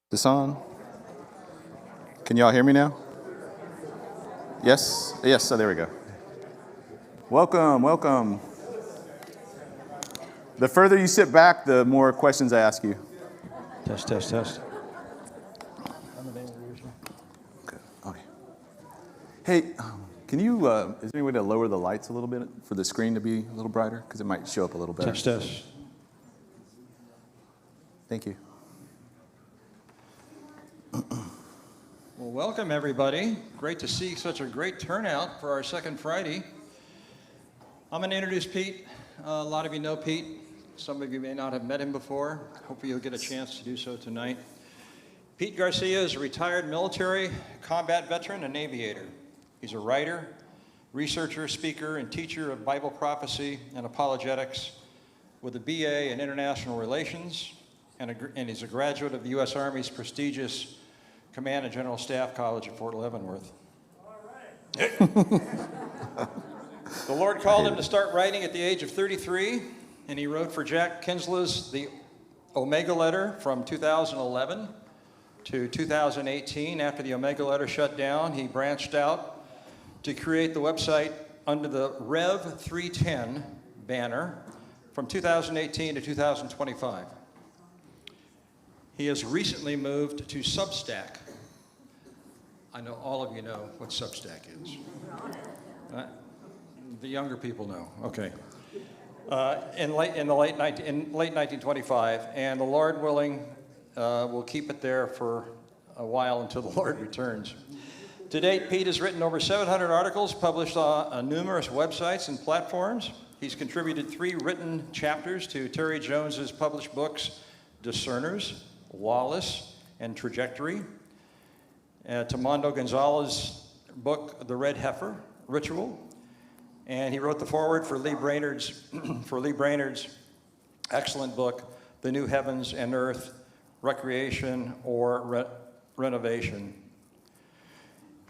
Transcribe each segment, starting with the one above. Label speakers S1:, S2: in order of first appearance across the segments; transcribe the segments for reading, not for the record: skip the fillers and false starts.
S1: This on? Can y'all hear me now? Yes? Yes, so there we go. Welcome, welcome. The further you sit back, the more questions I ask you.
S2: Test, test, test.
S1: Okay. Okay. Hey, can you, is there any way to lower the lights a little bit for the screen to be a little brighter? Because it might show up a little better.
S2: Test, test.
S1: Thank you.
S2: Well, welcome everybody. Great to see such a great turnout for our second Friday. I'm going to introduce Pete. A lot of you know Pete. Some of you may not have met him before. Hopefully you'll get a chance to do so tonight. Pete Garcia is a retired military combat veteran and aviator. He's a writer, researcher, speaker, and teacher of Bible prophecy and apologetics with a BA in international relations, and he's a graduate of the U.S. Army's prestigious Command and General Staff College at Fort Leavenworth. All right. The Lord called him to start writing at the age of 33, and he wrote for Jack Kinslow's The Omega Letter from 2011 to 2018. After the Omega Letter shut down, he branched out to create the website under the Rev 310 banner from 2018 to 2025. He has recently moved to Substack. I know all of you know what Substack is. The younger people know. Okay. In late 1925, and the Lord willing, we'll keep it there for a while until the Lord returns. To date, Pete has written over 700 articles published on numerous websites and platforms. He's contributed 3 written chapters to Terry Jones's published books, Discerners, Lawless, and Trajectory. To Mondo Gonzalez's book, The Red Heifer, Ritual. And he wrote the foreword for Lee Brainerd's excellent book, The New Heavens and Earth, Recreation or Renovation.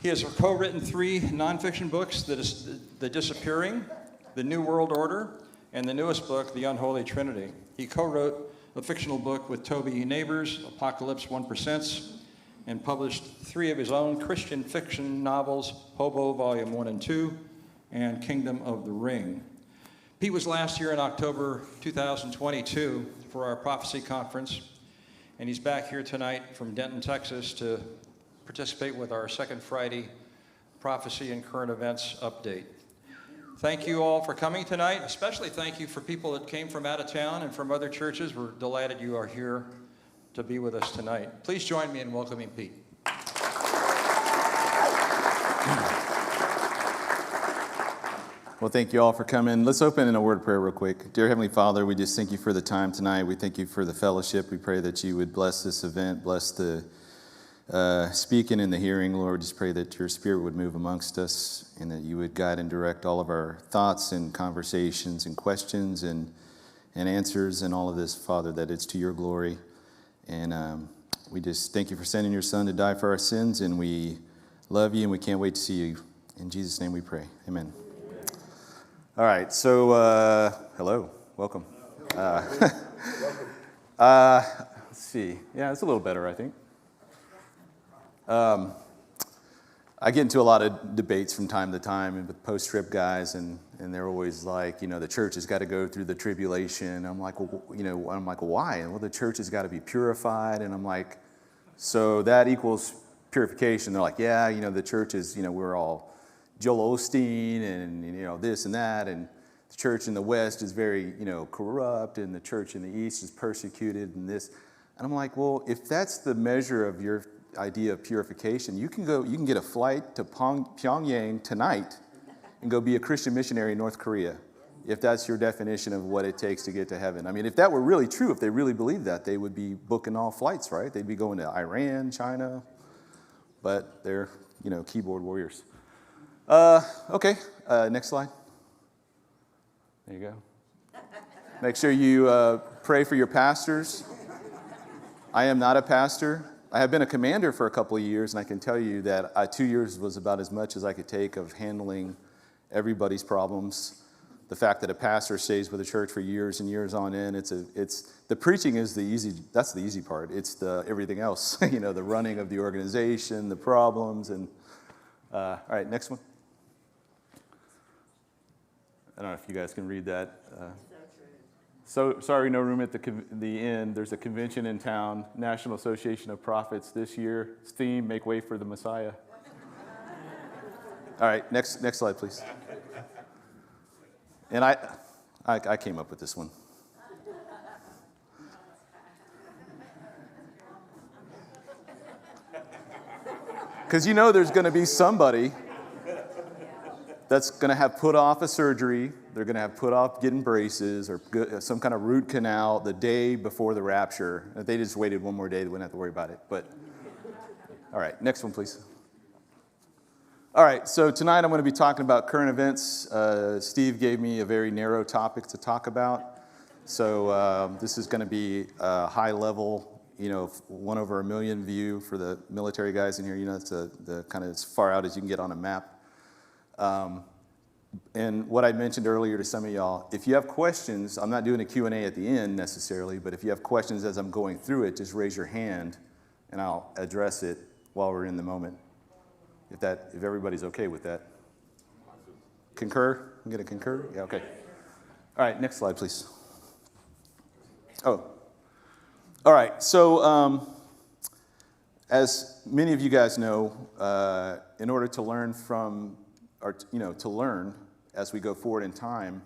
S2: He has co-written 3 nonfiction books, The Disappearing, The New World Order, and the newest book, The Unholy Trinity. He co-wrote a fictional book with Toby Neighbors, Apocalypse 1%, and published 3 of his own Christian fiction novels, Hobo Volume 1 and 2, and Kingdom of the Ring. Pete was last here in October 2022 for our prophecy conference, and he's back here tonight from Denton, Texas to participate with our second Friday prophecy and current events update. Thank you all for coming tonight. Especially thank you for people that came from out of town and from other churches. We're delighted you are here to be with us tonight. Please join me in welcoming Pete.
S1: Well, thank you all for coming. Let's open in a word of prayer real quick. Dear Heavenly Father, we just thank you for the time tonight. We thank you for the fellowship. We pray that you would bless this event, bless the speaking and the hearing. Lord, just pray that your Spirit would move amongst us and that you would guide and direct all of our thoughts and conversations and questions and answers and all of this, Father, that it's to your glory. And we just thank you for sending your Son to die for our sins, and we love you and we can't wait to see you. In Jesus' name we pray. Amen. All right, so hello, welcome. Let's see. Yeah, it's a little better, I think. I get into a lot of debates from time to time with post-trib guys, and they're always like, the church has got to go through the tribulation. I'm like, well, why? And well, the church has got to be purified. And I'm like, so that equals purification. They're like, yeah, the church is, we're all Joel Osteen and, this and that. And the church in the West is very, corrupt, and the church in the East is persecuted and this. And I'm like, well, if that's the measure of your idea of purification, you can get a flight to Pyongyang tonight and go be a Christian missionary in North Korea, if that's your definition of what it takes to get to heaven. I mean, if that were really true, if they really believed that, they would be booking all flights, right? They'd be going to Iran, China, but they're, keyboard warriors. Okay, next slide. There you go. Make sure you pray for your pastors. I am not a pastor. I have been a commander for a couple of years, and I can tell you that 2 years was about as much as I could take of handling everybody's problems. the fact that a pastor stays with a church for years and years on end. The preaching is that's the easy part. It's the everything else, the running of the organization, the problems, and all right, next one. I don't know if you guys can read that. So sorry, no room at the inn. There's a convention in town, National Association of Prophets this year. Its theme, make way for the Messiah. All right, next slide, please. And I came up with this one. Because there's going to be somebody that's going to have put off a surgery. They're going to have put off getting braces or some kind of root canal the day before the rapture. If they just waited one more day, they wouldn't have to worry about it. But all right, next one, please. All right, so tonight I'm going to be talking about current events. Steve gave me a very narrow topic to talk about. So this is going to be a high level, 1 over a million view for the military guys in here. It's the kind of as far out as you can get on a map. And what I mentioned earlier to some of y'all, if you have questions, I'm not doing a Q&A at the end necessarily, but if you have questions as I'm going through it, just raise your hand and I'll address it while we're in the moment. If everybody's okay with that. Concur? I'm going to concur? Yeah, okay. All right, next slide, please. Oh. All right, so as many of you guys know, in order to learn to learn as we go forward in time,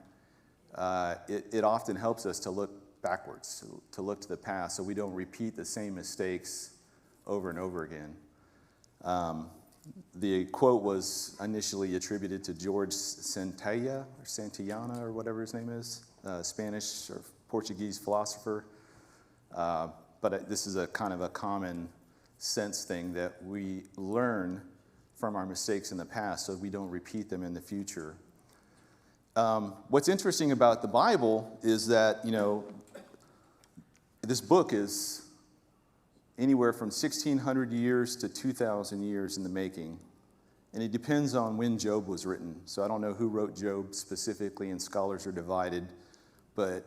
S1: it often helps us to look backwards, to look to the past, so we don't repeat the same mistakes over and over again. The quote was initially attributed to George Santayana, or whatever his name is, Spanish or Portuguese philosopher. But this is a kind of a common sense thing that we learn from our mistakes in the past so we don't repeat them in the future. What's interesting about the Bible is that, this book is anywhere from 1,600 years to 2,000 years in the making. And it depends on when Job was written. So I don't know who wrote Job specifically, and scholars are divided. But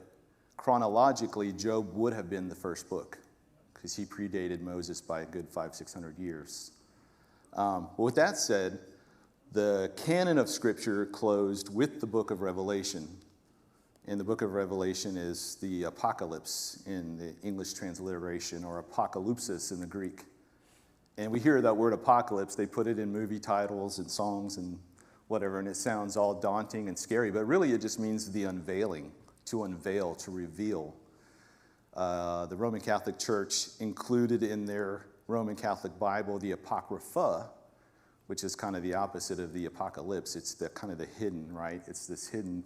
S1: chronologically, Job would have been the first book because he predated Moses by a good 500-600 years. But with that said, the canon of Scripture closed with the book of Revelation. And the book of Revelation is the apocalypse in the English transliteration, or apocalypsis in the Greek. And we hear that word apocalypse, they put it in movie titles and songs and whatever, and it sounds all daunting and scary, but really it just means the unveiling, to unveil, to reveal. The Roman Catholic Church included in their Roman Catholic Bible the Apocrypha, which is kind of the opposite of the apocalypse. It's the kind of the hidden, right? It's this hidden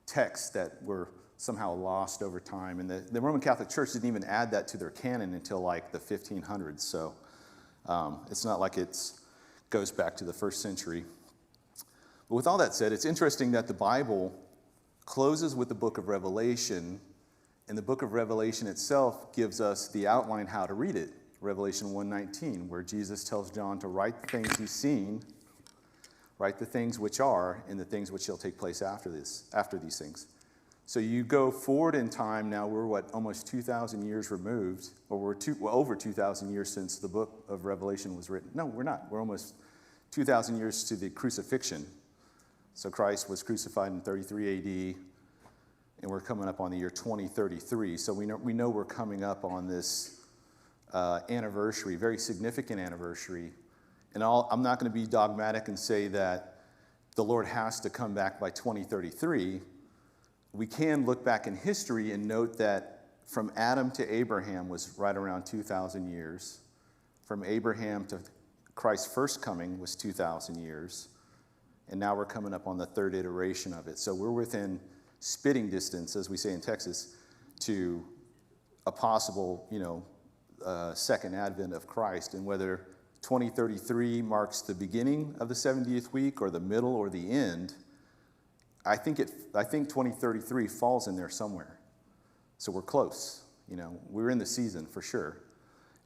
S1: texts that were somehow lost over time. And the Roman Catholic Church didn't even add that to their canon until like the 1500s. So it's not like it goes back to the first century. But with all that said, it's interesting that the Bible closes with the book of Revelation, and the book of Revelation itself gives us the outline how to read it. Revelation 1:19, where Jesus tells John to write the things he's seen, write the things which are, and the things which shall take place after these things. So you go forward in time. Now we're almost 2,000 years removed, or we're over 2,000 years since the book of Revelation was written. No, we're not. We're almost 2,000 years to the crucifixion. So Christ was crucified in 33 AD, and we're coming up on the year 2033. So we know we're coming up on this anniversary, very significant anniversary. And I'm not going to be dogmatic and say that the Lord has to come back by 2033. We can look back in history and note that from Adam to Abraham was right around 2,000 years. From Abraham to Christ's first coming was 2,000 years. And now we're coming up on the third iteration of it. So we're within spitting distance, as we say in Texas, to a possible, second advent of Christ. And whether 2033 marks the beginning of the 70th week or the middle or the end, I think 2033 falls in there somewhere. So we're close. We're in the season for sure.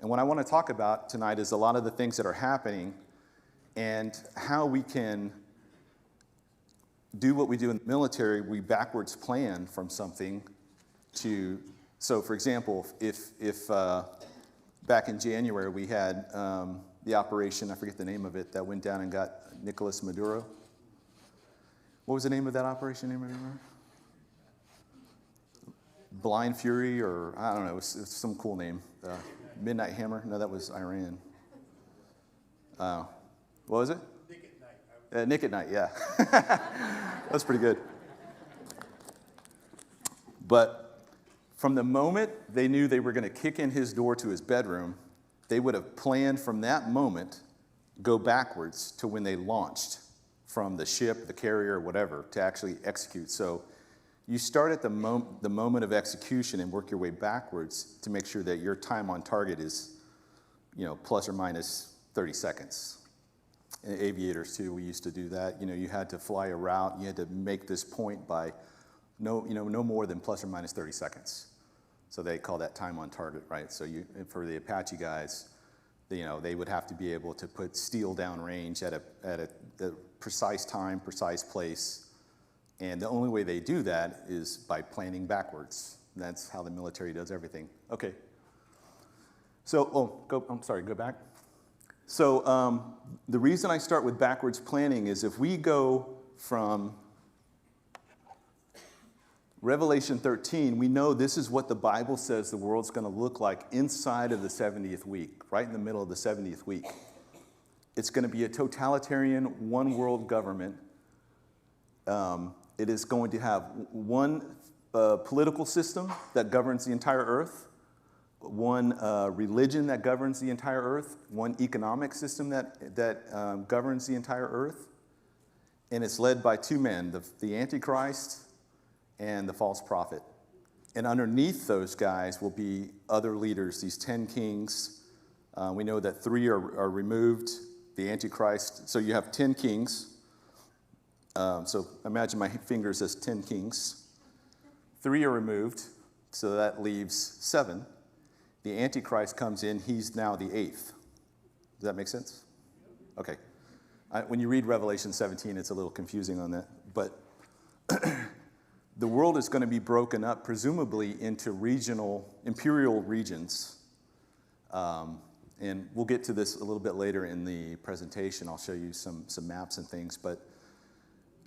S1: And what I want to talk about tonight is a lot of the things that are happening and how we can do what we do in the military, we backwards plan from something to, so for example, if back in January we had the operation, I forget the name of it, that went down and got Nicolas Maduro. What was the name of that operation? Anybody remember? Blind Fury, or I don't know, it was some cool name. Midnight Hammer? No, that was Iran. What was it? Nick at Night. Nick at Night, yeah. That's pretty good. But from the moment they knew they were going to kick in his door to his bedroom, they would have planned from that moment, go backwards to when they launched from the ship, the carrier, whatever, to actually execute. So you start at the moment of execution and work your way backwards to make sure that your time on target is, plus or minus 30 seconds. And aviators too, we used to do that. You had to fly a route, you had to make this point by no more than plus or minus 30 seconds. So they call that time on target, right? So for the Apache guys, they would have to be able to put steel down range at a precise time, precise place. And the only way they do that is by planning backwards. That's how the military does everything. Okay. So, go back. So the reason I start with backwards planning is if we go from Revelation 13, we know this is what the Bible says the world's going to look like inside of the 70th week, right in the middle of the 70th week. It's going to be a totalitarian, one-world government. It is going to have one political system that governs the entire earth, one religion that governs the entire earth, one economic system that governs the entire earth, and it's led by two men, the Antichrist and the false prophet. And underneath those guys will be other leaders, these 10 kings. We know that 3 are removed, the Antichrist. So you have 10 kings. So imagine my fingers as 10 kings. 3 are removed, so that leaves 7. The Antichrist comes in, he's now the 8th. Does that make sense? Okay. When you read Revelation 17, it's a little confusing on that. But the world is going to be broken up, presumably, into imperial regions. And we'll get to this a little bit later in the presentation. I'll show you some maps and things. But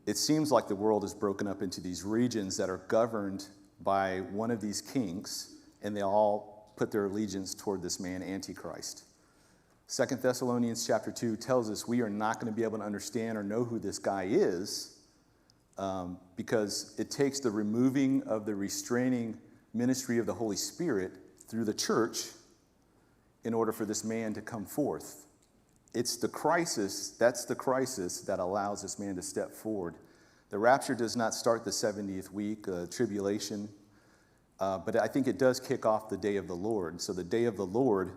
S1: it seems like the world is broken up into these regions that are governed by one of these kings, and they all put their allegiance toward this man, Antichrist. 2 Thessalonians chapter 2 tells us we are not going to be able to understand or know who this guy is because it takes the removing of the restraining ministry of the Holy Spirit through the church in order for this man to come forth. It's the crisis, that's the crisis that allows this man to step forward. The rapture does not start the 70th week, tribulation, but I think it does kick off the day of the Lord. So the day of the Lord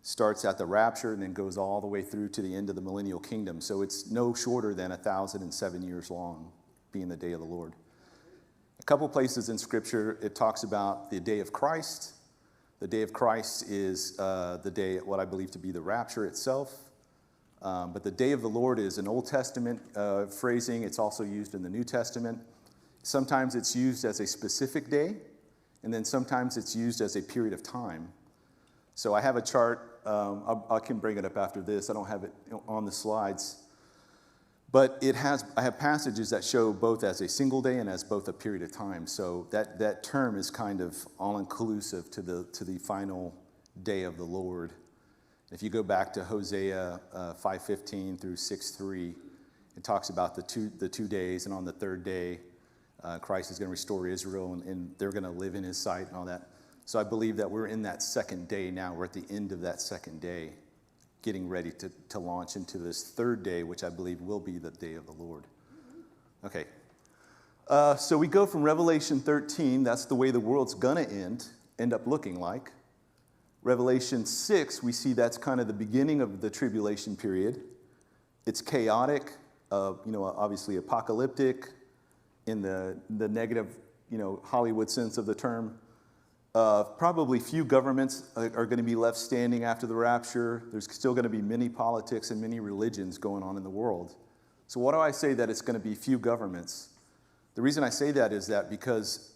S1: starts at the rapture and then goes all the way through to the end of the millennial kingdom. So it's no shorter than 1,007 years long, being the day of the Lord. A couple places in Scripture, it talks about the day of Christ. The day of Christ is the day, what I believe to be the rapture itself. But the day of the Lord is an Old Testament phrasing. It's also used in the New Testament. Sometimes it's used as a specific day, and then sometimes it's used as a period of time. So I have a chart. I can bring it up after this. I don't have it on the slides. But I have passages that show both as a single day and as both a period of time. So that term is kind of all-inclusive to the final day of the Lord. If you go back to Hosea 5:15 through 6:3, it talks about the two days, and on the third day, Christ is going to restore Israel, and they're going to live in his sight and all that. So I believe that we're in that second day now. We're at the end of that second day, getting ready to launch into this third day, which I believe will be the day of the Lord. Okay. So we go from Revelation 13, that's the way the world's going to end up looking like. Revelation 6, we see that's kind of the beginning of the tribulation period. It's chaotic, obviously apocalyptic in the negative, Hollywood sense of the term. Probably few governments are going to be left standing after the rapture. There's still going to be many politics and many religions going on in the world. So why do I say that it's going to be few governments? The reason I say that is that because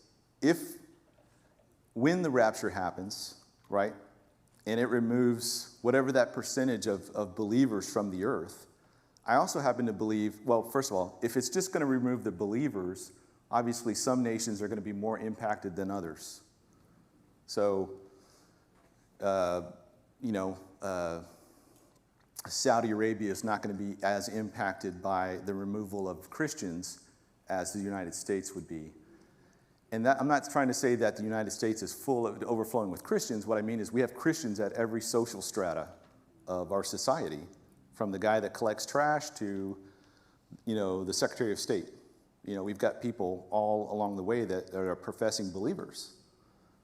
S1: when the rapture happens, right, and it removes whatever that percentage of believers from the earth, I also happen to believe, well, first of all, if it's just going to remove the believers, obviously some nations are going to be more impacted than others. So, Saudi Arabia is not going to be as impacted by the removal of Christians as the United States would be. And I'm not trying to say that the United States is full of overflowing with Christians. What I mean is we have Christians at every social strata of our society, from the guy that collects trash to, the Secretary of State. We've got people all along the way that are professing believers.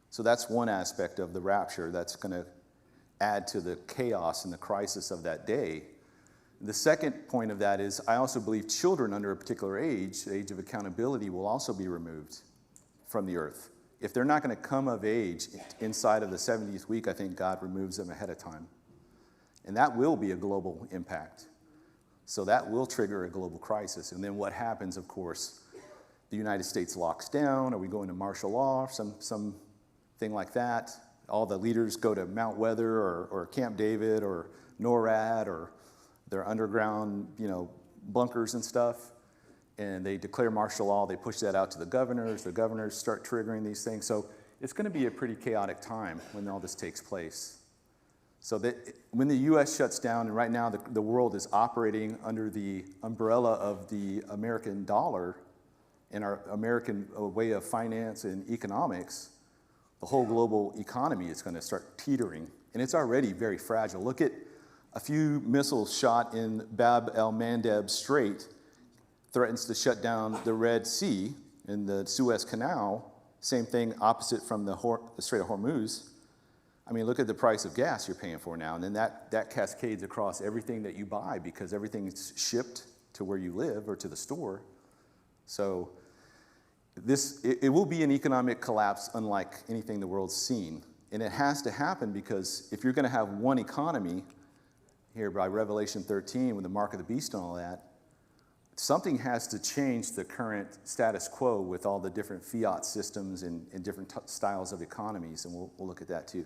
S1: So that's one aspect of the rapture that's going to add to the chaos and the crisis of that day. The second point of that is I also believe children under a particular age, the age of accountability, will also be removed from the earth. If they're not going to come of age inside of the 70th week, I think God removes them ahead of time. And that will be a global impact. So that will trigger a global crisis. And then what happens, of course, the United States locks down, or we go into martial law, some thing like that. All the leaders go to Mount Weather or Camp David or NORAD or their underground, bunkers and stuff. And they declare martial law. They push that out to the governors. The governors start triggering these things. So it's going to be a pretty chaotic time when all this takes place. So that when the U.S. shuts down, and right now the world is operating under the umbrella of the American dollar and our American way of finance and economics, the whole global economy is going to start teetering. And it's already very fragile. Look at a few missiles shot in Bab el-Mandeb Strait threatens to shut down the Red Sea and the Suez Canal. Same thing opposite from the Strait of Hormuz. I mean, look at the price of gas you're paying for now. And then that cascades across everything that you buy because everything is shipped to where you live or to the store. So it will be an economic collapse unlike anything the world's seen. And it has to happen because if you're going to have one economy, here by Revelation 13 with the mark of the beast and all that, something has to change the current status quo with all the different fiat systems and different styles of economies, and we'll look at that too.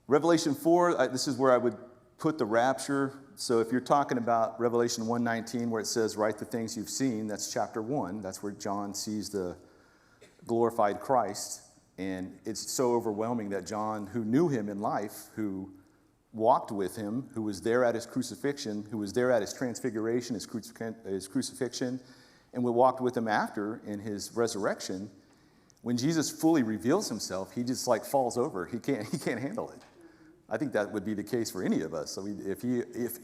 S1: Revelation 4, this is where I would put the rapture. So if you're talking about Revelation 1:19, where it says, write the things you've seen, that's chapter 1. That's where John sees the glorified Christ. And it's so overwhelming that John, who knew him in life, who walked with him, who was there at his crucifixion, who was there at his transfiguration, his crucifixion, and walked with him after in his resurrection, when Jesus fully reveals himself, he just falls over. He can't handle it. I think that would be the case for any of us. So if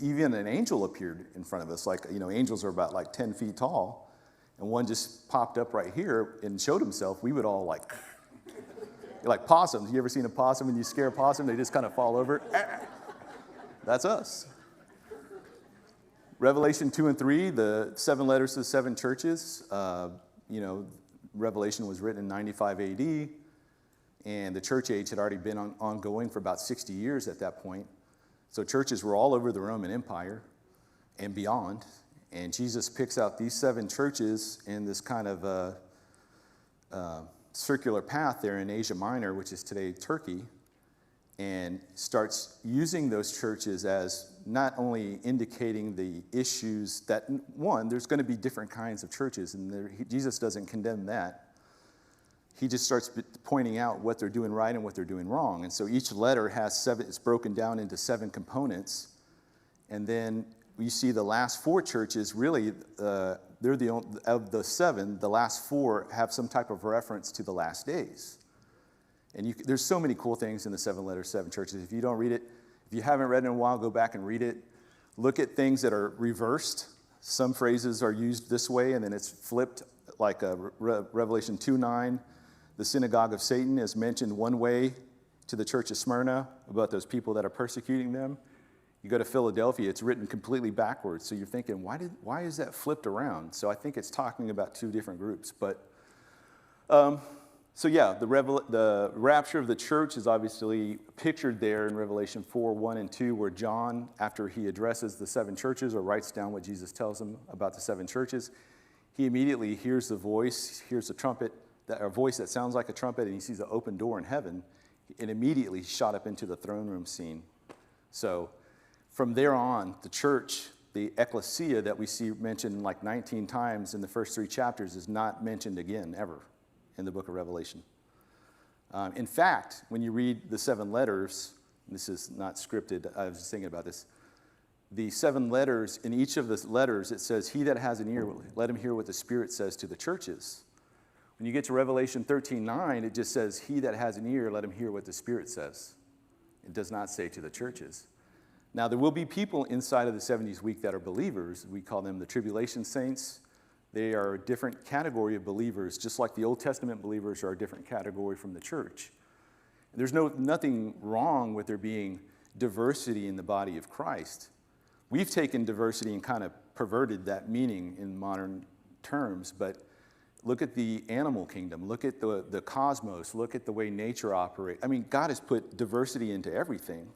S1: even an angel appeared in front of us, angels are about 10 feet tall, and one just popped up right here and showed himself, we would all like possums. You ever seen a possum and you scare a possum, they just kind of fall over? That's us. Revelation 2 and 3, the 7 letters to the 7 churches. Revelation was written in 95 AD, and the church age had already been ongoing for about 60 years at that point. So churches were all over the Roman Empire and beyond. And Jesus picks out these 7 churches in this kind of circular path there in Asia Minor, which is today Turkey, and starts using those churches as not only indicating the issues that, one, there's going to be different kinds of churches, and Jesus doesn't condemn that. He just starts pointing out what they're doing right and what they're doing wrong. And so each letter has 7, it's broken down into 7 components. And then you see the last 4 churches, really, they're of the 7, the last 4 have some type of reference to the last days. And there's so many cool things in the 7 letters, 7 churches. If you don't read it, if you haven't read it in a while, go back and read it. Look at things that are reversed. Some phrases are used this way, and then it's flipped, like Revelation 2:9. The synagogue of Satan is mentioned one way to the church of Smyrna about those people that are persecuting them. You go to Philadelphia, it's written completely backwards. So you're thinking, why is that flipped around? So I think it's talking about 2 different groups. But So yeah, the rapture of the church is obviously pictured there in Revelation 4:1 and 2, where John, after he addresses the 7 churches or writes down what Jesus tells him about the 7 churches, he immediately hears the voice, hears a trumpet, a voice that sounds like a trumpet, and he sees an open door in heaven, and immediately shot up into the throne room scene. So from there on, the church, the ecclesia that we see mentioned like 19 times in the first 3 chapters, is not mentioned again ever in the book of Revelation. In fact, when you read the 7 letters, this is not scripted, I was just thinking about this, the 7 letters, in each of the letters, it says, he that has an ear, let him hear what the Spirit says to the churches. When you get to Revelation 13:9, it just says, he that has an ear, let him hear what the Spirit says. It does not say to the churches. Now, there will be people inside of the 70s week that are believers. We call them the tribulation saints. They are a different category of believers, just like the Old Testament believers are a different category from the church. There's nothing wrong with there being diversity in the body of Christ. We've taken diversity and kind of perverted that meaning in modern terms, but look at the animal kingdom, look at the cosmos, look at the way nature operates. I mean, God has put diversity into everything.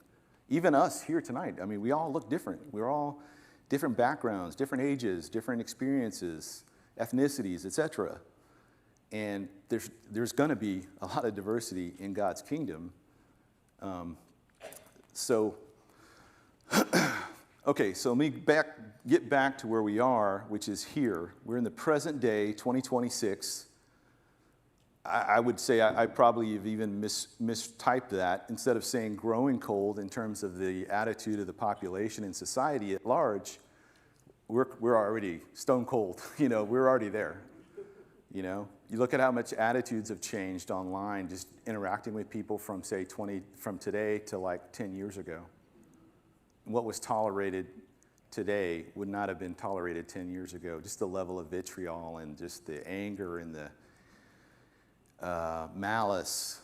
S1: Even us here tonight, I mean, we all look different. We're all different backgrounds, different ages, different experiences, ethnicities, etc. And there's going to be a lot of diversity in God's kingdom. Okay, so let me get back to where we are, which is here. We're in the present day, 2026. I would say I probably have even mistyped that. Instead of saying growing cold in terms of the attitude of the population and society at large, we're already stone cold. We're already there. You look at how much attitudes have changed online, just interacting with people from, say, from today to like 10 years ago. What was tolerated today would not have been tolerated 10 years ago. Just the level of vitriol and just the anger and the malice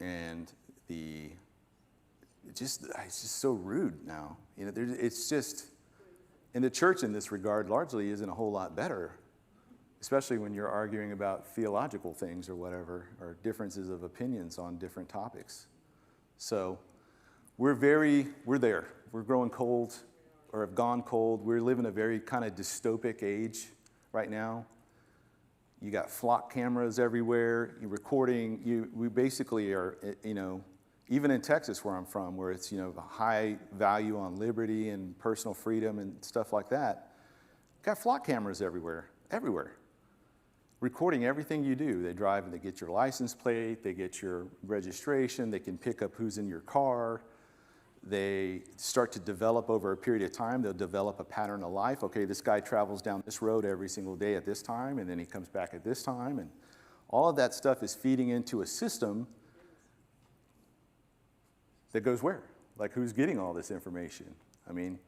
S1: and it's just so rude now. It's just, and the church in this regard largely isn't a whole lot better, especially when you're arguing about theological things or whatever, or differences of opinions on different topics. So we're there. We're growing cold, or have gone cold. We live in a very kind of dystopic age right now. You got flock cameras everywhere. You're recording. We basically are, even in Texas where I'm from, where it's, a high value on liberty and personal freedom and stuff like that. Got flock cameras everywhere. Recording everything you do. They drive and they get your license plate. They get your registration. They can pick up who's in your car. They start to develop over a period of time. They'll develop a pattern of life. Okay, this guy travels down this road every single day at this time, and then he comes back at this time. And all of that stuff is feeding into a system that goes where? Like, who's getting all this information? I mean,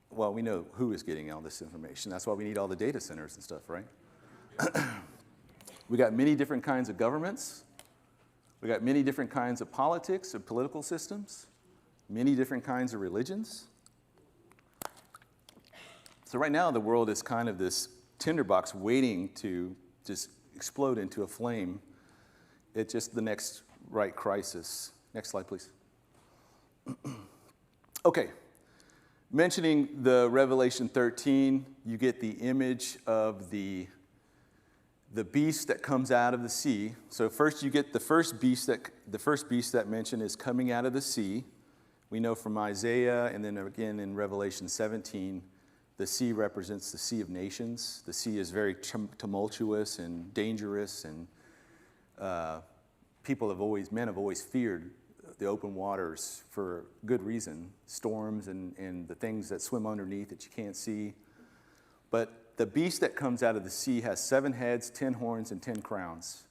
S1: well, we know who is getting all this information. That's why we need all the data centers and stuff, right? We got many different kinds of governments. We got many different kinds of politics or political systems. Many different kinds of religions. So right now, the world is kind of this tinderbox waiting to just explode into a flame. It's just the next right crisis. Next slide, please. Okay. Mentioning the Revelation 13, you get the image of the beast that comes out of the sea. So first you get the first beast that mentioned is coming out of the sea. We know from Isaiah, and then again in Revelation 17, the sea represents the sea of nations. The sea is very tumultuous and dangerous, and men have always feared the open waters for good reason. Storms and the things that swim underneath that you can't see. But the beast that comes out of the sea has 7 heads, 10 horns, and 10 crowns.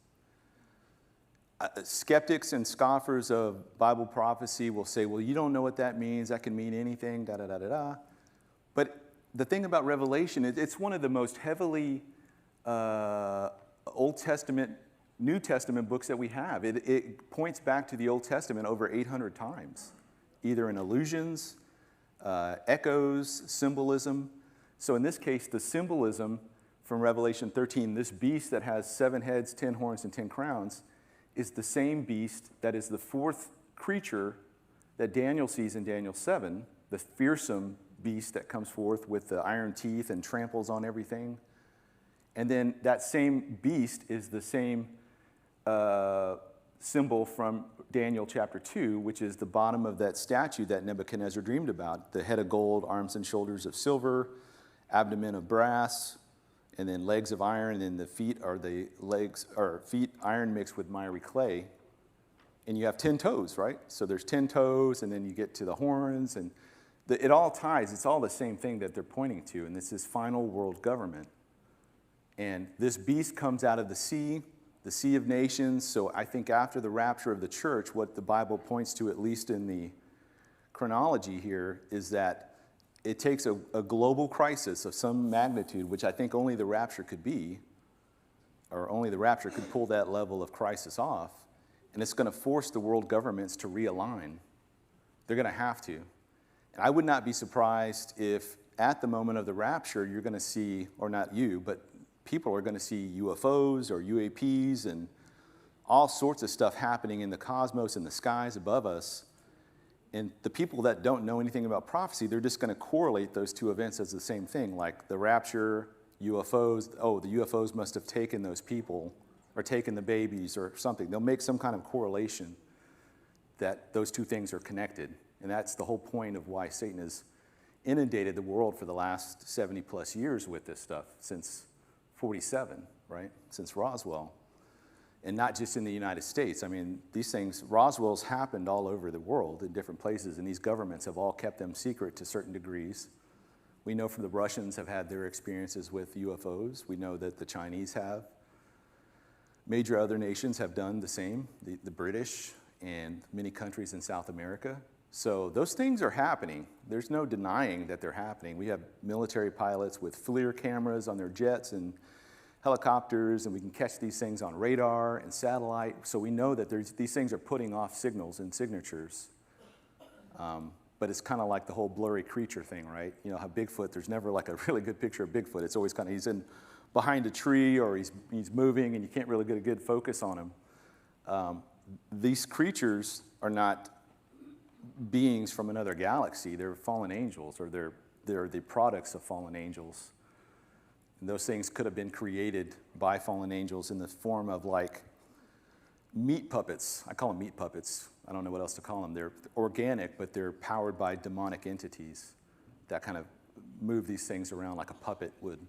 S1: Skeptics and scoffers of Bible prophecy will say, well, you don't know what that means. That can mean anything, da-da-da-da-da. But the thing about Revelation, it's one of the most heavily Old Testament, New Testament books that we have. It points back to the Old Testament over 800 times, either in allusions, echoes, symbolism. So in this case, the symbolism from Revelation 13, this beast that has 7 heads, 10 horns, and 10 crowns is the same beast that is the 4th creature that Daniel sees in Daniel 7, the fearsome beast that comes forth with the iron teeth and tramples on everything. And then that same beast is the same symbol from Daniel chapter 2, which is the bottom of that statue that Nebuchadnezzar dreamed about. The head of gold, arms and shoulders of silver, abdomen of brass, and then legs of iron, and then the feet are the legs, or feet iron mixed with miry clay. And you have 10 toes, right? So there's 10 toes, and then you get to the horns, and it all ties. It's all the same thing that they're pointing to, and this is final world government. And this beast comes out of the sea of nations. So I think after the rapture of the church, what the Bible points to, at least in the chronology here, is that it takes a global crisis of some magnitude, which I think only the rapture could be, or only the rapture could pull that level of crisis off, and it's going to force the world governments to realign. They're going to have to. And I would not be surprised if at the moment of the rapture, you're going to see, or not you, but people are going to see UFOs or UAPs and all sorts of stuff happening in the cosmos and the skies above us. And the people that don't know anything about prophecy, they're just going to correlate those two events as the same thing, like the rapture, UFOs. Oh, the UFOs must have taken those people or taken the babies or something. They'll make some kind of correlation that those two things are connected. And that's the whole point of why Satan has inundated the world for the last 70 plus years with this stuff, since 47, right? Since Roswell. And not just in the United States. I mean, these things, Roswell's happened all over the world in different places, and these governments have all kept them secret to certain degrees. We know from the Russians have had their experiences with UFOs. We know that the Chinese have. Major other nations have done the same, the British and many countries in South America. So those things are happening. There's no denying that they're happening. We have military pilots with FLIR cameras on their jets and helicopters, and we can catch these things on radar and satellite. So we know that these things are putting off signals and signatures. But it's kind of like the whole blurry creature thing, right? You know how Bigfoot, there's never like a really good picture of Bigfoot. It's always kind of, he's in behind a tree or he's moving and you can't really get a good focus on him. These creatures are not beings from another galaxy. They're fallen angels, or they're the products of fallen angels. And those things could have been created by fallen angels in the form of like meat puppets. I call them meat puppets. I don't know what else to call them. They're organic, but they're powered by demonic entities that kind of move these things around like a puppet would.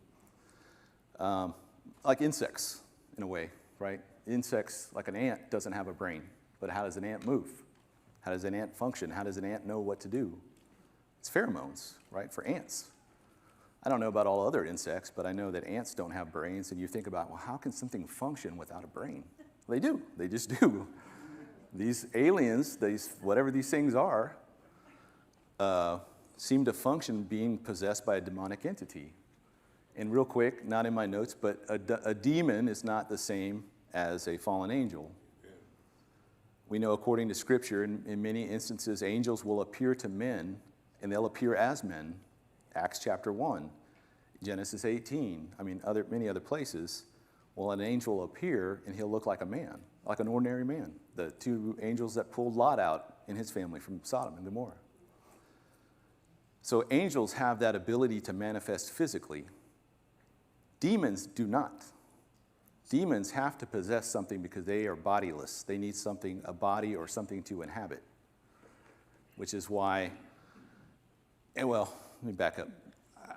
S1: Like insects, in a way, right? Insects, like an ant, doesn't have a brain. But how does an ant move? How does an ant function? How does an ant know what to do? It's pheromones, right, for ants. I don't know about all other insects, but I know that ants don't have brains, and you think about, well, how can something function without a brain? They do. They just do. These aliens, whatever these things are, seem to function being possessed by a demonic entity. And real quick, not in my notes, but a demon is not the same as a fallen angel. We know, according to Scripture, in many instances, angels will appear to men, and they'll appear as men. Acts chapter 1, Genesis 18, many other places. Well, an angel will appear, and he'll look like a man, like an ordinary man. The two angels that pulled Lot out in his family from Sodom and Gomorrah. So angels have that ability to manifest physically. Demons do not. Demons have to possess something because they are bodiless. They need something, a body or something to inhabit. Which is why, let me back up.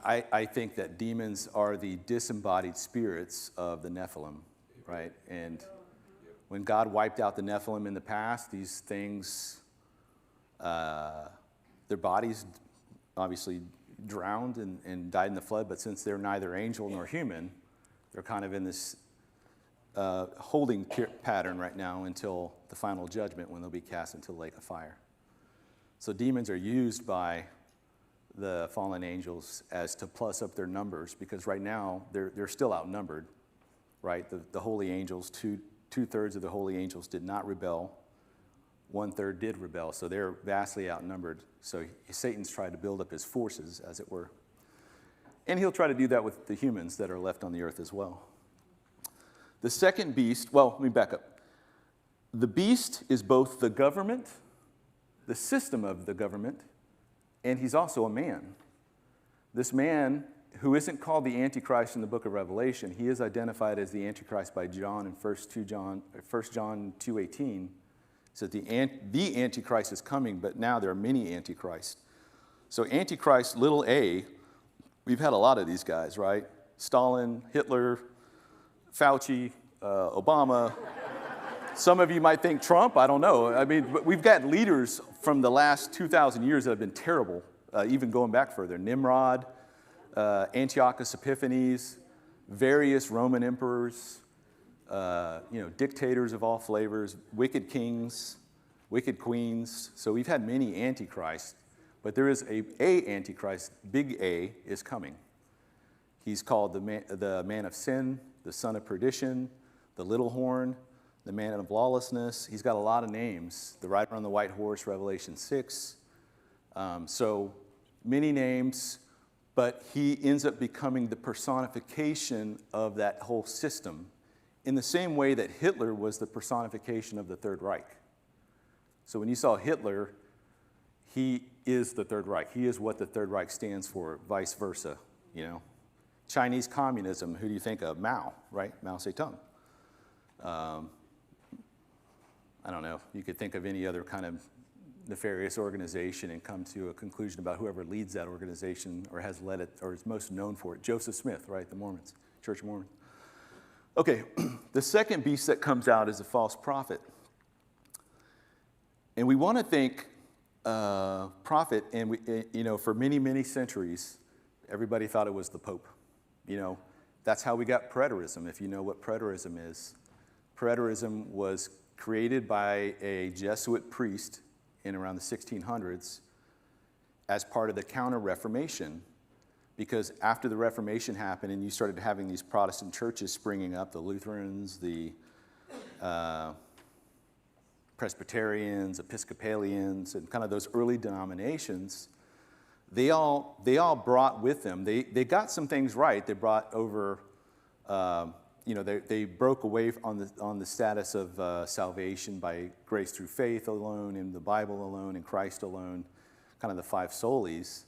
S1: I think that demons are the disembodied spirits of the Nephilim, right? And when God wiped out the Nephilim in the past, these things, their bodies obviously drowned and died in the flood, but since they're neither angel nor human, they're kind of in this holding pattern right now until the final judgment, when they'll be cast into the lake of fire. So demons are used by the fallen angels as to plus up their numbers, because right now they're still outnumbered, right? The holy angels, two-thirds of the holy angels did not rebel. 1/3 did rebel, so they're vastly outnumbered. So Satan's tried to build up his forces, as it were. And he'll try to do that with the humans that are left on the earth as well. The second beast, well, let me back up. The beast is both the government, the system of the government, and he's also a man. This man, who isn't called the Antichrist in the book of Revelation, he is identified as the Antichrist by John in 1 John 2:18. So the Antichrist is coming, but now there are many Antichrists. So Antichrist, little a, we've had a lot of these guys, right? Stalin, Hitler, Fauci, Obama. Some of you might think Trump, I don't know. I mean, but we've got leaders from the last 2,000 years that have been terrible, even going back further. Nimrod, Antiochus Epiphanes, various Roman emperors, dictators of all flavors, wicked kings, wicked queens. So we've had many antichrists, but there is a antichrist, big A, is coming. He's called the man of sin, the son of perdition, the little horn, the man of lawlessness. He's got a lot of names. The rider on the white horse, Revelation 6. So many names, but he ends up becoming the personification of that whole system in the same way that Hitler was the personification of the Third Reich. So when you saw Hitler, he is the Third Reich. He is what the Third Reich stands for, vice versa, Chinese communism, who do you think of? Mao, right? Mao Zedong. I don't know. You could think of any other kind of nefarious organization and come to a conclusion about whoever leads that organization or has led it or is most known for it. Joseph Smith, right? The Mormons, Church of Mormon. Okay, the second beast that comes out is a false prophet. And we want to think prophet, and for many, many centuries, everybody thought it was the Pope. That's how we got preterism, if you know what preterism is. Preterism was created by a Jesuit priest in around the 1600s as part of the Counter-Reformation, because after the Reformation happened and you started having these Protestant churches springing up, the Lutherans, the Presbyterians, Episcopalians, and kind of those early denominations, they all brought with them, they got some things right. They brought over, they broke away on the status of salvation by grace through faith alone, in the Bible alone, in Christ alone, kind of the five solas.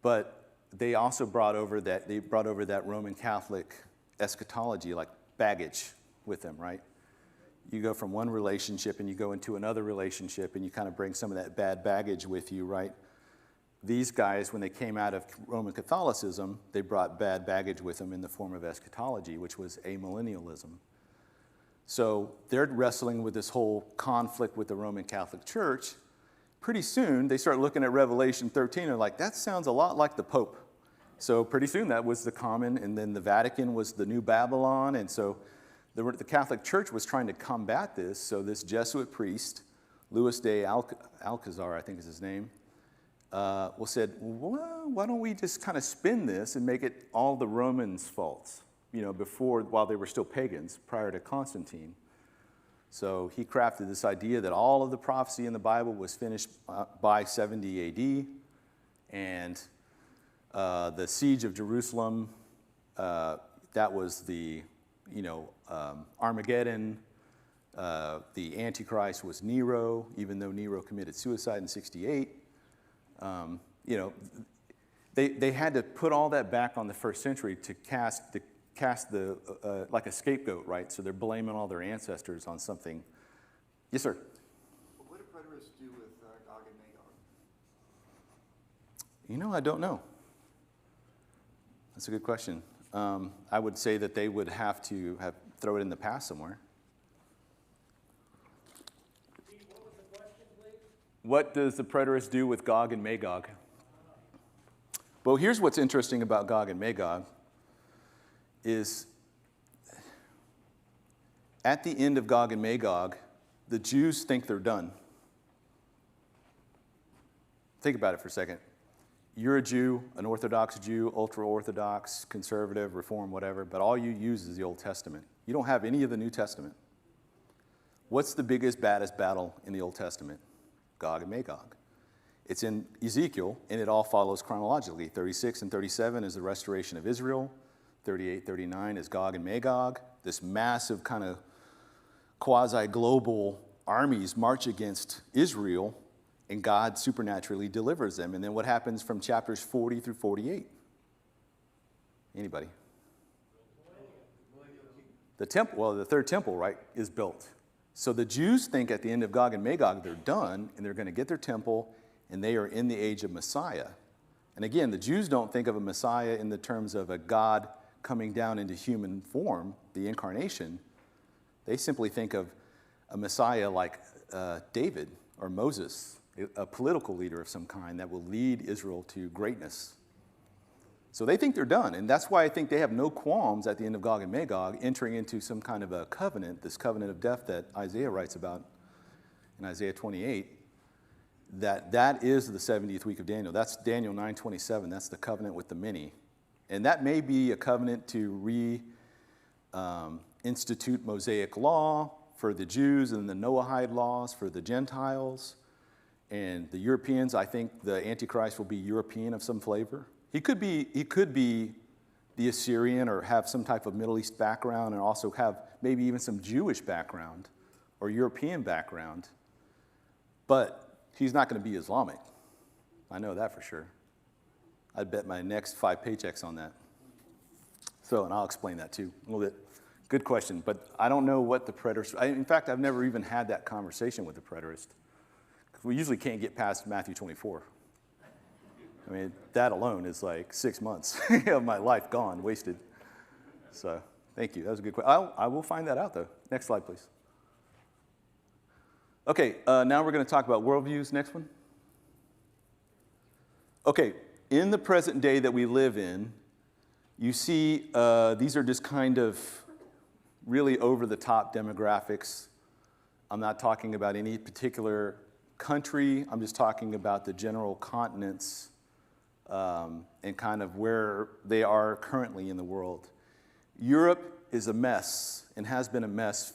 S1: But they also brought over that Roman Catholic eschatology, like baggage with them, right? You go from one relationship and you go into another relationship and you kind of bring some of that bad baggage with you, right? These guys, when they came out of Roman Catholicism, they brought bad baggage with them in the form of eschatology, which was amillennialism. So they're wrestling with this whole conflict with the Roman Catholic Church. Pretty soon, they start looking at Revelation 13 and they're like, that sounds a lot like the Pope. So pretty soon, that was the common, and then the Vatican was the new Babylon, and so the Catholic Church was trying to combat this. So this Jesuit priest, Louis de Alcazar, I think is his name, said, well, why don't we just kind of spin this and make it all the Romans' faults, while they were still pagans, prior to Constantine. So he crafted this idea that all of the prophecy in the Bible was finished by 70 AD, and the siege of Jerusalem, that was the, Armageddon. The Antichrist was Nero, even though Nero committed suicide in 68. They had to put all that back on the first century to cast the like a scapegoat, right? So they're blaming all their ancestors on something. Yes, sir.
S3: Well, what do preterists do with Gog and Magog?
S1: I don't know. That's a good question. I would say that they would have to throw it in the past somewhere.
S4: What was the question, please?
S1: What does the preterist do with Gog and Magog? Well, here's what's interesting about Gog and Magog is at the end of Gog and Magog, the Jews think they're done. Think about it for a second. You're a Jew, an Orthodox Jew, ultra-Orthodox, conservative, Reform, whatever, but all you use is the Old Testament. You don't have any of the New Testament. What's the biggest, baddest battle in the Old Testament? Gog and Magog. It's in Ezekiel, and it all follows chronologically. 36 and 37 is the restoration of Israel. 38, 39 is Gog and Magog. This massive kind of quasi-global armies march against Israel, and God supernaturally delivers them. And then what happens from chapters 40 through 48? Anybody? The temple, well, the third temple, right, is built. So the Jews think at the end of Gog and Magog they're done, and they're going to get their temple, and they are in the age of Messiah. And again, the Jews don't think of a Messiah in the terms of a God coming down into human form, the incarnation. They simply think of a Messiah like David or Moses, a political leader of some kind that will lead Israel to greatness. So they think they're done, and that's why I think they have no qualms at the end of Gog and Magog entering into some kind of a covenant, this covenant of death that Isaiah writes about in Isaiah 28, that is the 70th week of Daniel. That's Daniel 9:27. That's the covenant with the many. And that may be a covenant to institute Mosaic law for the Jews and the Noahide laws for the Gentiles. And the Europeans, I think the Antichrist will be European of some flavor. He could be the Assyrian or have some type of Middle East background and also have maybe even some Jewish background or European background. But he's not going to be Islamic. I know that for sure. I'd bet my next 5 paychecks on that. So, and I'll explain that too a little bit. Good question, but I don't know what the preterist, in fact, I've never even had that conversation with the preterist. We usually can't get past Matthew 24. I mean, that alone is like 6 months of my life gone, wasted. So, thank you. That was a good question. I will find that out, though. Next slide, please. Okay, now we're going to talk about worldviews. Next one. Okay, in the present day that we live in, you see these are just kind of really over-the-top demographics. I'm not talking about any particular country. I'm just talking about the general continents and kind of where they are currently in the world. Europe is a mess and has been a mess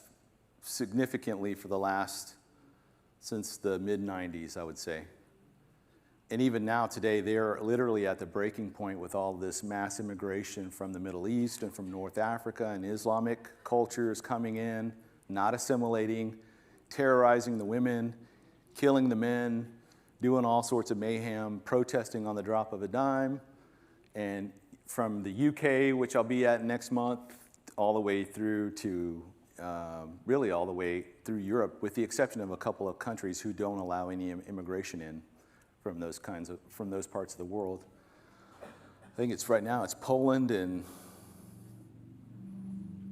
S1: significantly for the last, since the mid-90s, I would say. And even now, today, they're literally at the breaking point with all this mass immigration from the Middle East and from North Africa, and Islamic cultures coming in, not assimilating, terrorizing the women, killing the men, doing all sorts of mayhem, protesting on the drop of a dime. And from the UK, which I'll be at next month, all the way through to really all the way through Europe, with the exception of a couple of countries who don't allow any immigration in from those parts of the world. I think it's right now, it's Poland and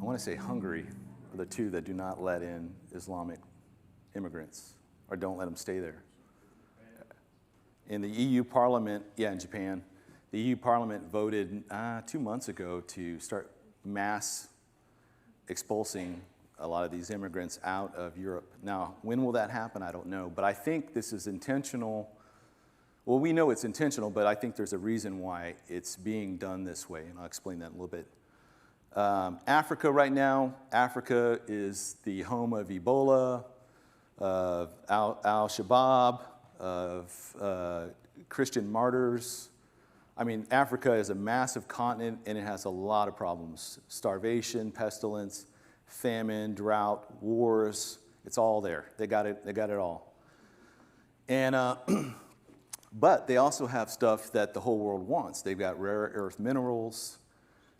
S1: I want to say Hungary are the two that do not let in Islamic immigrants or don't let them stay there. In the EU Parliament, in Japan, the EU Parliament voted 2 months ago to start mass expulsing a lot of these immigrants out of Europe. Now, when will that happen? I don't know, but I think this is intentional. Well, we know it's intentional, but I think there's a reason why it's being done this way, and I'll explain that in a little bit. Africa right now, Africa is the home of Ebola, of Al-Shabaab, of Christian martyrs. I mean, Africa is a massive continent, and it has a lot of problems. Starvation, pestilence, famine, drought, wars, it's all there. They got it all. And but they also have stuff that the whole world wants. They've got rare earth minerals,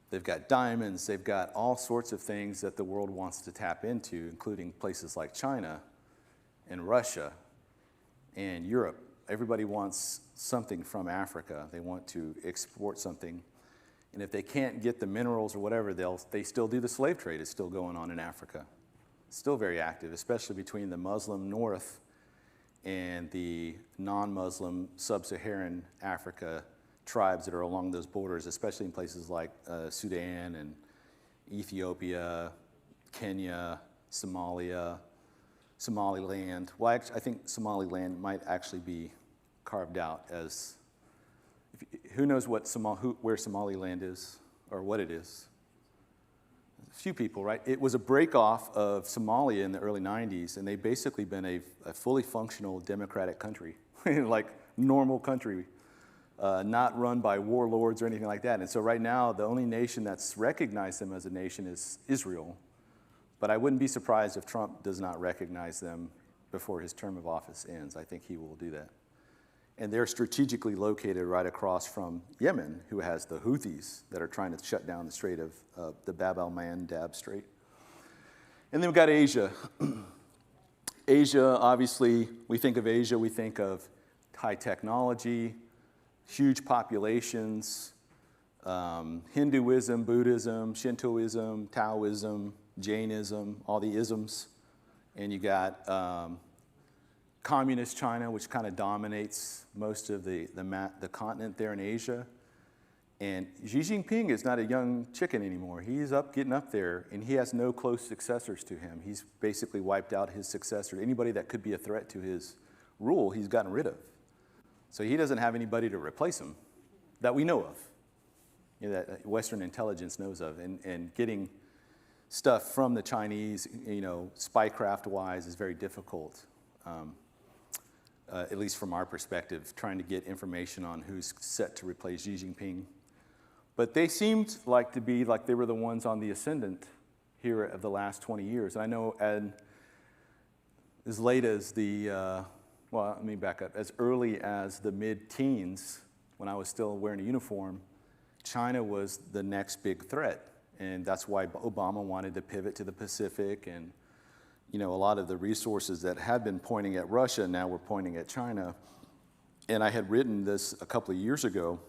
S1: they've got diamonds, they've got all sorts of things that the world wants to tap into, including places like China and Russia and Europe. Everybody wants something from Africa. They want to export something. And if they can't get the minerals or whatever, they still do the slave trade. It's still going on in Africa. It's still very active, especially between the Muslim north and the non-Muslim sub-Saharan Africa tribes that are along those borders, especially in places like Sudan and Ethiopia, Kenya, Somalia, Somaliland. Well, I think Somaliland might actually be carved out as, who knows what where Somaliland is or what it is? A few people, right? It was a break-off of Somalia in the early 90s, and they've basically been a fully functional democratic country, like normal country, not run by warlords or anything like that. And so right now, the only nation that's recognized them as a nation is Israel. But I wouldn't be surprised if Trump does not recognize them before his term of office ends. I think he will do that. And they're strategically located right across from Yemen, who has the Houthis that are trying to shut down the Strait of the Bab al-Mandab Strait. And then we've got Asia. Asia, obviously, we think of Asia, we think of high technology, huge populations, Hinduism, Buddhism, Shintoism, Taoism, Jainism, all the isms. And you got communist China, which kind of dominates most of the continent there in Asia. And Xi Jinping is not a young chicken anymore. He's getting up there, and he has no close successors to him. He's basically wiped out his successors. Anybody that could be a threat to his rule, he's gotten rid of. So he doesn't have anybody to replace him that we know of, that Western intelligence knows of. And getting stuff from the Chinese, spycraft-wise, is very difficult. At least from our perspective, trying to get information on who's set to replace Xi Jinping. But they seemed like they were the ones on the ascendant here of the last 20 years. And I know as late as let me back up. As early as the mid-teens, when I was still wearing a uniform, China was the next big threat. And that's why Obama wanted to pivot to the Pacific, and a lot of the resources that had been pointing at Russia now were pointing at China. And I had written this a couple of years ago,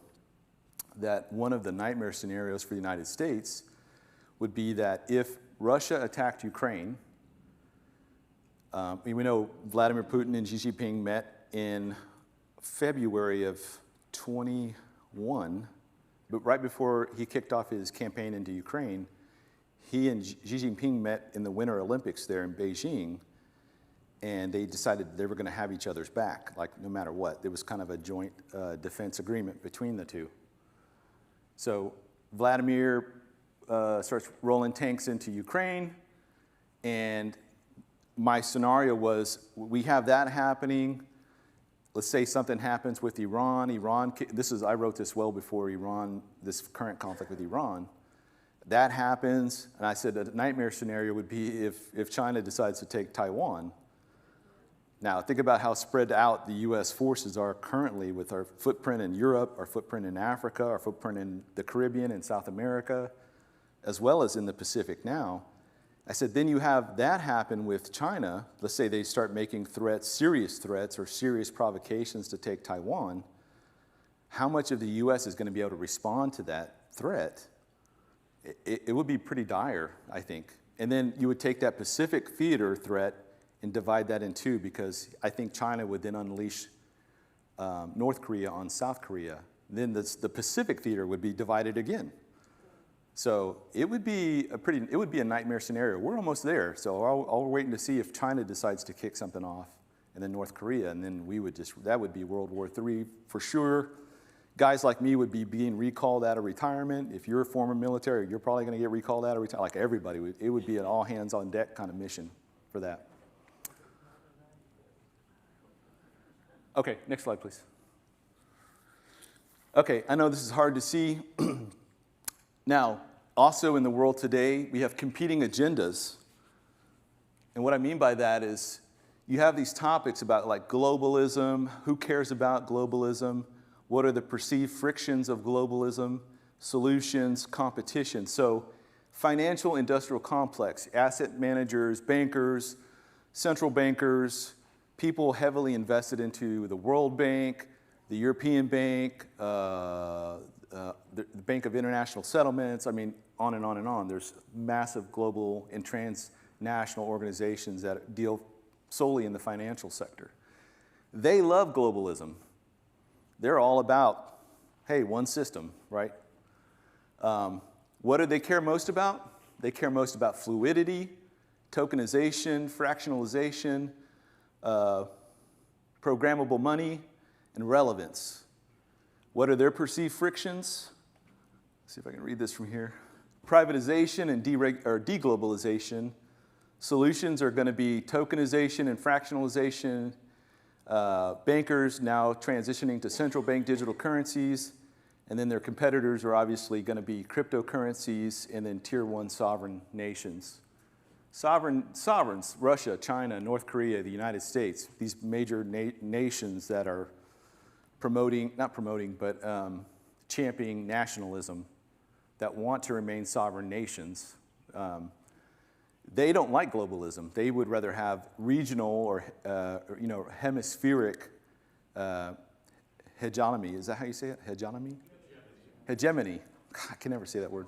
S1: that one of the nightmare scenarios for the United States would be that if Russia attacked Ukraine, we know Vladimir Putin and Xi Jinping met in February of 21, but right before he kicked off his campaign into Ukraine, he and Xi Jinping met in the Winter Olympics there in Beijing, and they decided they were going to have each other's back, like no matter what. There was kind of a joint defense agreement between the two. So Vladimir starts rolling tanks into Ukraine, and my scenario was we have that happening. Let's say something happens with Iran. I wrote this well before Iran, this current conflict with Iran. That happens, and I said a nightmare scenario would be if China decides to take Taiwan. Now, think about how spread out the U.S. forces are currently with our footprint in Europe, our footprint in Africa, our footprint in the Caribbean and South America, as well as in the Pacific now. I said, then you have that happen with China. Let's say they start making serious threats or serious provocations to take Taiwan. How much of the U.S. is going to be able to respond to that threat? It would be pretty dire, I think. And then you would take that Pacific theater threat and divide that in two, because I think China would then unleash North Korea on South Korea. Then the Pacific theater would be divided again. So it would be a nightmare scenario. We're almost there. So all we're waiting to see if China decides to kick something off, and then North Korea, and then that would be World War III for sure. Guys like me would be being recalled out of retirement. If you're a former military, you're probably going to get recalled out of retirement. Like everybody, it would be an all hands on deck kind of mission for that. Okay, next slide, please. Okay, I know this is hard to see. Now, also in the world today, we have competing agendas. And what I mean by that is you have these topics about like globalism, who cares about globalism, what are the perceived frictions of globalism, solutions, competition. So financial industrial complex, asset managers, bankers, central bankers, people heavily invested into the World Bank, the European Bank, the Bank of International Settlements, I mean, on and on and on. There's massive global and transnational organizations that deal solely in the financial sector. They love globalism. They're all about, hey, one system, right? What do they care most about? They care most about fluidity, tokenization, fractionalization, programmable money, and relevance. What are their perceived frictions? Let's see if I can read this from here. Privatization and deglobalization. Solutions are going to be tokenization and fractionalization, Bankers now transitioning to central bank digital currencies, and then their competitors are obviously going to be cryptocurrencies and then tier one sovereign nations. Sovereigns, Russia, China, North Korea, the United States, these major nations that are championing nationalism, that want to remain sovereign nations. They don't like globalism. They would rather have regional or hemispheric hegemony. Is that how you say it? Hegemony? Hegemony. I can never say that word.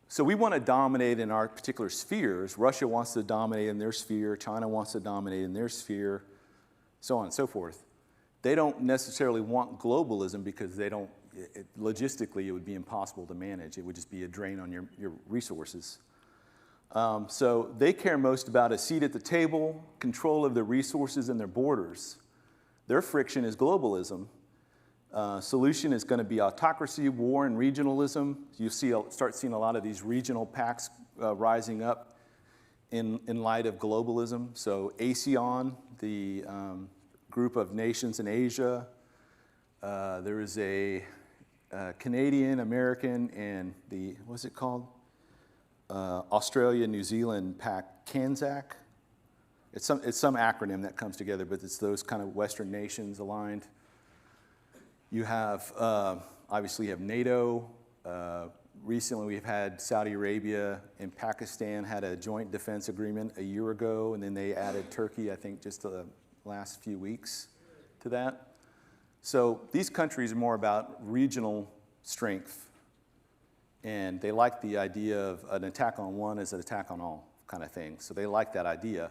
S1: So we want to dominate in our particular spheres. Russia wants to dominate in their sphere. China wants to dominate in their sphere, so on and so forth. They don't necessarily want globalism because they don't, logistically, it would be impossible to manage. It would just be a drain on your resources. So they care most about a seat at the table, control of their resources and their borders. Their friction is globalism. Solution is going to be autocracy, war, and regionalism. You start seeing a lot of these regional pacts rising up in light of globalism. So ASEAN, the group of nations in Asia. There is a Canadian, American, and what's it called? Australia, New Zealand pact, CANZAC. It's some acronym that comes together, but it's those kind of Western nations aligned. You have, obviously, you have NATO. Recently, we've had Saudi Arabia and Pakistan had a joint defense agreement a year ago, and then they added Turkey, I think, just the last few weeks to that. So these countries are more about regional strength, and they like the idea of an attack on one is an attack on all kind of thing. So they like that idea.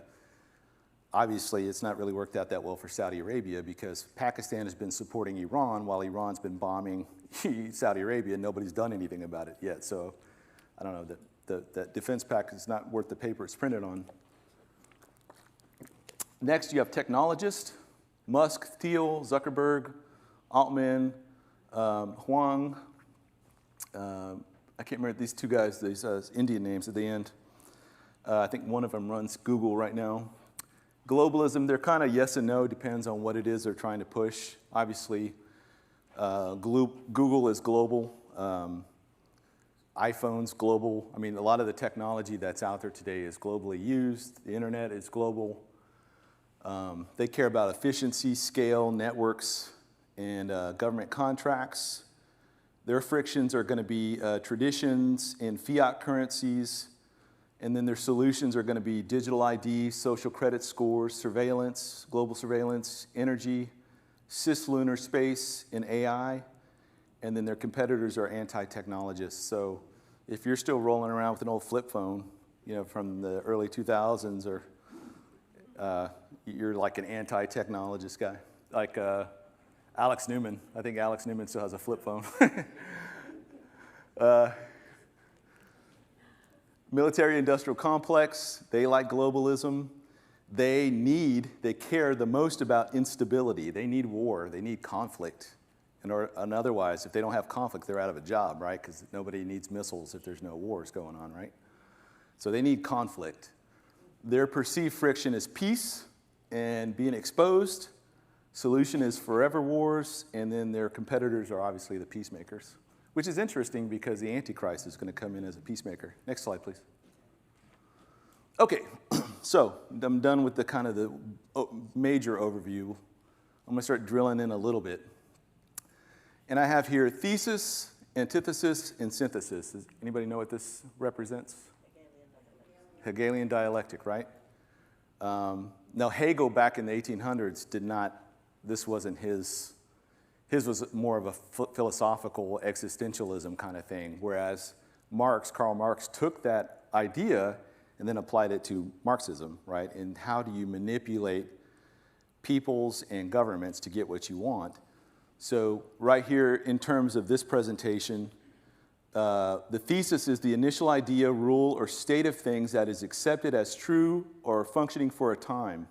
S1: Obviously, it's not really worked out that well for Saudi Arabia because Pakistan has been supporting Iran while Iran's been bombing Saudi Arabia. Nobody's done anything about it yet. So I don't know, that defense pact is not worth the paper it's printed on. Next, you have technologists, Musk, Thiel, Zuckerberg, Altman, Huang. I can't remember these two guys, these Indian names at the end. I think one of them runs Google right now. Globalism, they're kind of yes and no, depends on what it is they're trying to push. Obviously, Google is global. iPhone's global. I mean, a lot of the technology that's out there today is globally used. The internet is global. They care about efficiency, scale, networks, and government contracts. Their frictions are going to be traditions in fiat currencies. And then their solutions are going to be digital ID, social credit scores, surveillance, global surveillance, energy, cislunar space, and AI. And then their competitors are anti-technologists. So if you're still rolling around with an old flip phone, from the early 2000s, or you're like an anti-technologist guy, like Alex Newman. I think Alex Newman still has a flip phone. Military-industrial complex, they like globalism. They care the most about instability. They need war, they need conflict. And otherwise, if they don't have conflict, they're out of a job, right? Because nobody needs missiles if there's no wars going on, right? So they need conflict. Their perceived friction is peace and being exposed. Solution is forever wars, and then their competitors are obviously the peacemakers. Which is interesting because the Antichrist is going to come in as a peacemaker. Next slide, please. Okay, so I'm done with the kind of the major overview. I'm going to start drilling in a little bit. And I have here thesis, antithesis, and synthesis. Does anybody know what this represents? Hegelian dialectic, right? Now, Hegel back in the 1800s this wasn't his was more of a philosophical existentialism kind of thing, whereas Karl Marx took that idea and then applied it to Marxism, right? And how do you manipulate peoples and governments to get what you want? So right here, in terms of this presentation, the thesis is the initial idea, rule, or state of things that is accepted as true or functioning for a time.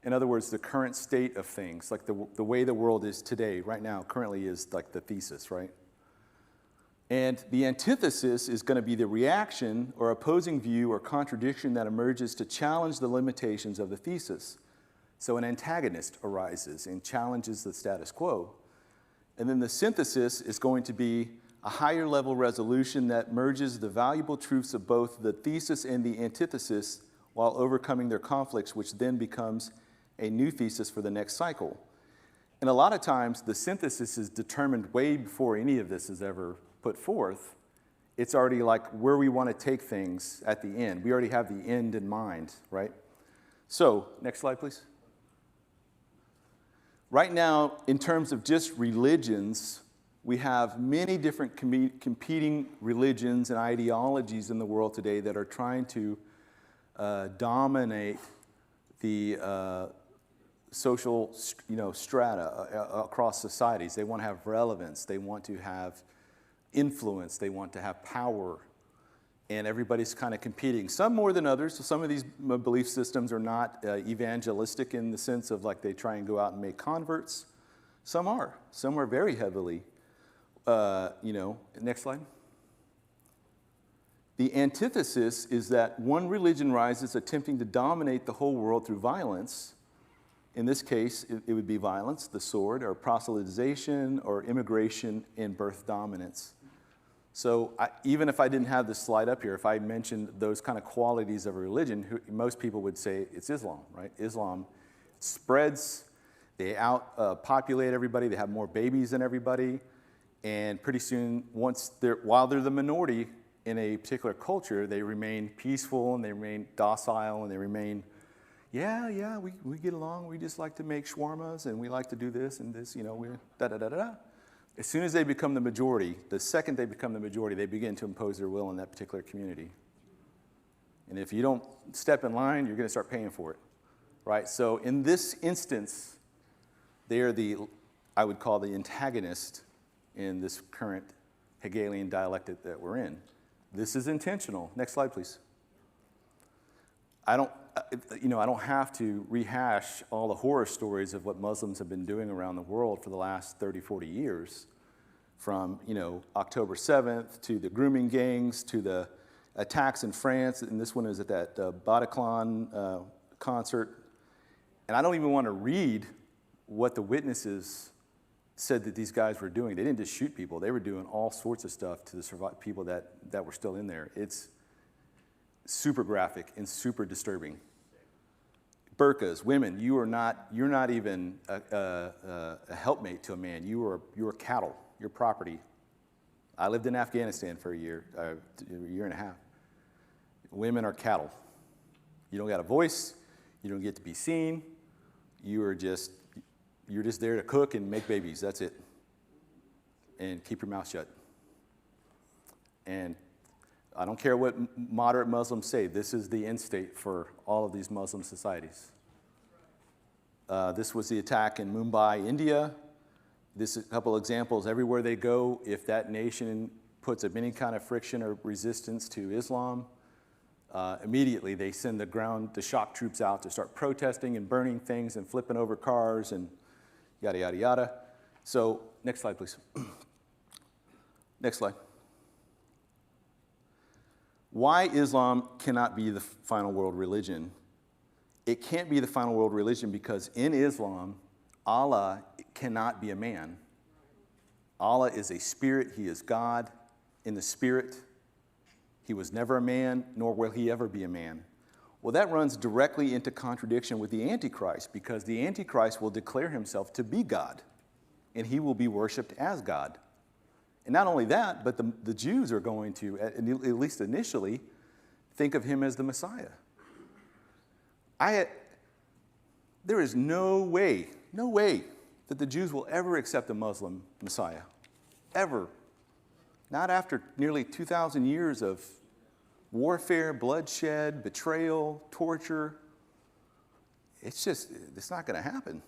S1: In other words, the current state of things, like the way the world is today, right now, currently is like the thesis, right? And the antithesis is going to be the reaction or opposing view or contradiction that emerges to challenge the limitations of the thesis. So an antagonist arises and challenges the status quo. And then the synthesis is going to be a higher level resolution that merges the valuable truths of both the thesis and the antithesis while overcoming their conflicts, which then becomes a new thesis for the next cycle. And a lot of times, the synthesis is determined way before any of this is ever put forth. It's already like where we want to take things at the end. We already have the end in mind, right? So, next slide, please. Right now, in terms of just religions, we have many different competing religions and ideologies in the world today that are trying to dominate the social, strata across societies. They want to have relevance. They want to have influence. They want to have power. And everybody's kind of competing, some more than others. So some of these belief systems are not evangelistic in the sense of like they try and go out and make converts. Some are. Some are very heavily, Next slide. The antithesis is that one religion rises attempting to dominate the whole world through violence. In this case, it would be violence, the sword, or proselytization, or immigration and birth dominance. So even if I didn't have this slide up here, if I mentioned those kind of qualities of a religion, most people would say it's Islam, right? Islam spreads, they outpopulate everybody, they have more babies than everybody, and pretty soon, while they're the minority in a particular culture, they remain peaceful and they remain docile and they remain, we get along, we just like to make shawarmas and we like to do this and this, we da-da-da-da-da. As soon as they become the majority, the second they become the majority, they begin to impose their will in that particular community. And if you don't step in line, you're going to start paying for it, right? So in this instance, they are I would call the antagonist in this current Hegelian dialectic that we're in. This is intentional. Next slide, please. I don't have to rehash all the horror stories of what Muslims have been doing around the world for the last 30, 40 years, from, October 7th to the grooming gangs to the attacks in France, and this one is at that Bataclan concert. And I don't even want to read what the witnesses said that these guys were doing. They didn't just shoot people. They were doing all sorts of stuff to the people that were still in there. It's super graphic and super disturbing. Burqas, women, you're not even a helpmate to a man. You are cattle. You're property. I lived in Afghanistan for a year and a half. Women are cattle. You don't got a voice. You don't get to be seen. You're just there to cook and make babies. That's it. And keep your mouth shut. And I don't care what moderate Muslims say. This is the end state for all of these Muslim societies. This was the attack in Mumbai, India. This is a couple examples. Everywhere they go, if that nation puts up any kind of friction or resistance to Islam, immediately they send the shock troops out to start protesting and burning things and flipping over cars and yada, yada, yada. So next slide, please. Next slide. Why Islam cannot be the final world religion? It can't be the final world religion because in Islam, Allah cannot be a man. Allah is a spirit. He is God in the spirit. He was never a man, nor will he ever be a man. Well, that runs directly into contradiction with the Antichrist because the Antichrist will declare himself to be God, and he will be worshipped as God. And not only that, but the Jews are going to, at least initially, think of him as the Messiah. There is no way that the Jews will ever accept a Muslim Messiah. Ever. Not after nearly 2,000 years of warfare, bloodshed, betrayal, torture. It's not going to happen.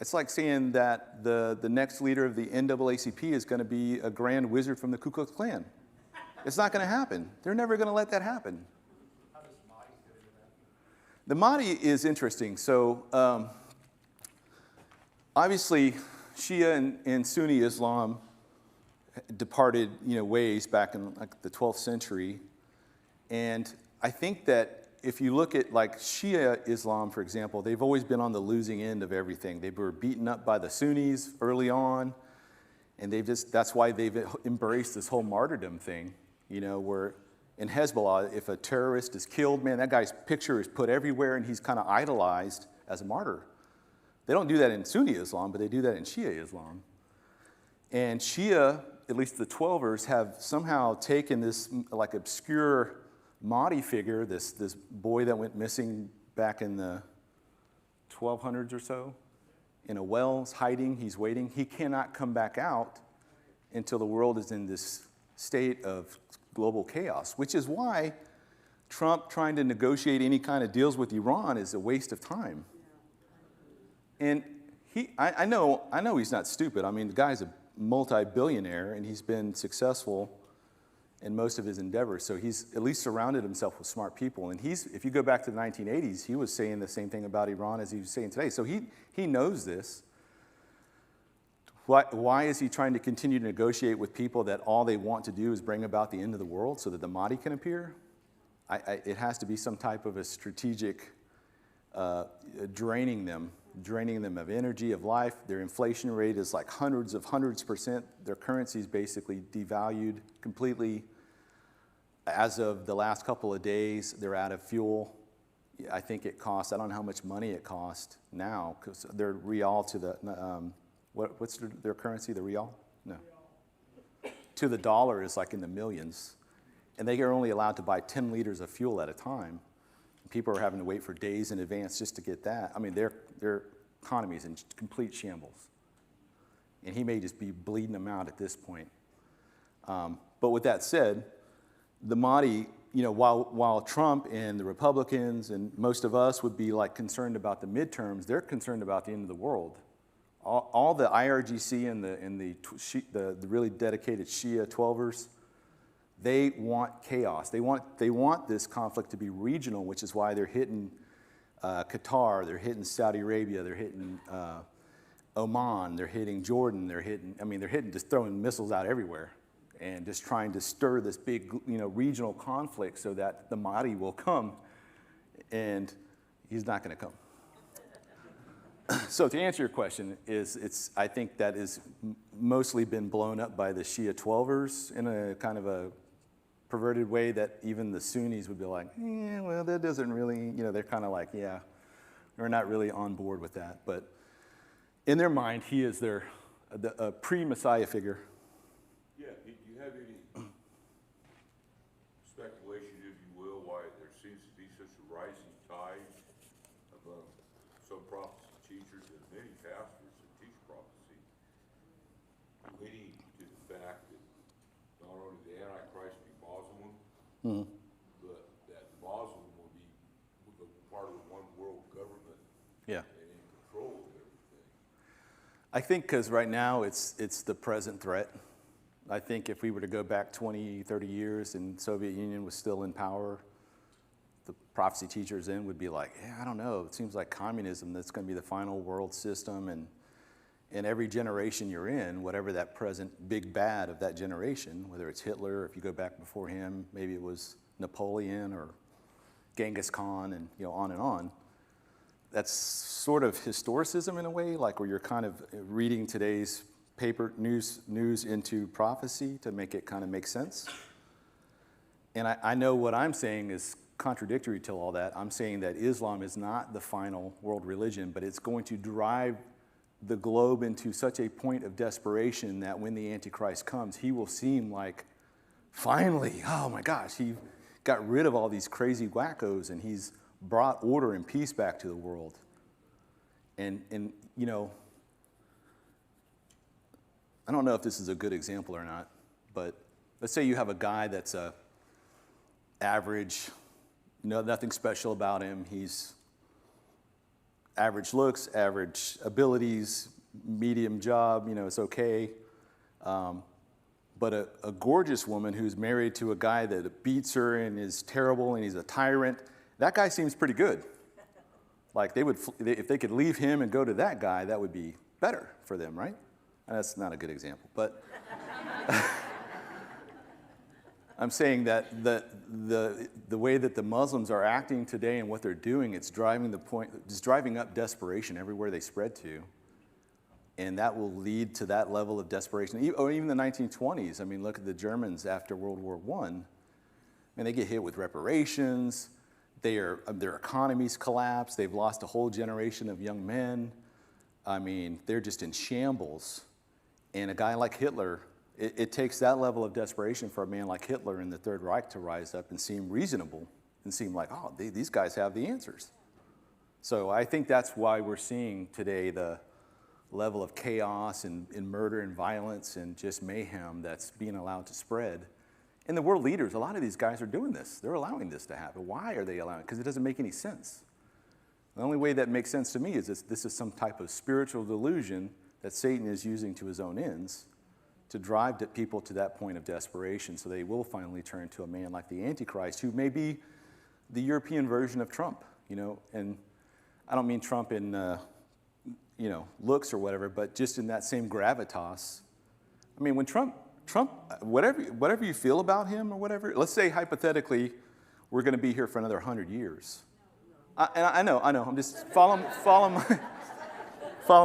S1: It's like saying that the next leader of the NAACP is going to be a grand wizard from the Ku Klux Klan. It's not going to happen. They're never going to let that happen.
S4: How does Mahdi fit into that?
S1: The Mahdi is interesting. So obviously, Shia and Sunni Islam departed ways back in like the 12th century. And I think that if you look at like Shia Islam, for example, they've always been on the losing end of everything. They were beaten up by the Sunnis early on, and that's why they've embraced this whole martyrdom thing, where in Hezbollah, if a terrorist is killed, man, that guy's picture is put everywhere and he's kind of idolized as a martyr. They don't do that in Sunni Islam, but they do that in Shia Islam. And Shia, at least the Twelvers, have somehow taken this like obscure Mahdi figure, this boy that went missing back in the 1200s or so, in a well, hiding, he's waiting. He cannot come back out until the world is in this state of global chaos, which is why Trump trying to negotiate any kind of deals with Iran is a waste of time. And I know he's not stupid. I mean, the guy's a multi-billionaire, and he's been successful in most of his endeavors. So he's at least surrounded himself with smart people. And if you go back to the 1980s, he was saying the same thing about Iran as he's saying today. So he knows this. Why is he trying to continue to negotiate with people that all they want to do is bring about the end of the world so that the Mahdi can appear? It has to be some type of a strategic draining them of energy, of life. Their inflation rate is like hundreds %. Their currency is basically devalued completely. As of the last couple of days, they're out of fuel. I think it costs, I don't know how much money it costs now, because their real to the, what's their currency, the real? No. To the dollar is like in the millions. And they are only allowed to buy 10 liters of fuel at a time. People are having to wait for days in advance just to get that. I mean, their economy is in complete shambles. And he may just be bleeding them out at this point. But with that said, the Mahdi, while Trump and the Republicans and most of us would be like concerned about the midterms, they're concerned about the end of the world. All the IRGC and the really dedicated Shia Twelvers, they want chaos. They want this conflict to be regional, which is why they're hitting Qatar, they're hitting Saudi Arabia, they're hitting Oman, they're hitting Jordan, they're hitting just throwing missiles out everywhere and just trying to stir this big, regional conflict so that the Mahdi will come, and he's not going to come. So to answer your question, I think that is mostly been blown up by the Shia Twelvers in a kind of a perverted way that even the Sunnis would be like, well, that doesn't really, they're kind of like, yeah, we're not really on board with that. But in their mind, he is a pre-Messiah figure.
S5: Yeah, do you have any speculation, if you will, why there seems to be such a rising tide among some prophecy teachers and many pastors that teach prophecy, leading to the fact that not only the Antichrist be Muslim, but that Muslim will be part of the one world government,
S1: Yeah.
S5: and in control of everything?
S1: I think because right now it's the present threat. I think if we were to go back 20, 30 years and Soviet Union was still in power, the prophecy teachers then would be like, yeah, I don't know. It seems like communism, that's going to be the final world system. And every generation you're in, whatever that present big bad of that generation, whether it's Hitler, or if you go back before him, maybe it was Napoleon or Genghis Khan, and on and on. That's sort of historicism in a way, like where you're kind of reading today's paper news into prophecy to make it kind of make sense. And I know what I'm saying is contradictory to all that. I'm saying that Islam is not the final world religion, but it's going to drive the globe into such a point of desperation that when the Antichrist comes, he will seem like, finally, oh my gosh, he got rid of all these crazy wackos and he's brought order and peace back to the world. And I don't know if this is a good example or not, but let's say you have a guy that's average, nothing special about him. He's average looks, average abilities, medium job, it's okay. But a gorgeous woman who's married to a guy that beats her and is terrible and he's a tyrant, that guy seems pretty good. Like if they could leave him and go to that guy, that would be better for them, right? And that's not a good example, but I'm saying that the way that the Muslims are acting today and what they're doing, it's driving up desperation everywhere they spread to. And that will lead to that level of desperation. Or even the 1920s. I mean, look at the Germans after World War I. And they get hit with reparations. Their economies collapse. They've lost a whole generation of young men. I mean, they're just in shambles. And a guy like Hitler, it takes that level of desperation for a man like Hitler in the Third Reich to rise up and seem reasonable and seem like, oh, these guys have the answers. So I think that's why we're seeing today the level of chaos and murder and violence and just mayhem that's being allowed to spread. And the world leaders, a lot of these guys are doing this. They're allowing this to happen. Why are they allowing it? Because it doesn't make any sense. The only way that makes sense to me is this is some type of spiritual delusion that Satan is using to his own ends to drive people to that point of desperation so they will finally turn to a man like the Antichrist, who may be the European version of Trump, and I don't mean Trump in looks or whatever, but just in that same gravitas. I mean, when Trump, whatever you feel about him or whatever, let's say hypothetically, we're going to be here for another 100 years. I know, I'm just follow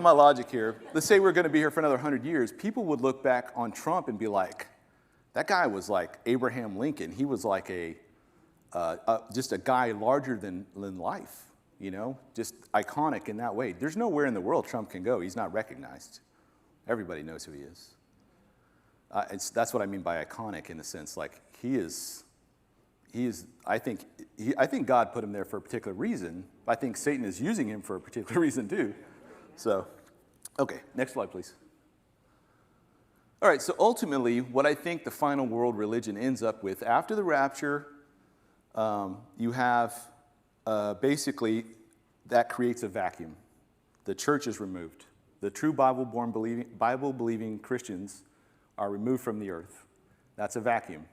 S1: my logic here. Let's say we're going to be here for another 100 years. People would look back on Trump and be like, that guy was like Abraham Lincoln. He was like just a guy larger than life. Just iconic in that way. There's nowhere in the world Trump can go. He's not recognized. Everybody knows who he is. That's what I mean by iconic in the sense, like he is. I think God put him there for a particular reason. I think Satan is using him for a particular reason too. So, okay, next slide, please. All right, so ultimately, what I think the final world religion ends up with after the rapture, you have basically that creates a vacuum. The church is removed. The true Bible-believing Christians are removed from the earth. That's a vacuum.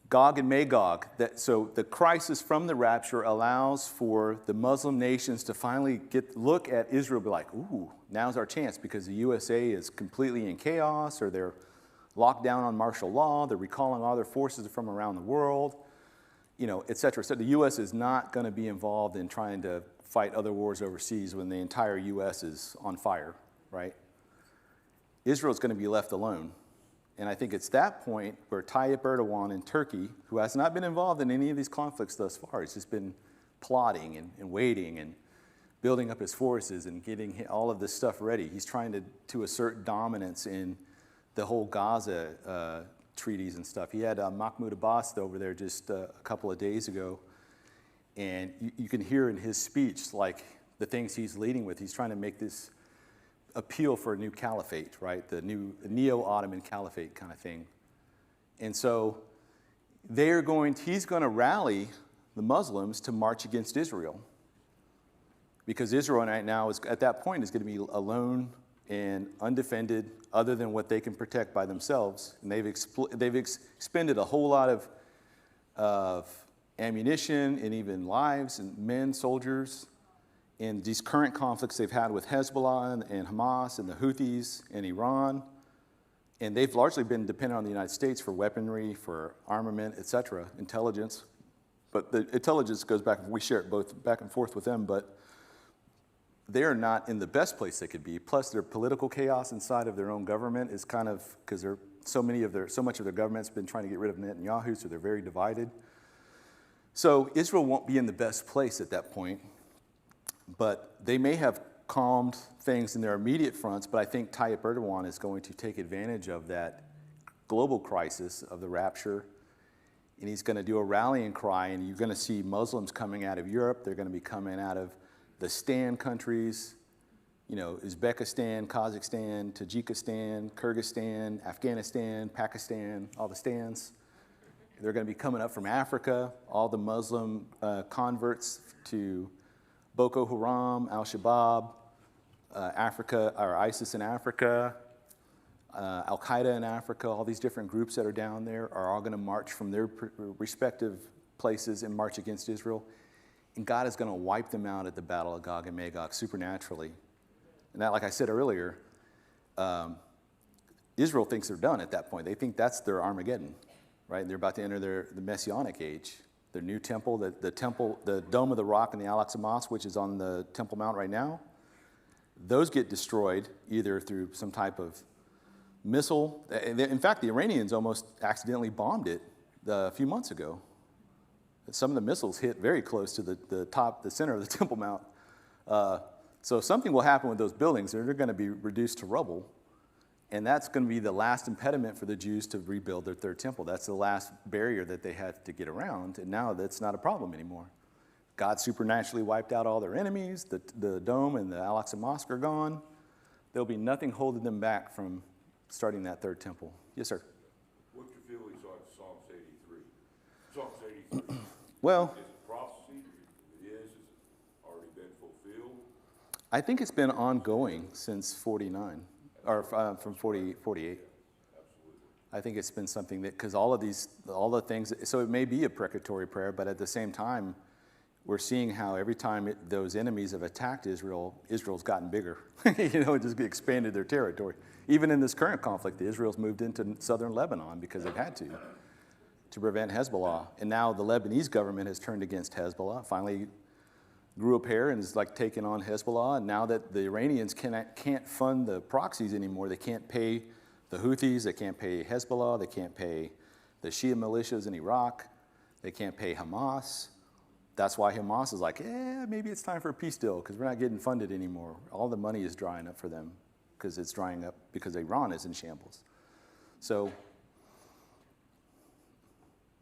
S1: Gog and Magog, so the crisis from the rapture allows for the Muslim nations to finally look at Israel and be like, ooh, now's our chance, because the USA is completely in chaos, or they're locked down on martial law, they're recalling all their forces from around the world, et cetera. So the U.S. is not going to be involved in trying to fight other wars overseas when the entire U.S. is on fire, right? Israel's going to be left alone. And I think it's that point where Tayyip Erdogan in Turkey, who has not been involved in any of these conflicts thus far, he's just been plotting and waiting and building up his forces and getting all of this stuff ready. He's trying to assert dominance in the whole Gaza treaties and stuff. He had Mahmoud Abbas over there just a couple of days ago, and you can hear in his speech, like, the things he's leading with. He's trying to make this appeal for a new caliphate, right? The new neo-Ottoman caliphate kind of thing. And so he's going to rally the Muslims to march against Israel. Because Israel right now at that point is going to be alone and undefended, other than what they can protect by themselves. And they've expended a whole lot of ammunition and even lives and men, soldiers, in these current conflicts they've had with Hezbollah and Hamas and the Houthis and Iran. And they've largely been dependent on the United States for weaponry, for armament, et cetera, intelligence. But the intelligence goes back, we share it both back and forth with them, but they're not in the best place they could be. Plus, their political chaos inside of their own government is kind of, because so much of their government's been trying to get rid of Netanyahu, so they're very divided. So Israel won't be in the best place at that point. But they may have calmed things in their immediate fronts, but I think Tayyip Erdogan is going to take advantage of that global crisis of the rapture, and he's going to do a rallying cry, and you're going to see Muslims coming out of Europe. They're going to be coming out of the Stan countries, Uzbekistan, Kazakhstan, Tajikistan, Kyrgyzstan, Afghanistan, Pakistan, all the Stans. They're going to be coming up from Africa, all the Muslim converts to Boko Haram, Al-Shabaab, Africa, or ISIS in Africa, Al-Qaeda in Africa, all these different groups that are down there are all going to march from their respective places and march against Israel. And God is going to wipe them out at the Battle of Gog and Magog supernaturally. And that, like I said earlier, Israel thinks they're done at that point. They think that's their Armageddon, right? And they're about to enter the Messianic age. Their new temple, the temple, the Dome of the Rock and the Al-Aqsa, which is on the Temple Mount right now, those get destroyed either through some type of missile. In fact, the Iranians almost accidentally bombed it a few months ago. Some of the missiles hit very close to the center of the Temple Mount. So something will happen with those buildings. They're going to be reduced to rubble. And that's going to be the last impediment for the Jews to rebuild their third temple. That's the last barrier that they had to get around. And now that's not a problem anymore. God supernaturally wiped out all their enemies. The dome and the Al-Aqsa Mosque are gone. There'll be nothing holding them back from starting that third temple. Yes, sir.
S5: What's your feelings on Psalms 83? Psalms 83.
S1: Well,
S5: Is it prophecy? If it is it already been fulfilled?
S1: I think it's been ongoing since 49, or from 48.
S5: Absolutely.
S1: I think it's been something that, because all the things, so it may be a precatory prayer, but at the same time, we're seeing how every time those enemies have attacked Israel, Israel's gotten bigger. It just expanded their territory. Even in this current conflict, Israel's moved into southern Lebanon because they've had to prevent Hezbollah. And now the Lebanese government has turned against Hezbollah, finally grew a pair and is like taking on Hezbollah. And now that the Iranians can't fund the proxies anymore, they can't pay the Houthis, they can't pay Hezbollah, they can't pay the Shia militias in Iraq, they can't pay Hamas. That's why Hamas is like, maybe it's time for a peace deal because we're not getting funded anymore. All the money is drying up for them because it's drying up because Iran is in shambles. So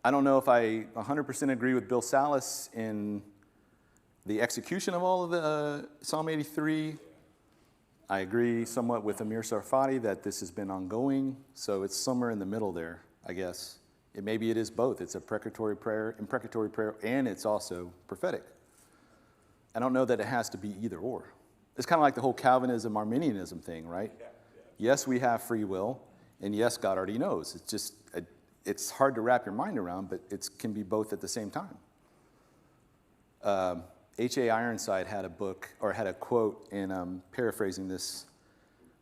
S1: I don't know if I 100% agree with Bill Salas in the execution of all of the Psalm 83. I agree somewhat with Amir Sarfati that this has been ongoing. So it's somewhere in the middle there, I guess. Maybe it is both. It's a imprecatory prayer, and it's also prophetic. I don't know that it has to be either or. It's kind of like the whole Calvinism, Arminianism thing, right? Yeah. Yes, we have free will, and yes, God already knows. It's just, it's hard to wrap your mind around, but it can be both at the same time. H.A. Ironside had a book, or had a quote, and I'm paraphrasing this,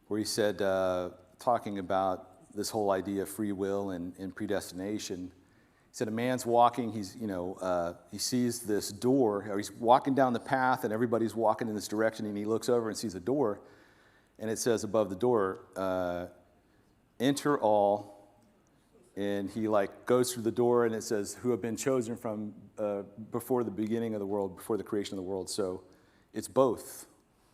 S1: where he said, talking about this whole idea of free will and predestination. He said, a man's walking, he sees this door, or he's walking down the path and everybody's walking in this direction, and he looks over and sees a door, and it says above the door, enter all, and he goes through the door and it says, who have been chosen from before the beginning of the world, before the creation of the world. So it's both.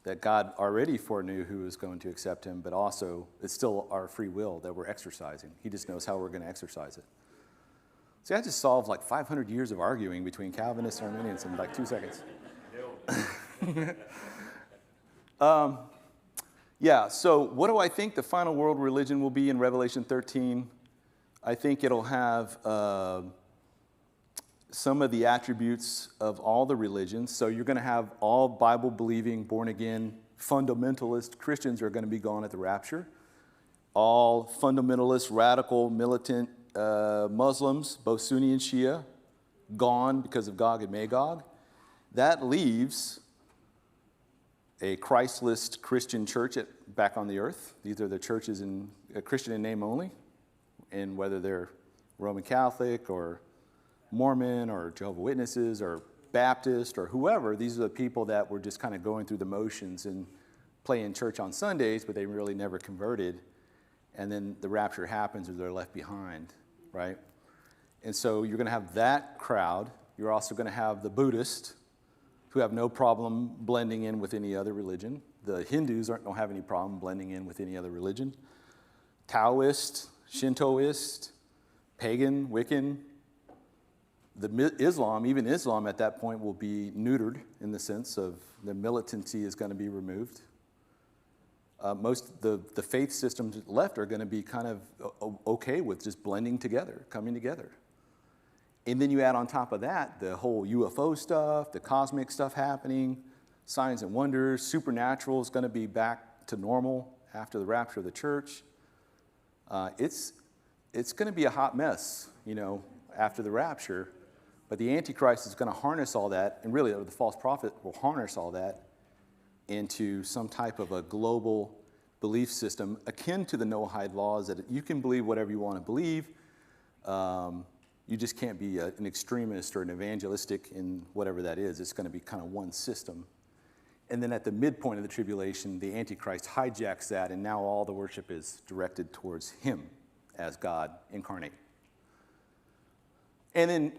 S1: That God already foreknew who was going to accept him, but also it's still our free will that we're exercising. He just knows how we're going to exercise it. See, I just solved 500 years of arguing between Calvinists and Arminians in 2 seconds. So what do I think the final world religion will be in Revelation 13? I think it'll have some of the attributes of all the religions. So you're going to have all Bible-believing, born-again, fundamentalist Christians are going to be gone at the rapture. All fundamentalist, radical, militant Muslims, both Sunni and Shia, gone because of Gog and Magog. That leaves a Christless Christian church back on the earth. These are the churches Christian in name only, and whether they're Roman Catholic or Mormon or Jehovah's Witnesses or Baptist or whoever, these are the people that were just kind of going through the motions and playing church on Sundays, but they really never converted. And then the rapture happens or they're left behind, right? And so you're going to have that crowd. You're also going to have the Buddhists who have no problem blending in with any other religion. The Hindus don't have any problem blending in with any other religion. Taoist, Shintoist, pagan, Wiccan. Even Islam at that point will be neutered in the sense of the militancy is going to be removed. Most the faith systems left are going to be kind of okay with just blending together, coming together. And then you add on top of that the whole UFO stuff, the cosmic stuff happening, signs and wonders, supernatural is going to be back to normal after the rapture of the church. It's going to be a hot mess, after the rapture. But the Antichrist is going to harness all that, and really the false prophet will harness all that into some type of a global belief system akin to the Noahide laws, that you can believe whatever you want to believe, You just can't be an extremist or an evangelistic in whatever that is. It's going to be kind of one system. And then at the midpoint of the tribulation, the Antichrist hijacks that, and now all the worship is directed towards him as God incarnate. And then,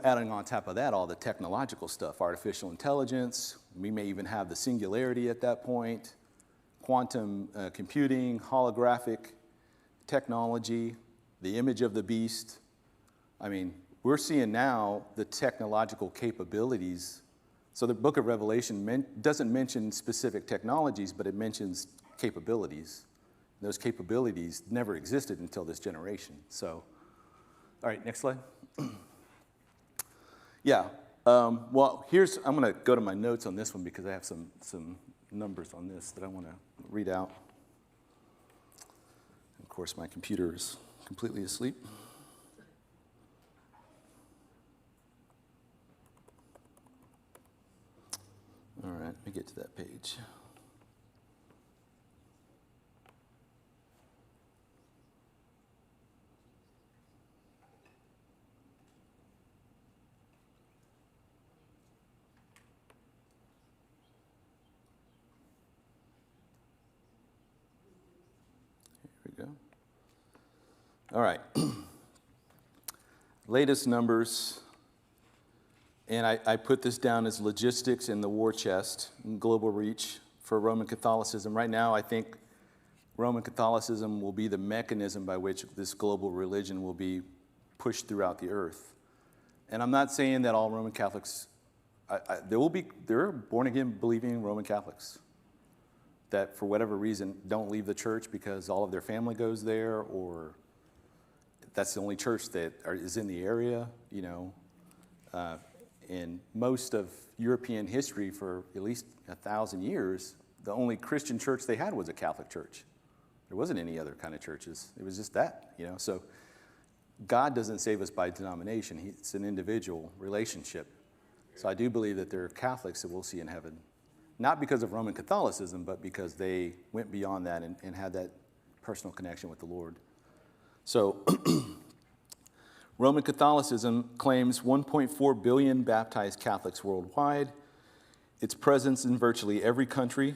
S1: adding on top of that, all the technological stuff, artificial intelligence. We may even have the singularity at that point, quantum computing, holographic technology, the image of the beast. I mean, we're seeing now the technological capabilities. So the book of Revelation doesn't mention specific technologies, but it mentions capabilities. Those capabilities never existed until this generation. So, all right, next slide. Yeah, well, I'm going to go to my notes on this one because I have some numbers on this that I want to read out. Of course, my computer is completely asleep. All right, let me get to that page. Here we go. All right. Latest numbers. And I put this down as logistics in the war chest, and global reach for Roman Catholicism. Right now, I think Roman Catholicism will be the mechanism by which this global religion will be pushed throughout the earth. And I'm not saying that all Roman Catholics, there are born-again believing Roman Catholics that for whatever reason don't leave the church because all of their family goes there, or that's the only church that is in the area, in most of European history for at least 1,000 years, the only Christian church they had was a Catholic church. There wasn't any other kind of churches. It was just that, So God doesn't save us by denomination. It's an individual relationship. So I do believe that there are Catholics that we'll see in heaven, not because of Roman Catholicism, but because they went beyond that and had that personal connection with the Lord. So Roman Catholicism claims 1.4 billion baptized Catholics worldwide, its presence in virtually every country,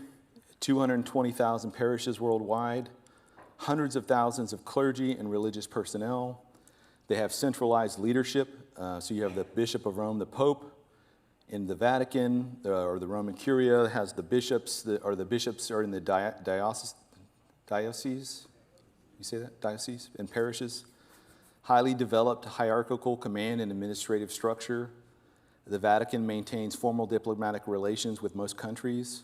S1: 220,000 parishes worldwide, hundreds of thousands of clergy and religious personnel. They have centralized leadership, so you have the Bishop of Rome, the Pope. In the Vatican, or the Roman Curia has the bishops, the bishops are in the diocese, you say that? Diocese? And parishes. Highly developed hierarchical command and administrative structure. The Vatican maintains formal diplomatic relations with most countries.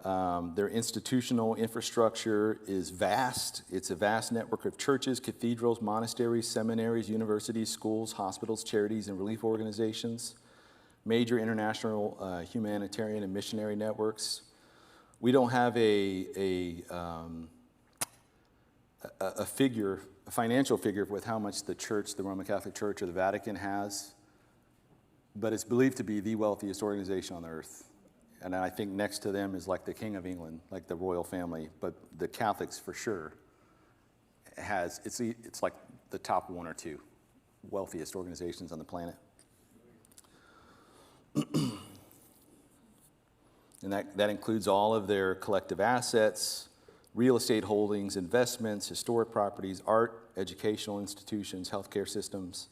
S1: Their institutional infrastructure is vast. It's a vast network of churches, cathedrals, monasteries, seminaries, universities, schools, hospitals, charities, and relief organizations. Major international humanitarian and missionary networks. We don't have a financial figure with how much the church, the Roman Catholic Church or the Vatican has, but it's believed to be the wealthiest organization on earth. And I think next to them is like the King of England, like the royal family, but the Catholics for sure it's like the top one or two wealthiest organizations on the planet. And that includes all of their collective assets, real estate holdings, investments, historic properties, art, educational institutions, healthcare systems,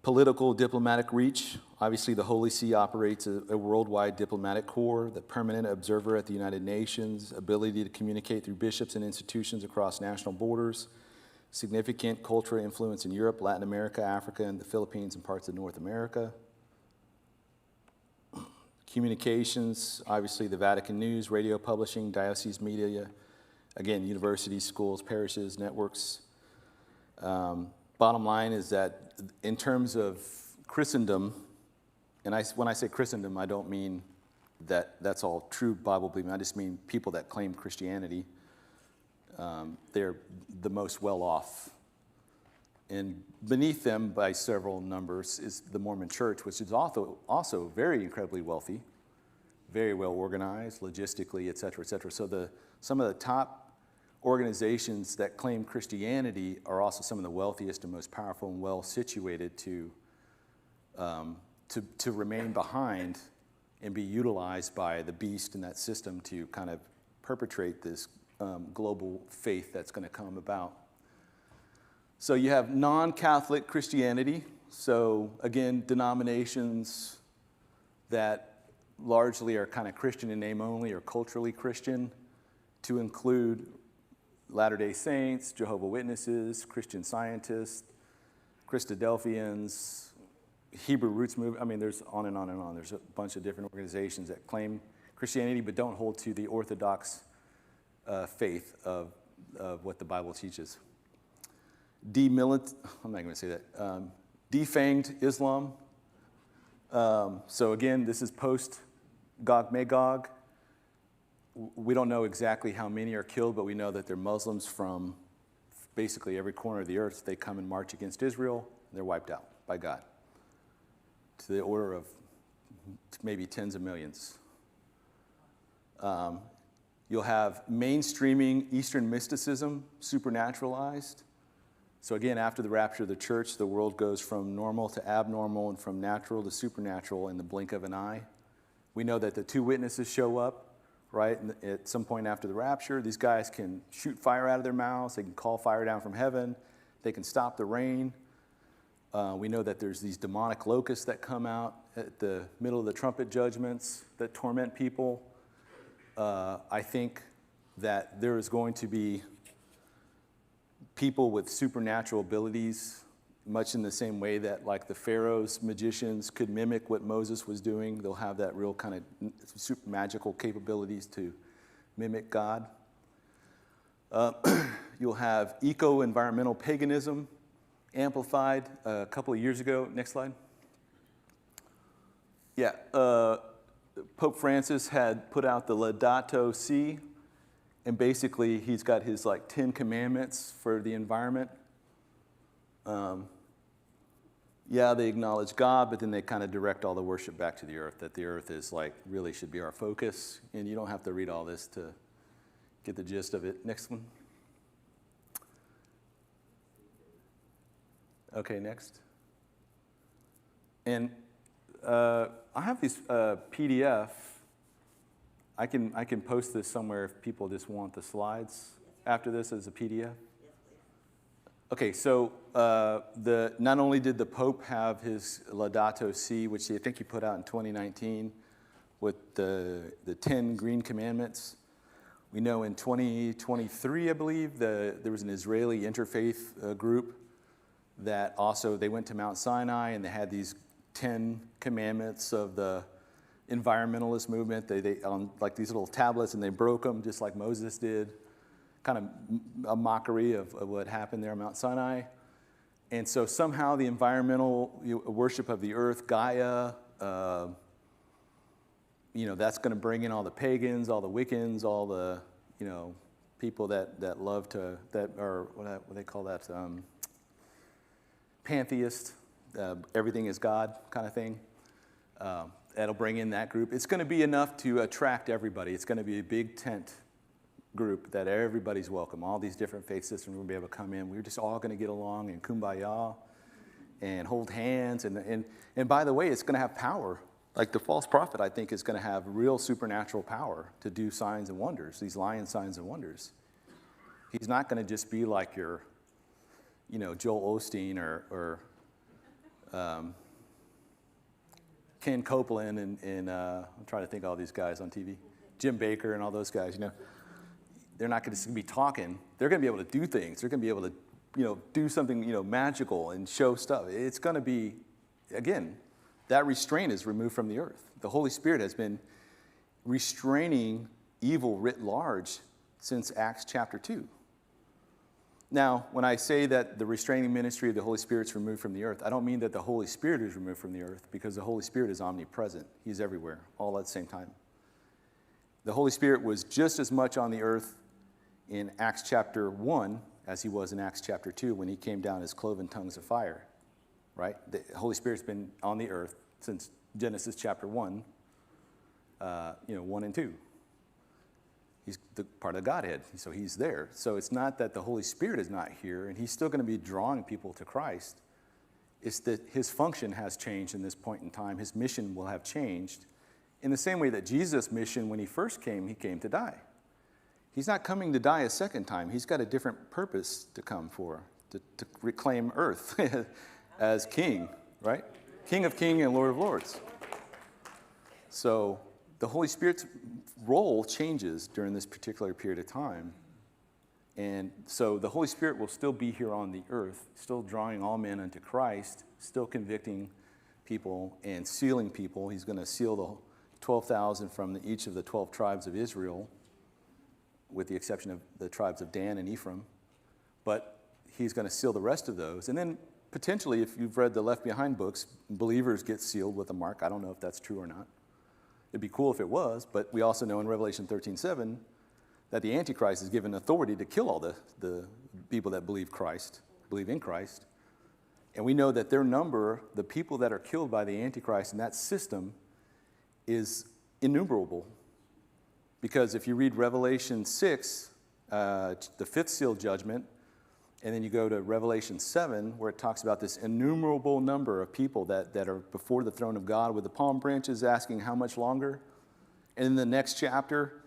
S1: political diplomatic reach. Obviously, the Holy See operates a worldwide diplomatic corps, the permanent observer at the United Nations, ability to communicate through bishops and institutions across national borders, significant cultural influence in Europe, Latin America, Africa, and the Philippines and parts of North America. Communications, obviously the Vatican News, radio publishing, diocese media, again, universities, schools, parishes, networks. Bottom line is that in terms of Christendom, and when I say Christendom, I don't mean that that's all true Bible believing. I just mean people that claim Christianity. They're the most well-off. And beneath them, by several numbers, is the Mormon Church, which is also very incredibly wealthy, very well organized, logistically, et cetera, et cetera. So some of the top organizations that claim Christianity are also some of the wealthiest and most powerful and well situated to remain behind and be utilized by the beast in that system to kind of perpetrate this global faith that's going to come about. So you have non-Catholic Christianity. So again, denominations that largely are kind of Christian in name only or culturally Christian, to include Latter-day Saints, Jehovah's Witnesses, Christian Scientists, Christadelphians, Hebrew Roots Movement. I mean, there's on and on and on. There's a bunch of different organizations that claim Christianity but don't hold to the orthodox faith of what the Bible teaches. I'm not going to say that. Defanged Islam. So again, this is post-Gog-Magog. We don't know exactly how many are killed, but we know that they're Muslims from basically every corner of the earth. They come and march against Israel, and they're wiped out by God, to the order of maybe tens of millions. You'll have mainstreaming Eastern mysticism, supernaturalized. So again, after the rapture of the church, the world goes from normal to abnormal and from natural to supernatural in the blink of an eye. We know that the two witnesses show up, right, at some point after the rapture. These guys can shoot fire out of their mouths. They can call fire down from heaven. They can stop the rain. We know that there's these demonic locusts that come out at the middle of the trumpet judgments that torment people. I think that there is going to be people with supernatural abilities, much in the same way that like the Pharaoh's magicians could mimic what Moses was doing. They'll have that real kind of super magical capabilities to mimic God. You'll have eco-environmental paganism amplified a couple of years ago. Next slide. Yeah, Pope Francis had put out the Laudato Si, and basically he's got his like 10 commandments for the environment. Yeah, they acknowledge God, but then they kind of direct all the worship back to the earth, that the earth is like, really should be our focus. And you don't have to read all this to get the gist of it. Next one. Okay, next. And I have these PDF. I can post this somewhere if people just want the slides after this as a PDF. Okay, so not only did the Pope have his Laudato Si, which I think he put out in 2019 with the 10 Green Commandments. We know in 2023, I believe, there was an Israeli interfaith group that also, they went to Mount Sinai and they had these 10 commandments of the environmentalist movement. They on like these little tablets, and they broke them just like Moses did. Kind of a mockery of what happened there on Mount Sinai. And so somehow the environmental worship of the earth, Gaia, that's going to bring in all the pagans, all the Wiccans, all the, people that love to, that are, what do they call that, pantheist, everything is God kind of thing. That'll bring in that group. It's going to be enough to attract everybody. It's going to be a big tent group that everybody's welcome. All these different faith systems will be able to come in. We're just all going to get along and kumbaya and hold hands. And by the way, it's going to have power. Like the false prophet, I think, is going to have real supernatural power to do signs and wonders, these lion signs and wonders. He's not going to just be like your, Joel Osteen or Ken Copeland and I'm trying to think of all these guys on TV, Jim Baker and all those guys, They're not going to be talking. They're going to be able to do things. They're going to be able to, do something, magical and show stuff. It's going to be, again, that restraint is removed from the earth. The Holy Spirit has been restraining evil writ large since Acts chapter 2. Now, when I say that the restraining ministry of the Holy Spirit is removed from the earth, I don't mean that the Holy Spirit is removed from the earth, because the Holy Spirit is omnipresent. He's everywhere, all at the same time. The Holy Spirit was just as much on the earth in Acts chapter 1 as he was in Acts chapter 2 when he came down as cloven tongues of fire, right? The Holy Spirit's been on the earth since Genesis chapter 1, 1 and 2. He's the part of the Godhead, so he's there. So it's not that the Holy Spirit is not here, and he's still going to be drawing people to Christ. It's that his function has changed in this point in time. His mission will have changed in the same way that Jesus' mission, when he first came, he came to die. He's not coming to die a second time. He's got a different purpose to come for, to reclaim earth as king, right? King of kings and Lord of lords. So the Holy Spirit's role changes during this particular period of time. And so the Holy Spirit will still be here on the earth, still drawing all men unto Christ, still convicting people and sealing people. He's going to seal the 12,000 from each of the 12 tribes of Israel, with the exception of the tribes of Dan and Ephraim. But he's going to seal the rest of those. And then potentially, if you've read the Left Behind books, believers get sealed with a mark. I don't know if that's true or not. It'd be cool if it was, but we also know in Revelation 13:7 that the Antichrist is given authority to kill all the people that believe in Christ. And we know that their number, the people that are killed by the Antichrist in that system, is innumerable. Because if you read Revelation 6, the fifth seal judgment, and then you go to Revelation 7, where it talks about this innumerable number of people that are before the throne of God with the palm branches asking how much longer. And in the next chapter,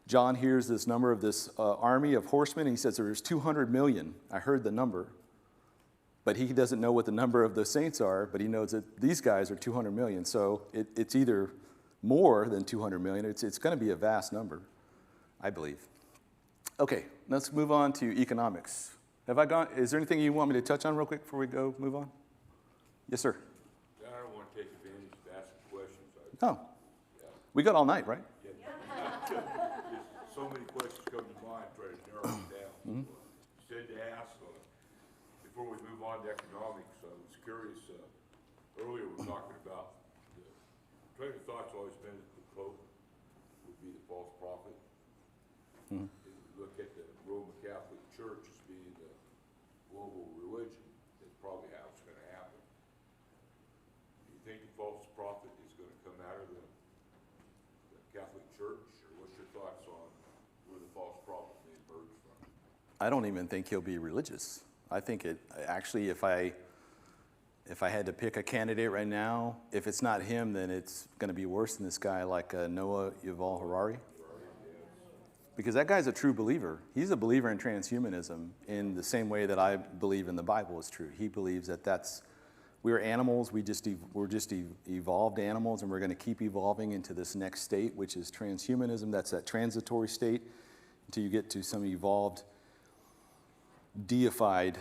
S1: John hears this number of this army of horsemen, and he says there's 200 million. I heard the number. But he doesn't know what the number of the saints are, but he knows that these guys are 200 million. So it's either more than 200 million. It's going to be a vast number, I believe. Okay, let's move on to economics. Is there anything you want me to touch on real quick before we move on? Yes, sir.
S5: I don't want to take advantage of asking questions.
S1: No. We got all night, right?
S5: So many questions come to mind, try to narrow them down. Said to ask, before we move on to economics, I was curious, earlier we were talking about, the train of thought's always been that the Pope would be the false prophet. If you look at the Roman Catholic Church as being the global religion, that's probably how it's going to happen. Do you think the false prophet is going to come out of the Catholic Church, or what's your thoughts on where the false prophet may emerge from?
S1: I don't even think he'll be religious. I think actually, if I had to pick a candidate right now, if it's not him, then it's going to be worse than this guy like Noah Yuval Harari. Because that guy's a true believer. He's a believer in transhumanism in the same way that I believe in the Bible is true. He believes that we're animals, we're just evolved animals, and we're going to keep evolving into this next state, which is transhumanism. That's that transitory state until you get to some evolved, deified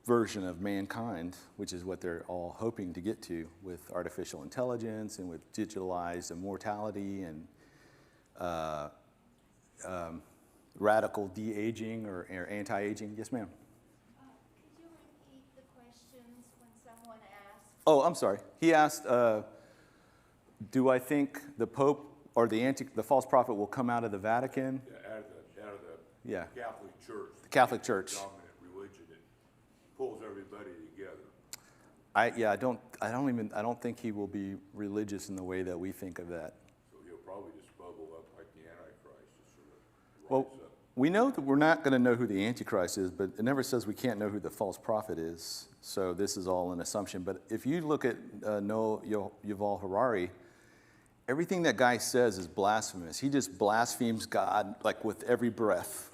S1: version of mankind, which is what they're all hoping to get to with artificial intelligence and with digitalized immortality and radical de-aging or anti-aging. Yes, ma'am.
S6: Could you repeat the questions when someone asks?
S1: Oh, I'm sorry. He asked, do I think the Pope or the false prophet will come out of the Vatican?
S5: Out of the Catholic Church.
S1: The Catholic Church.
S5: Dominant religion that pulls everybody together.
S1: I don't think he will be religious in the way that we think of that.
S5: So he'll probably just bubble up like the Antichrist, just sort of
S1: Well,
S5: rise up.
S1: we know that we're not going to know who the Antichrist is, but it never says we can't know who the false prophet is. So this is all an assumption. But if you look at Noah Yuval Harari, everything that guy says is blasphemous. He just blasphemes God like with every breath,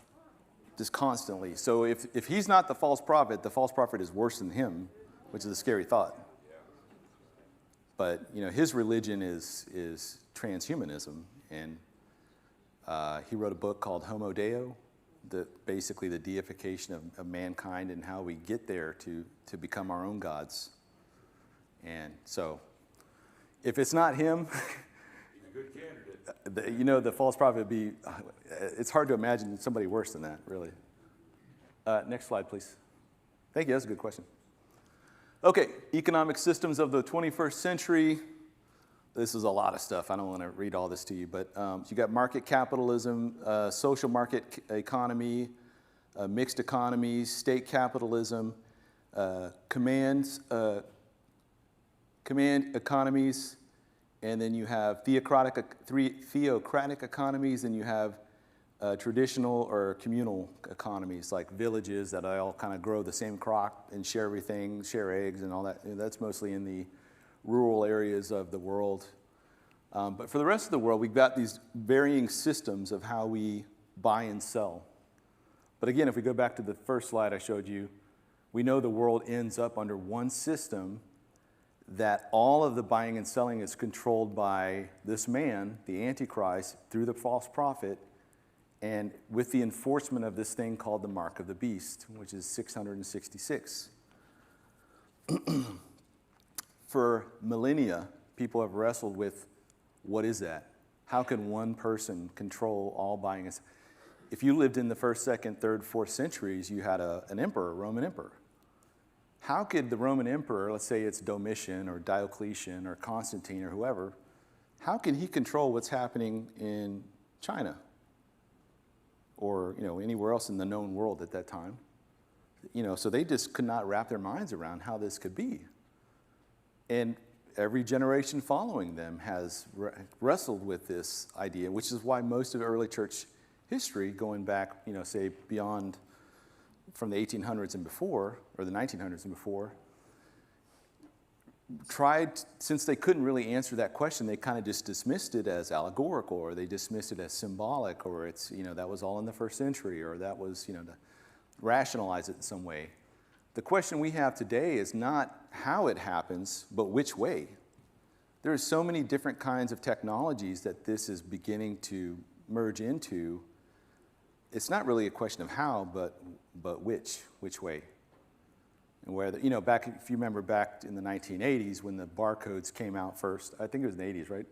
S1: just constantly. So if he's not the false prophet is worse than him, which is a scary thought. But his religion is transhumanism, and he wrote a book called Homo Deo, basically the deification of mankind and how we get there to become our own gods. And so, if it's not him,
S5: He's a good candidate.
S1: the false prophet would be. It's hard to imagine somebody worse than that, really. Next slide, please. Thank you. That's a good question. Okay, economic systems of the 21st century. This is a lot of stuff. I don't want to read all this to you, but you got market capitalism, social market economy, mixed economies, state capitalism, command economies, and then you have theocratic economies, and you have traditional or communal economies, like villages that all kind of grow the same crop and share everything, share eggs and all that. That's mostly in the rural areas of the world. But for the rest of the world, we've got these varying systems of how we buy and sell. But again, if we go back to the first slide I showed you, we know the world ends up under one system, that all of the buying and selling is controlled by this man, the Antichrist, through the false prophet, and with the enforcement of this thing called the mark of the beast, which is 666. For millennia, people have wrestled with, what is that? How can one person control all buying and selling? If you lived in the 1st, 2nd, 3rd, 4th centuries, you had an emperor, a Roman emperor. How could the Roman emperor, let's say it's Domitian or Diocletian or Constantine or whoever, how can he control what's happening in China or anywhere else in the known world at that time? So they just could not wrap their minds around how this could be. And every generation following them has wrestled with this idea, which is why most of early church history, going back, say beyond from the 1800s and before, or the 1900s and before, tried, since they couldn't really answer that question, they kind of just dismissed it as allegorical, or they dismissed it as symbolic, or it's, that was all in the 1st century, or that was, to rationalize it in some way. The question we have today is not how it happens, but which way. There are so many different kinds of technologies that this is beginning to merge into. It's not really a question of how, but which way. And where, back, if you remember back in the 1980s when the barcodes came out first, I think it was in the 80s, right?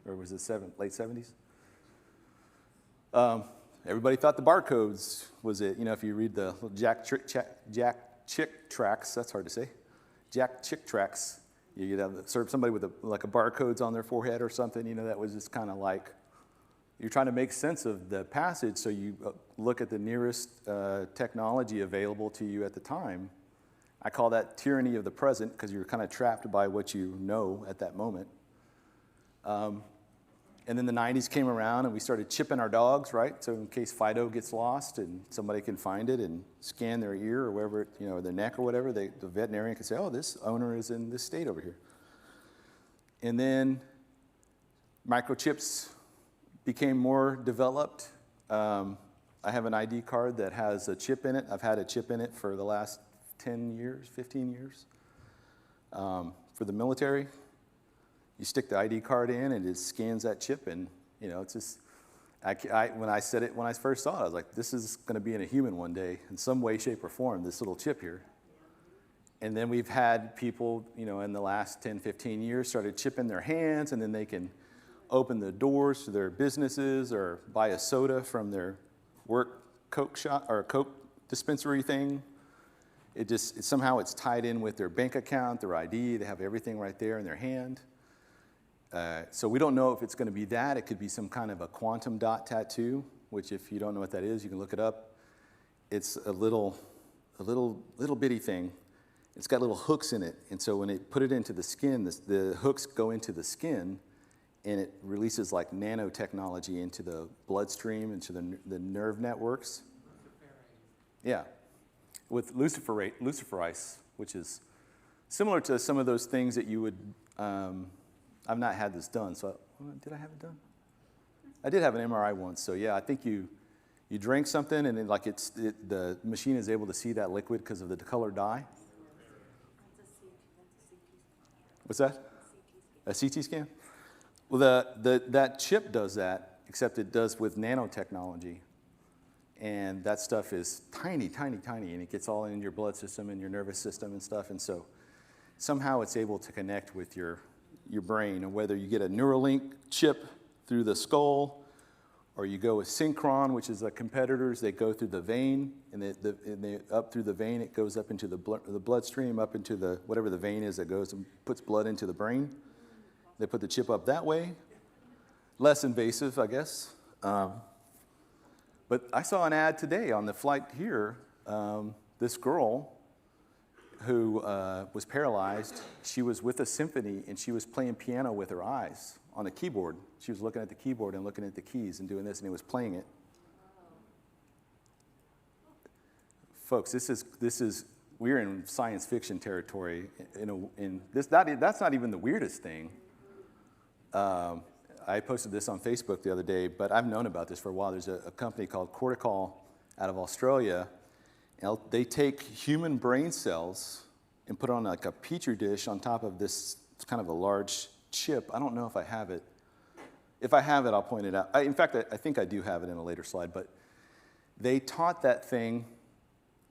S1: Or was it late 70s? Everybody thought the barcodes was it. If you read the Jack Chick tracks, that's hard to say. Jack Chick tracks, you'd have somebody with a barcodes on their forehead or something, that was just kind of like, you're trying to make sense of the passage, so you look at the nearest technology available to you at the time. I call that tyranny of the present, because you're kind of trapped by what you know at that moment. And then the 90s came around, and we started chipping our dogs, right? So in case Fido gets lost and somebody can find it and scan their ear or wherever, their neck or whatever, the veterinarian can say, oh, this owner is in this state over here. And then microchips became more developed. I have an ID card that has a chip in it. I've had a chip in it for the last 10 years, 15 years. For the military, you stick the ID card in and it scans that chip, and it's just, when I first saw it, I was like, this is going to be in a human one day in some way, shape, or form, this little chip here. And then we've had people, in the last 10, 15 years started chipping their hands, and then they can open the doors to their businesses or buy a soda from their work Coke shop or Coke dispensary thing. Somehow it's tied in with their bank account, their ID. They have everything right there in their hand. So we don't know if it's going to be that. It could be some kind of a quantum dot tattoo, which if you don't know what that is, you can look it up. It's a little bitty thing. It's got little hooks in it, and so when they put it into the skin, the hooks go into the skin, and it releases like nanotechnology into the bloodstream, into the nerve networks. Yeah, with luciferice, which is similar to some of those things that you would. I've not had this done, so did I have it done? I did have an MRI once, so yeah, I think you drink something, and then the machine is able to see that liquid because of the color dye. What's that? A CT scan? Well, that chip does that, except it does with nanotechnology. And that stuff is tiny, tiny, tiny, and it gets all in your blood system and your nervous system and stuff. And so somehow it's able to connect with your brain. And whether you get a Neuralink chip through the skull, or you go with Synchron, which is the competitors, they go through the vein, and they up through the vein, it goes up into the bloodstream, up into whatever the vein is that goes and puts blood into the brain. They put the chip up that way. Less invasive, I guess. But I saw an ad today on the flight here. This girl who was paralyzed, she was with a symphony, and she was playing piano with her eyes on a keyboard. She was looking at the keyboard and looking at the keys and doing this, and it was playing it. folks, we're in science fiction territory. That's not even the weirdest thing. I posted this on Facebook the other day, but I've known about this for a while. There's a company called Cortical out of Australia. And they take human brain cells and put on like a petri dish on top of this kind of a large chip. I don't know if I have it. If I have it, I'll point it out. In fact, I think I do have it in a later slide, but they taught that thing,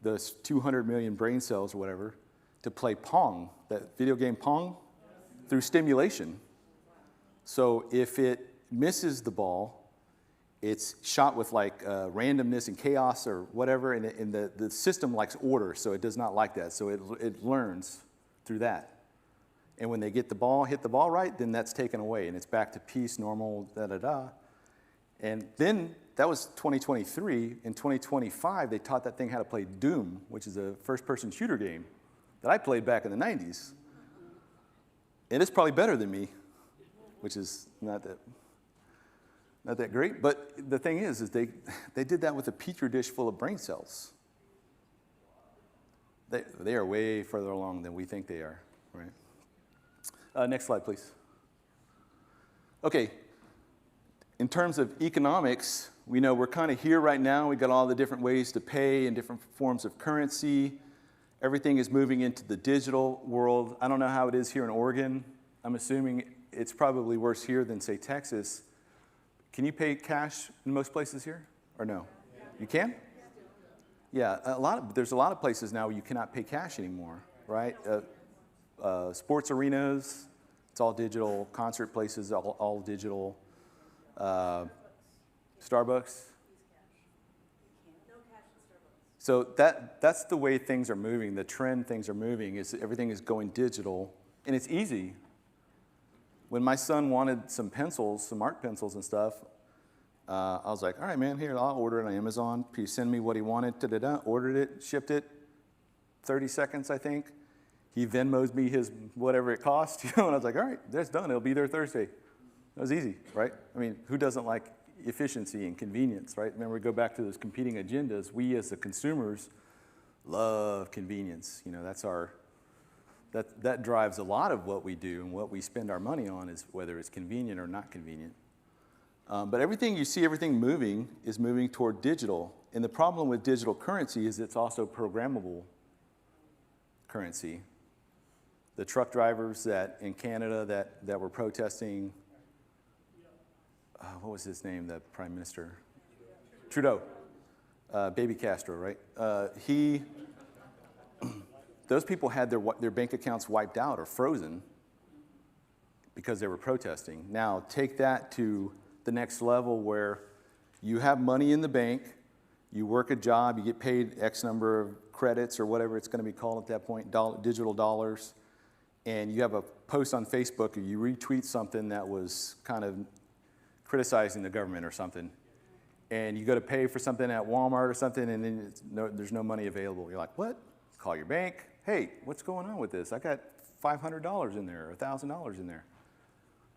S1: those 200 million brain cells or whatever, to play Pong, that video game Pong, through stimulation. So if it misses the ball, it's shot with like randomness and chaos or whatever, and the system likes order, so it does not like that. So it learns through that. And when they hit the ball right, then that's taken away, and it's back to peace, normal, da-da-da. And then that was 2023. In 2025, they taught that thing how to play Doom, which is a first-person shooter game that I played back in the 90s. And it's probably better than me, which is not that great. But the thing is they did that with a petri dish full of brain cells. They are way further along than we think they are, right? Next slide, please. Okay, in terms of economics, we know we're kind of here right now. We've got all the different ways to pay and different forms of currency. Everything is moving into the digital world. I don't know how it is here in Oregon. I'm assuming it's probably worse here than, say, Texas. Can you pay cash in most places here, or no? Yeah. You can? Yeah, there's a lot of places now where you cannot pay cash anymore, right? Sports arenas, it's all digital. Concert places, all digital. Starbucks. So that's the way things are moving. The trend things are moving is everything is going digital, and it's easy. When my son wanted some pencils, some art pencils and stuff, I was like, all right, man, here, I'll order it on Amazon. Please send me what he wanted. Da-da-da. Ordered it, shipped it, 30 seconds, I think. He Venmo's me his whatever it cost, and I was like, all right, that's done. It'll be there Thursday. That was easy, right? I mean, who doesn't like efficiency and convenience, right? Remember, we go back to those competing agendas. We as the consumers love convenience. That's that drives a lot of what we do, and what we spend our money on is whether it's convenient or not convenient. But everything you see, everything moving is moving toward digital. And the problem with digital currency is it's also programmable currency. The truck drivers in Canada that were protesting, what was his name, the prime minister? Trudeau. Baby Castro, right? Those people had their bank accounts wiped out or frozen because they were protesting. Now, take that to the next level where you have money in the bank, you work a job, you get paid X number of credits or whatever it's going to be called at that point, digital dollars, and you have a post on Facebook or you retweet something that was kind of criticizing the government or something, and you go to pay for something at Walmart or something, and then there's no money available. You're like, what? Call your bank. Hey, what's going on with this? I got $500 in there or $1,000 in there.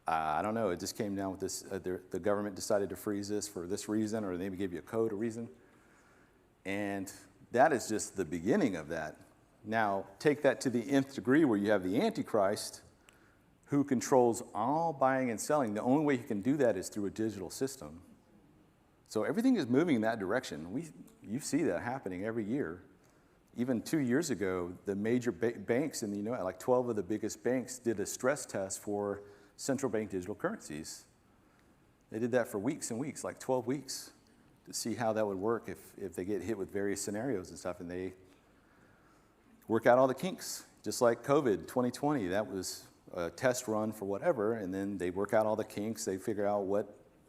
S1: I don't know. It just came down with this. The government decided to freeze this for this reason, or maybe give you a code or reason. And that is just the beginning of that. Now, take that to the nth degree where you have the Antichrist who controls all buying and selling. The only way he can do that is through a digital system. So everything is moving in that direction. You see that happening every year. Even 2 years ago, the major banks in the United, like 12 of the biggest banks, did a stress test for central bank digital currencies. They did that for weeks and weeks, like 12 weeks, to see how that would work if they get hit with various scenarios and stuff, and they work out all the kinks, just like COVID 2020. That was a test run for whatever, and then they work out all the kinks. They figure out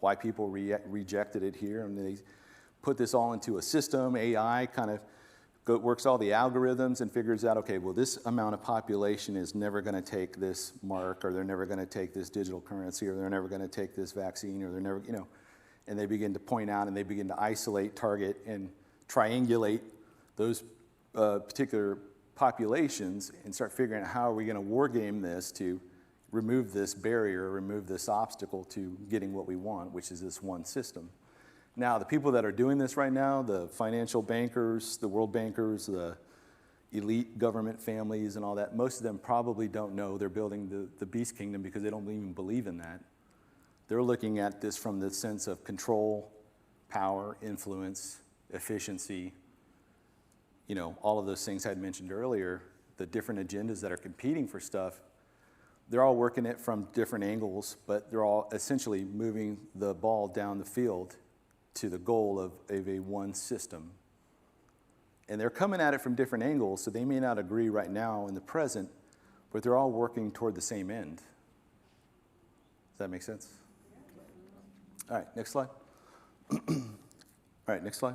S1: why people rejected it here, and they put this all into a system. AI kind of works all the algorithms and figures out, okay, well, this amount of population is never going to take this mark, or they're never going to take this digital currency, or they're never going to take this vaccine, or they're never, and they begin to point out and they begin to isolate, target, and triangulate those particular populations and start figuring out how are we going to war game this to remove this barrier, remove this obstacle to getting what we want, which is this one system. Now, the people that are doing this right now, the financial bankers, the world bankers, the elite government families and all that, most of them probably don't know they're building the beast kingdom because they don't even believe in that. They're looking at this from the sense of control, power, influence, efficiency, all of those things I had mentioned earlier, the different agendas that are competing for stuff. They're all working it from different angles, but they're all essentially moving the ball down the field to the goal of a one system. And they're coming at it from different angles, so they may not agree right now in the present, but they're all working toward the same end. Does that make sense? All right, next slide. All right, next slide.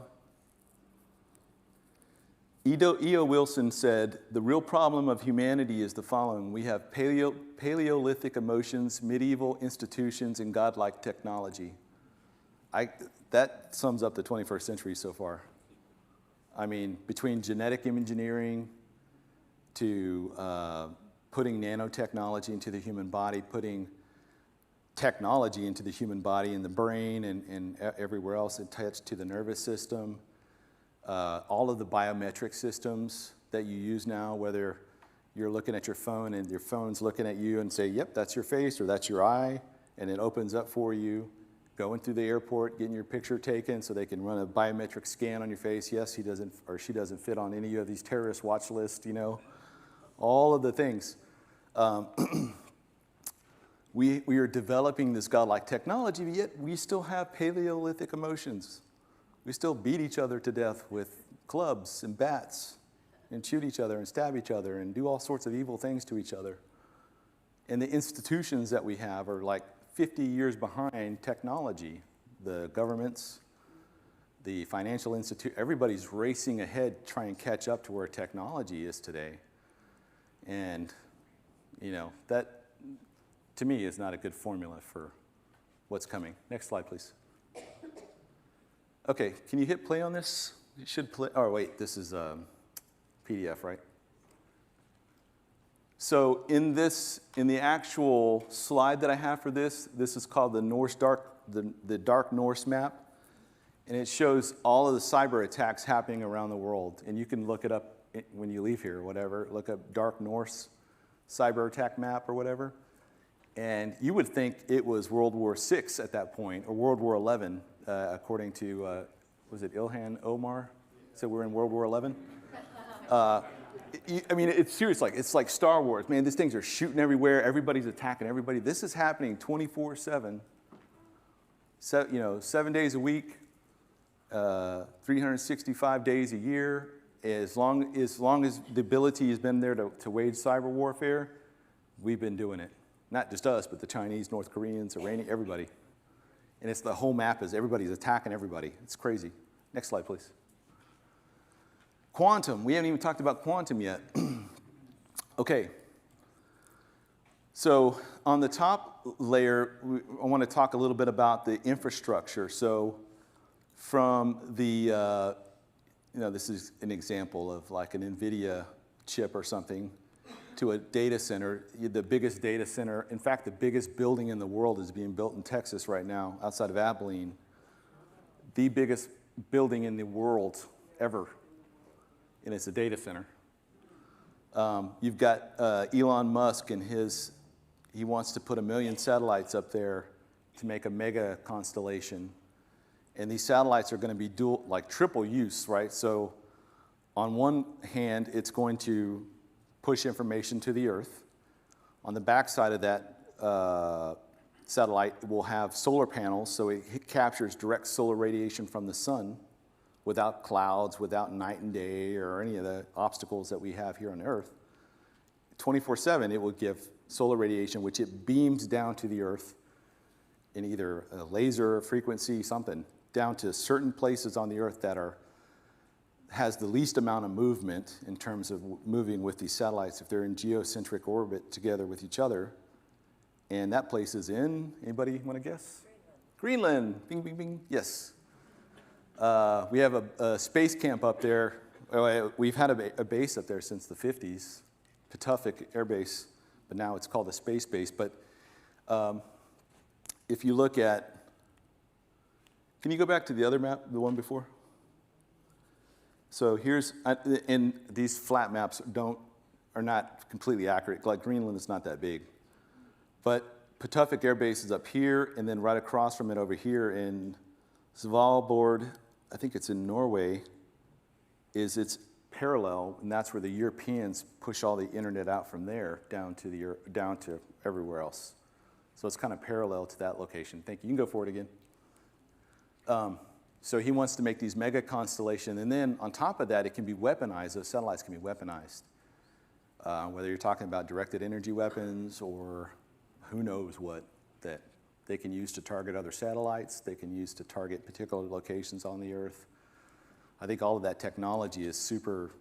S1: E.O. Wilson said, the real problem of humanity is the following. We have Paleolithic emotions, medieval institutions, and godlike technology. That sums up the 21st century so far. I mean, between genetic engineering to putting nanotechnology into the human body, putting technology into the human body and the brain and everywhere else attached to the nervous system, all of the biometric systems that you use now, whether you're looking at your phone and your phone's looking at you and say, yep, that's your face or that's your eye, and it opens up for you, going through the airport, getting your picture taken so they can run a biometric scan on your face. Yes, he doesn't or she doesn't fit on any of these terrorist watch lists, all of the things. We are developing this godlike technology, but yet we still have Paleolithic emotions. We still beat each other to death with clubs and bats and shoot each other and stab each other and do all sorts of evil things to each other. And the institutions that we have are like 50 years behind technology. The governments, the financial institute, everybody's racing ahead trying to catch up to where technology is today. And, that to me is not a good formula for what's coming. Next slide, please. Okay, can you hit play on this? You should play. Oh, wait, this is PDF, right? So in the actual slide that I have for this is called the Dark Norse map, and it shows all of the cyber attacks happening around the world. And you can look it up when you leave here or whatever. Look up Dark Norse cyber attack map or whatever. And you would think it was World War VI at that point, or World War XI, according to, was it Ilhan Omar? Said we're in World War XI? I mean, it's serious. It's like Star Wars. Man, these things are shooting everywhere. Everybody's attacking everybody. This is happening 24/7. 7 days a week, 365 days a year. As long as the ability has been there to wage cyber warfare, we've been doing it. Not just us, but the Chinese, North Koreans, Iranian, everybody. And it's the whole map is everybody's attacking everybody. It's crazy. Next slide, please. Quantum. We haven't even talked about quantum yet. Okay. So on the top layer, I want to talk a little bit about the infrastructure. So from the, this is an example of like an NVIDIA chip or something to a data center. The biggest data center, in fact, the biggest building in the world is being built in Texas right now, outside of Abilene. The biggest building in the world ever, and it's a data center. You've got Elon Musk and he wants to put 1 million satellites up there to make a mega constellation. And these satellites are going to be triple use, right? So on one hand, it's going to push information to the Earth. On the backside of that satellite, it will have solar panels, so it captures direct solar radiation from the sun without clouds, without night and day, or any of the obstacles that we have here on Earth. 24/7, it will give solar radiation, which it beams down to the Earth in either a laser frequency, something, down to certain places on the Earth that has the least amount of movement in terms of moving with these satellites if they're in geocentric orbit together with each other. And that place is in, anybody want to guess? Greenland. Bing, bing, bing. Yes. We have a space camp up there. We've had a base up there since the 50s, Patuxent Air Base, but now it's called a space base. But if you look at Can you go back to the other map, the one before? So here's, and these flat maps are not completely accurate. Like Greenland is not that big. But Patuffik Air Base is up here, and then right across from it over here in Svalbard, I think it's in Norway, it's parallel, and that's where the Europeans push all the internet out from there down to everywhere else. So it's kind of parallel to that location. Thank you. You can go forward again. So he wants to make these mega constellations, and then on top of that, it can be weaponized. Those satellites can be weaponized. Whether you're talking about directed energy weapons or who knows what, that they can use to target other satellites, they can use to target particular locations on the Earth. I think all of that technology is super,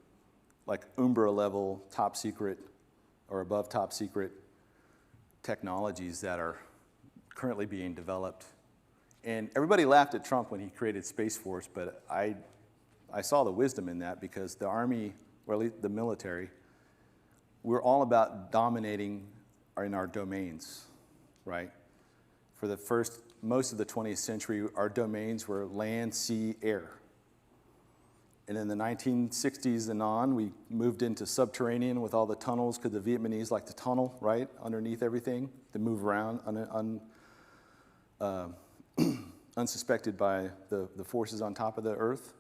S1: like Umbra level, top secret, or above top secret technologies that are currently being developed. And everybody laughed at Trump when he created Space Force, but I saw the wisdom in that, because the Army, or at least the military, we're all about dominating in our domains, right? For most of the 20th century, our domains were land, sea, air. And in the 1960s and on, we moved into subterranean with all the tunnels, because the Vietnamese like to tunnel, right, underneath everything, to move around unsuspected by the forces on top of the earth.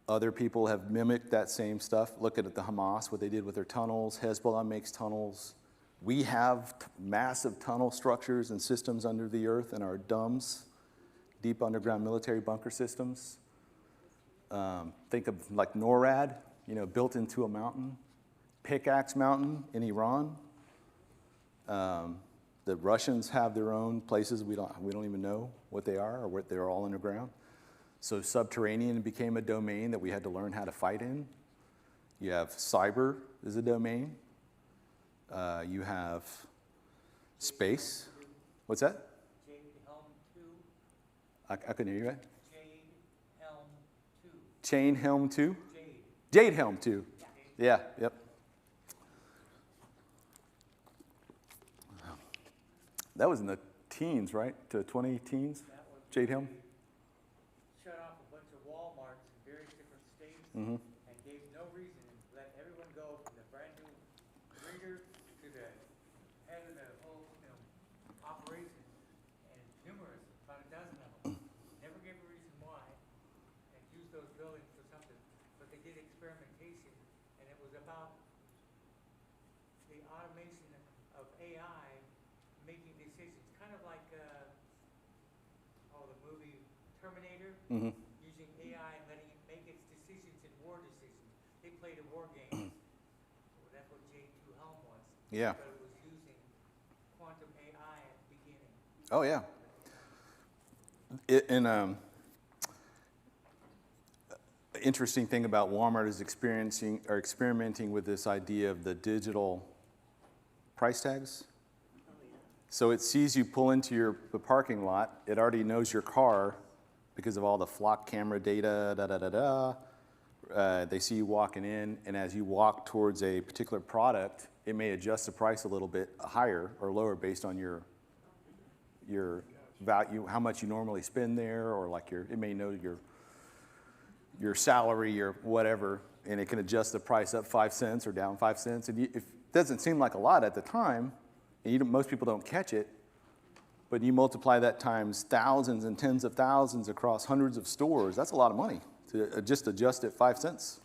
S1: Other people have mimicked that same stuff. Look at the Hamas, what they did with their tunnels. Hezbollah makes tunnels. We have massive tunnel structures and systems under the earth in our DUMS, deep underground military bunker systems. Think of like NORAD, built into a mountain. Pickaxe Mountain in Iran. The Russians have their own places we don't even know what they are, or what they're all underground. So subterranean became a domain that we had to learn how to fight in. You have cyber is a domain. You have space. What's that?
S4: Jade Helm 2.
S1: I couldn't hear you. Right?
S4: Jade Helm 2.
S1: Chain Helm 2?
S4: Jade.
S1: Jade Helm 2. Yeah, yep. That was in the teens, right? To 20 teens?
S4: That was
S1: Jade Helm?
S4: shut off a bunch of Walmarts in various different states
S1: Mm-hmm.
S4: and gave no reason and let everyone go from the brand new greeter to the head of the whole operation. And numerous, about a dozen of them. Never gave a reason why, and used those buildings for something. But they did experimentation, and it was about the automation of AI making decisions, kind of like the movie Terminator,
S1: Mm-hmm.
S4: using AI and letting it make its decisions in war decisions. They played a war game. Well, that's what J2 Helm was.
S1: Yeah.
S4: But it was using quantum AI at the beginning.
S1: Oh, yeah. Interesting thing about Walmart is experimenting with this idea of the digital price tags. So it sees you pull into the parking lot. It already knows your car because of all the flock camera data, they see you walking in, and as you walk towards a particular product, it may adjust the price a little bit higher or lower based on your value, how much you normally spend there, or like it may know your salary or whatever, and it can adjust the price up 5 cents or down 5 cents. And it doesn't seem like a lot at the time, and most people don't catch it, but you multiply that times thousands and tens of thousands across hundreds of stores, that's a lot of money to just adjust it 5 cents.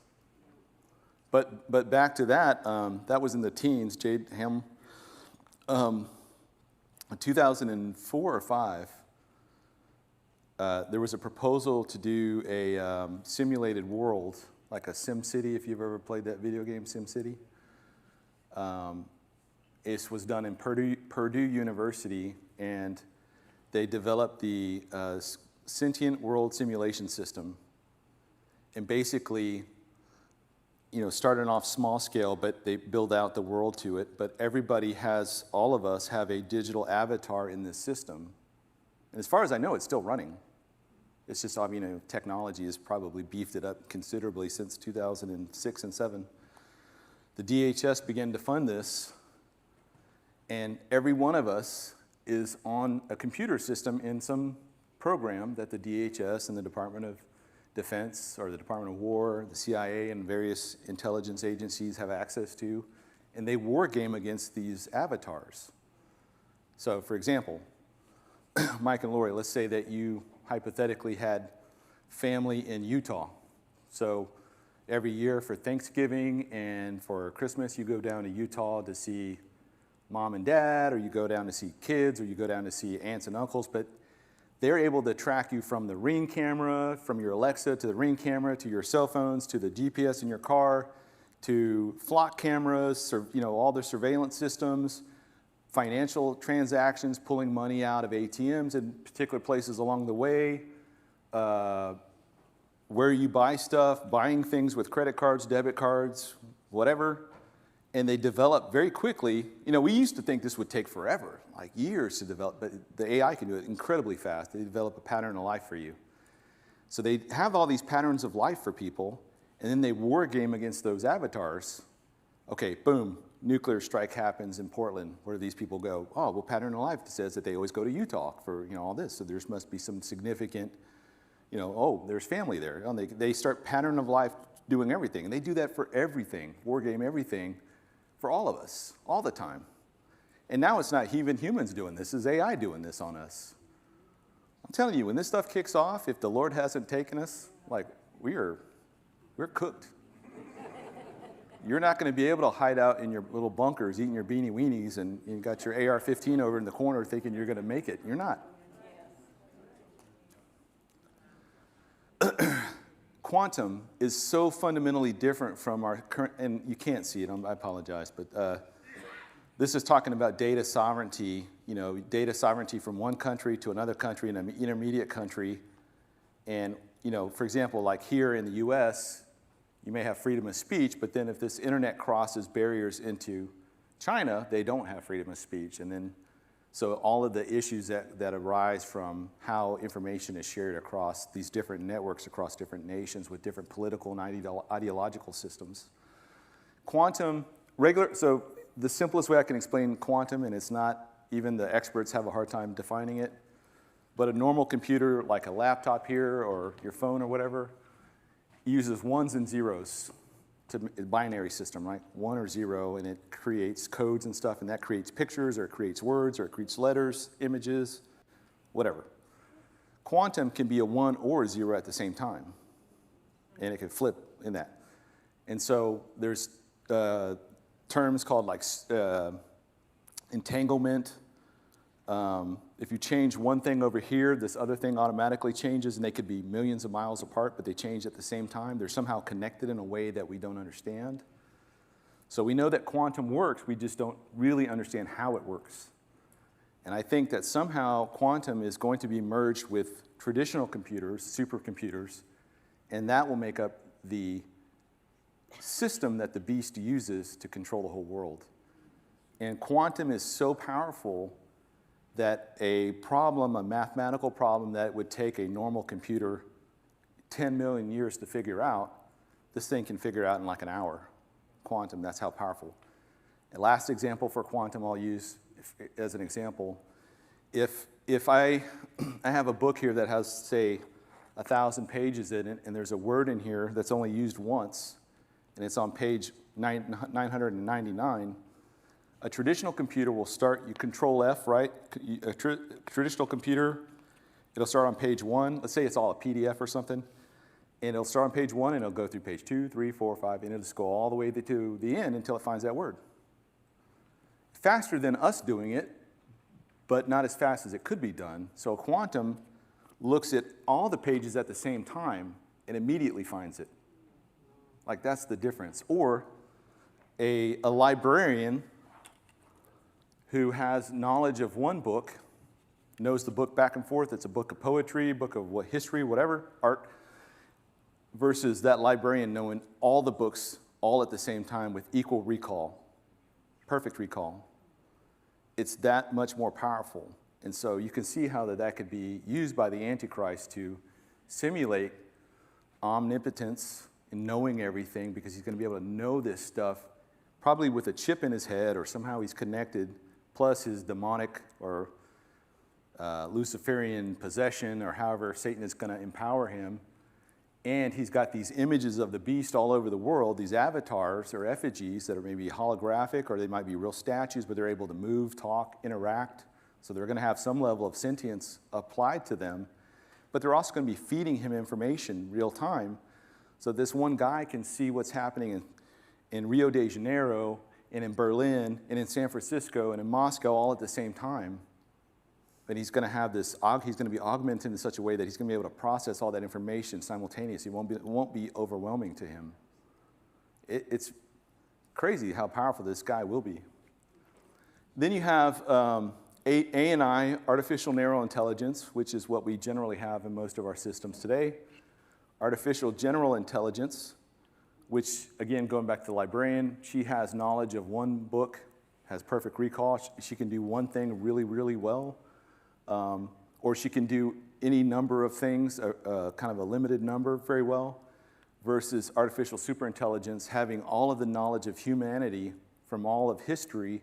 S1: But back to that, that was in the teens, Jade Helm. In 2004 or 5, there was a proposal to do a simulated world, like a Sim City, if you've ever played that video game, Sim City. It was done in Purdue University, and they developed the Sentient World Simulation System. And basically, starting off small scale, but they build out the world to it. But all of us have a digital avatar in this system. And as far as I know, it's still running. It's just, technology has probably beefed it up considerably since 2006 and 7. The DHS began to fund this, and every one of us is on a computer system in some program that the DHS and the Department of Defense or the Department of War, the CIA, and various intelligence agencies have access to, and they war game against these avatars. So, for example, Mike and Lori, let's say that you hypothetically had family in Utah. So every year for Thanksgiving and for Christmas, you go down to Utah to see mom and dad, or you go down to see kids, or you go down to see aunts and uncles, but they're able to track you from the Ring camera, from your Alexa to the Ring camera, to your cell phones, to the GPS in your car, to flock cameras, all the surveillance systems, financial transactions, pulling money out of ATMs in particular places along the way, where you buy stuff, buying things with credit cards, debit cards, whatever. And they develop very quickly. We used to think this would take forever, like years to develop, but the AI can do it incredibly fast. They develop a pattern of life for you. So they have all these patterns of life for people, and then they war game against those avatars. Okay, boom, nuclear strike happens in Portland. Where do these people go? Oh, well, pattern of life says that they always go to Utah for all this. So there must be some significant, there's family there. They start pattern of life doing everything, and they do that for everything, war game everything, for all of us, all the time. And now it's not even humans doing this, it's AI doing this on us. I'm telling you, when this stuff kicks off, if the Lord hasn't taken us, we're cooked. You're not going to be able to hide out in your little bunkers eating your beanie weenies and you got your AR-15 over in the corner thinking you're going to make it. You're not. Quantum is so fundamentally different from our current, and you can't see it, I apologize, but this is talking about data sovereignty, data sovereignty from one country to another country and an intermediate country. And, for example, like here in the US, you may have freedom of speech, but then if this internet crosses barriers into China, they don't have freedom of speech. And then, so all of the issues that arise from how information is shared across these different networks, across different nations with different political and ideological systems. Quantum, so the simplest way I can explain quantum, and it's not, even the experts have a hard time defining it, but a normal computer like a laptop here or your phone or whatever uses ones and zeros to a binary system, right? 1 or 0, and it creates codes and stuff, and that creates pictures, or it creates words, or it creates letters, images, whatever. Quantum can be a 1 or a 0 at the same time, and it can flip in that. And so there's terms called entanglement. If you change one thing over here, this other thing automatically changes, and they could be millions of miles apart, but they change at the same time. They're somehow connected in a way that we don't understand. So we know that quantum works, we just don't really understand how it works. And I think that somehow quantum is going to be merged with traditional computers, supercomputers, and that will make up the system that the beast uses to control the whole world. And quantum is so powerful that a mathematical problem that would take a normal computer 10 million years to figure out, this thing can figure out in like an hour. Quantum, that's how powerful. The last example for quantum I'll use as an example, if I have a book here that has, say, 1,000 pages in it, and there's a word in here that's only used once, and it's on page 999, a traditional computer will start, you control F, right? A traditional computer, it'll start on page 1. Let's say it's all a PDF or something. And it'll start on page 1, and it'll go through page 2, 3, 4, 5, and it'll just go all the way to the end until it finds that word. Faster than us doing it, but not as fast as it could be done. So quantum looks at all the pages at the same time and immediately finds it. Like, that's the difference. Or a librarian who has knowledge of one book, knows the book back and forth, it's a book of poetry, book of history, whatever, art, versus that librarian knowing all the books all at the same time with equal recall, perfect recall. It's that much more powerful. And so you can see how that could be used by the Antichrist to simulate omnipotence and knowing everything, because he's going to be able to know this stuff probably with a chip in his head, or somehow he's connected, plus his demonic or Luciferian possession, or however Satan is going to empower him. And he's got these images of the beast all over the world, these avatars or effigies that are maybe holographic, or they might be real statues, but they're able to move, talk, interact. So they're going to have some level of sentience applied to them. But they're also going to be feeding him information real time. So this one guy can see what's happening in Rio de Janeiro, and in Berlin, and in San Francisco, and in Moscow all at the same time. And he's going to have this, he's going to be augmented in such a way that he's going to be able to process all that information simultaneously. It won't be overwhelming to him. It's crazy how powerful this guy will be. Then you have AI, artificial narrow intelligence, which is what we generally have in most of our systems today. Artificial general intelligence, which, again, going back to the librarian, she has knowledge of one book, has perfect recall. She can do one thing really, really well. Or she can do any number of things, kind of a limited number, very well, versus artificial superintelligence having all of the knowledge of humanity from all of history,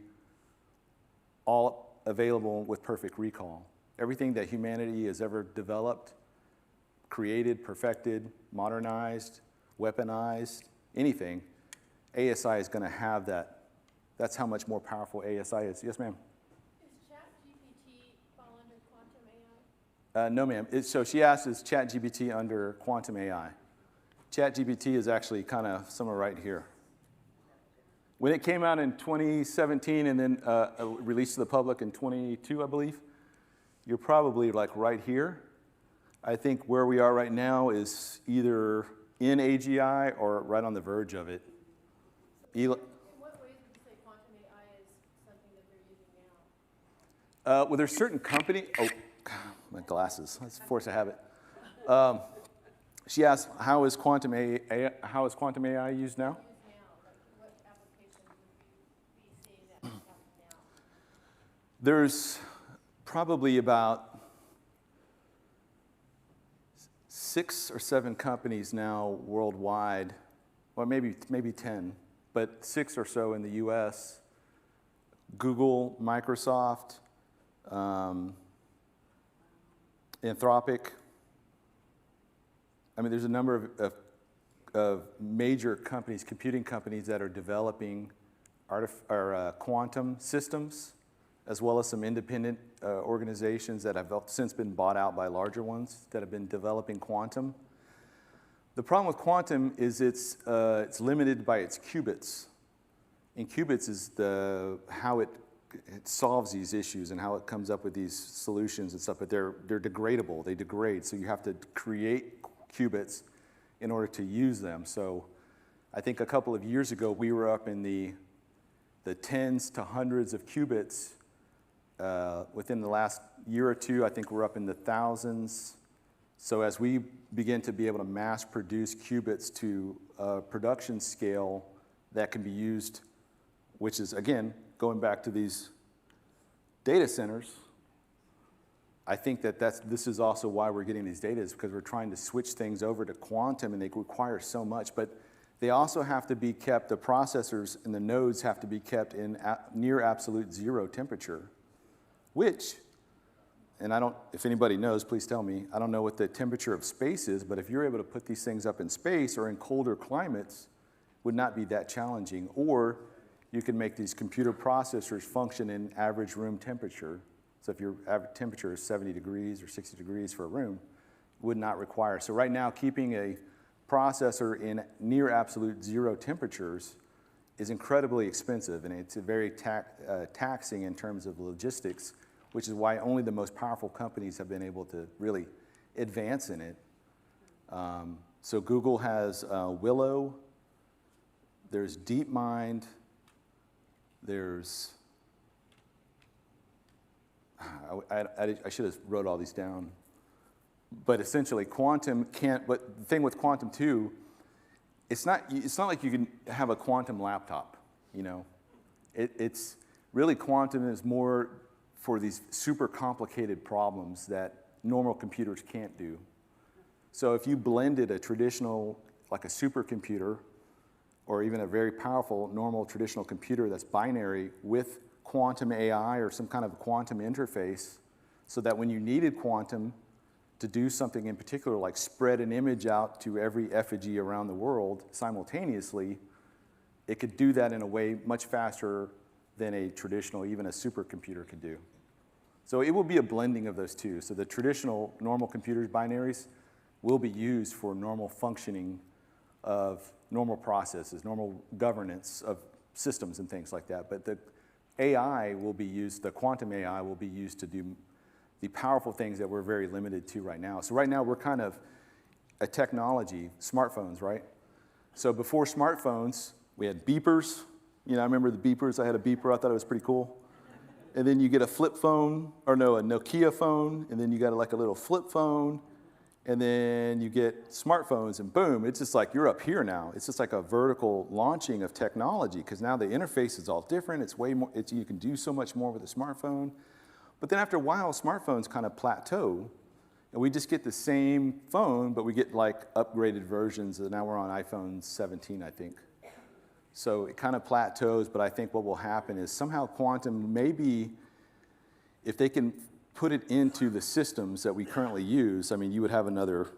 S1: all available with perfect recall. Everything that humanity has ever developed, created, perfected, modernized, weaponized, anything, ASI is going to have that. That's how much more powerful ASI is. Yes, ma'am? No, ma'am. So she asked, is ChatGPT under quantum AI? ChatGPT is actually kind of somewhere right here. When it came out in 2017 and then released to the public in 22, I believe, you're probably like right here. I think where we are right now is either in AGI or right on the verge of it.
S7: In what ways would you say quantum AI is something that they're using now?
S1: Well, there's certain company. Oh, my glasses. That's a force of habit. She asked, how is quantum AI used now?
S7: What applications would you be seeing that happen now?
S1: There's probably about 6 or 7 companies now worldwide, or maybe 10, but 6 or so in the U.S. Google, Microsoft, Anthropic. I mean, there's a number of major companies, computing companies, that are developing quantum systems, as well as some independent organizations that have since been bought out by larger ones that have been developing quantum. The problem with quantum is it's limited by its qubits. And qubits is how it solves these issues and how it comes up with these solutions and stuff, but they're degradable. They degrade, so you have to create qubits in order to use them. So I think a couple of years ago, we were up in the tens to hundreds of qubits. Within the last year or two, I think we're up in the thousands. So as we begin to be able to mass produce qubits to a production scale that can be used, which is, again, going back to these data centers, I think this is also why we're getting these data, is because we're trying to switch things over to quantum, and they require so much. But they also have to be kept, the processors and the nodes have to be kept in near absolute zero temperature, which, and if anybody knows, please tell me, I don't know what the temperature of space is, but if you're able to put these things up in space or in colder climates, would not be that challenging. Or you can make these computer processors function in average room temperature. So if your average temperature is 70 degrees or 60 degrees for a room, would not require. So right now, keeping a processor in near absolute zero temperatures is incredibly expensive, and it's very taxing in terms of logistics, which is why only the most powerful companies have been able to really advance in it. So Google has Willow, there's DeepMind, there's, I should have wrote all these down. But essentially, quantum can't, but the thing with quantum too, it's not like you can have a quantum laptop, you know. It's really, quantum is more for these super complicated problems that normal computers can't do. So if you blended a traditional, like a supercomputer, or even a very powerful normal traditional computer that's binary with quantum AI or some kind of quantum interface, so that when you needed quantum to do something in particular, like spread an image out to every effigy around the world simultaneously, it could do that in a way much faster than a traditional, even a supercomputer could do. So it will be a blending of those two. So the traditional normal computers, binaries, will be used for normal functioning of normal processes, normal governance of systems and things like that. But the AI will be used, the quantum AI will be used to do the powerful things that we're very limited to right now. So right now we're kind of a technology, smartphones, right? So before smartphones, we had beepers. You know, I remember the beepers. I had a beeper. I thought it was pretty cool. And then you get a flip phone, or no, a Nokia phone, and then you got like a little flip phone, and then you get smartphones, and boom, it's just like you're up here now. It's just like a vertical launching of technology, because now the interface is all different. It's way more, you can do so much more with a smartphone. But then after a while, smartphones kind of plateau, and we just get the same phone, but we get like upgraded versions. And now we're on iPhone 17, I think. So it kind of plateaus, but I think what will happen is somehow quantum, maybe if they can put it into the systems that we currently use, I mean, you would have another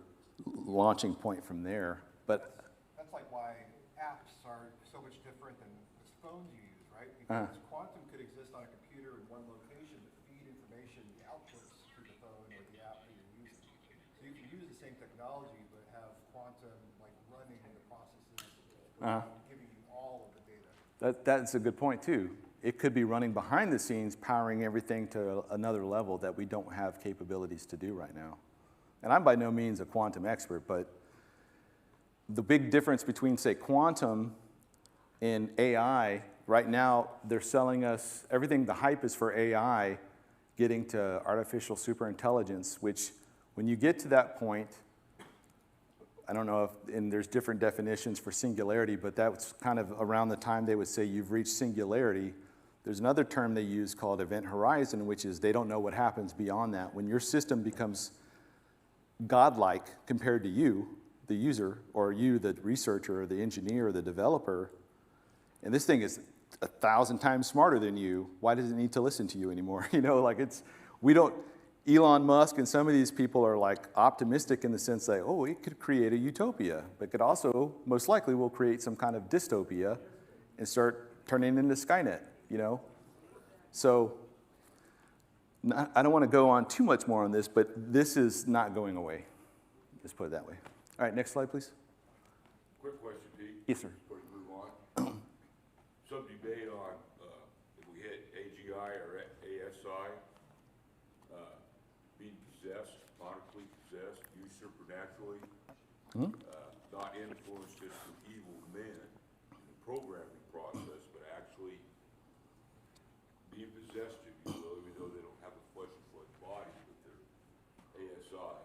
S1: launching point from there. But
S3: That's like why apps are so much different than the phones you use, right? Because quantum could exist on a computer in one location, but feed information, the outputs through the phone or the app that you're using. So you can use the same technology, but have quantum like running the processes without giving you all of the data.
S1: that's a good point too. It could be running behind the scenes, powering everything to another level that we don't have capabilities to do right now. And I'm by no means a quantum expert, but the big difference between, say, quantum and AI, right now they're selling us everything. The hype is for AI getting to artificial superintelligence, which when you get to that point, I don't know if, and there's different definitions for singularity, but that's kind of around the time they would say you've reached singularity. There's another term they use called event horizon, which is they don't know what happens beyond that. When your system becomes godlike compared to you, the user, or you, the researcher, or the engineer, or the developer, and this thing is 1,000 times smarter than you, why does it need to listen to you anymore? You know, like we don't, Elon Musk and some of these people are like optimistic in the sense that, oh, it could create a utopia, but could also, most likely will create some kind of dystopia and start turning into Skynet, you know? So I don't want to go on too much more on this, but this is not going away. Let's put it that way. All right, next slide, please.
S5: Quick question, Pete.
S1: Yes, sir.
S5: Before you move on. Some debate on if we hit AGI or ASI, being possessed, monically possessed, used supernaturally, not influenced just from evil men in the programming process, but actually being possessed, if you will, even though they don't have a flesh and blood body, but they're ASI.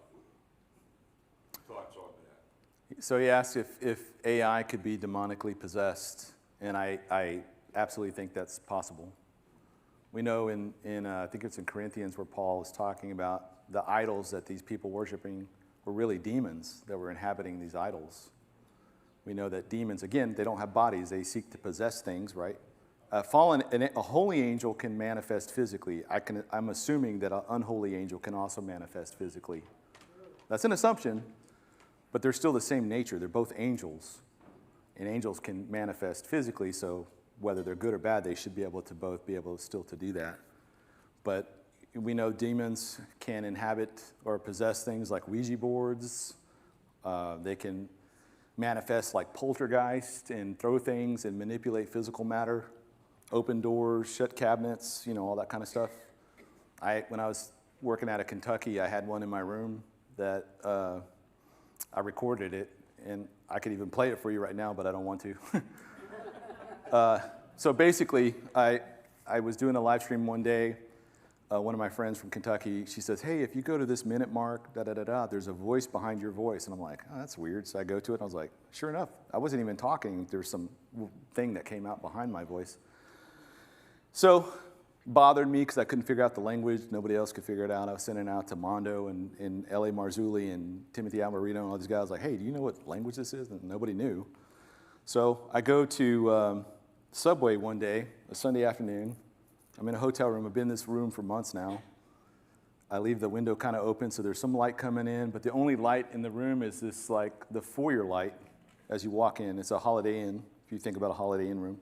S5: Thoughts on that?
S1: So he asked if AI could be demonically possessed, and I absolutely think that's possible. We know in I think it's in Corinthians where Paul is talking about the idols that these people worshiping were really demons that were inhabiting these idols. We know that demons, again, they don't have bodies. They seek to possess things, right? A holy angel can manifest physically. I'm assuming that an unholy angel can also manifest physically. That's an assumption, but they're still the same nature. They're both angels, and angels can manifest physically, so whether they're good or bad, they should be able to both be able still to do that. But we know demons can inhabit or possess things like Ouija boards. They can manifest like poltergeist and throw things and manipulate physical matter, open doors, shut cabinets, you know, all that kind of stuff. When I was working out of Kentucky, I had one in my room that I recorded it, and I could even play it for you right now, but I don't want to. So basically, I was doing a live stream one day. One of my friends from Kentucky, she says, hey, if you go to this minute mark, there's a voice behind your voice. And I'm like, oh, that's weird. So I go to it, and I was like, sure enough, I wasn't even talking. There's some thing that came out behind my voice. So bothered me because I couldn't figure out the language. Nobody else could figure it out. I was sending it out to Mondo and L.A. Marzulli and Timothy Almarino and all these guys like, hey, do you know what language this is? And nobody knew. So I go to Subway one day, a Sunday afternoon. I'm in a hotel room. I've been in this room for months now. I leave the window kind of open so there's some light coming in, but the only light in the room is this like the foyer light as you walk in. It's a Holiday Inn, if you think about a Holiday Inn room.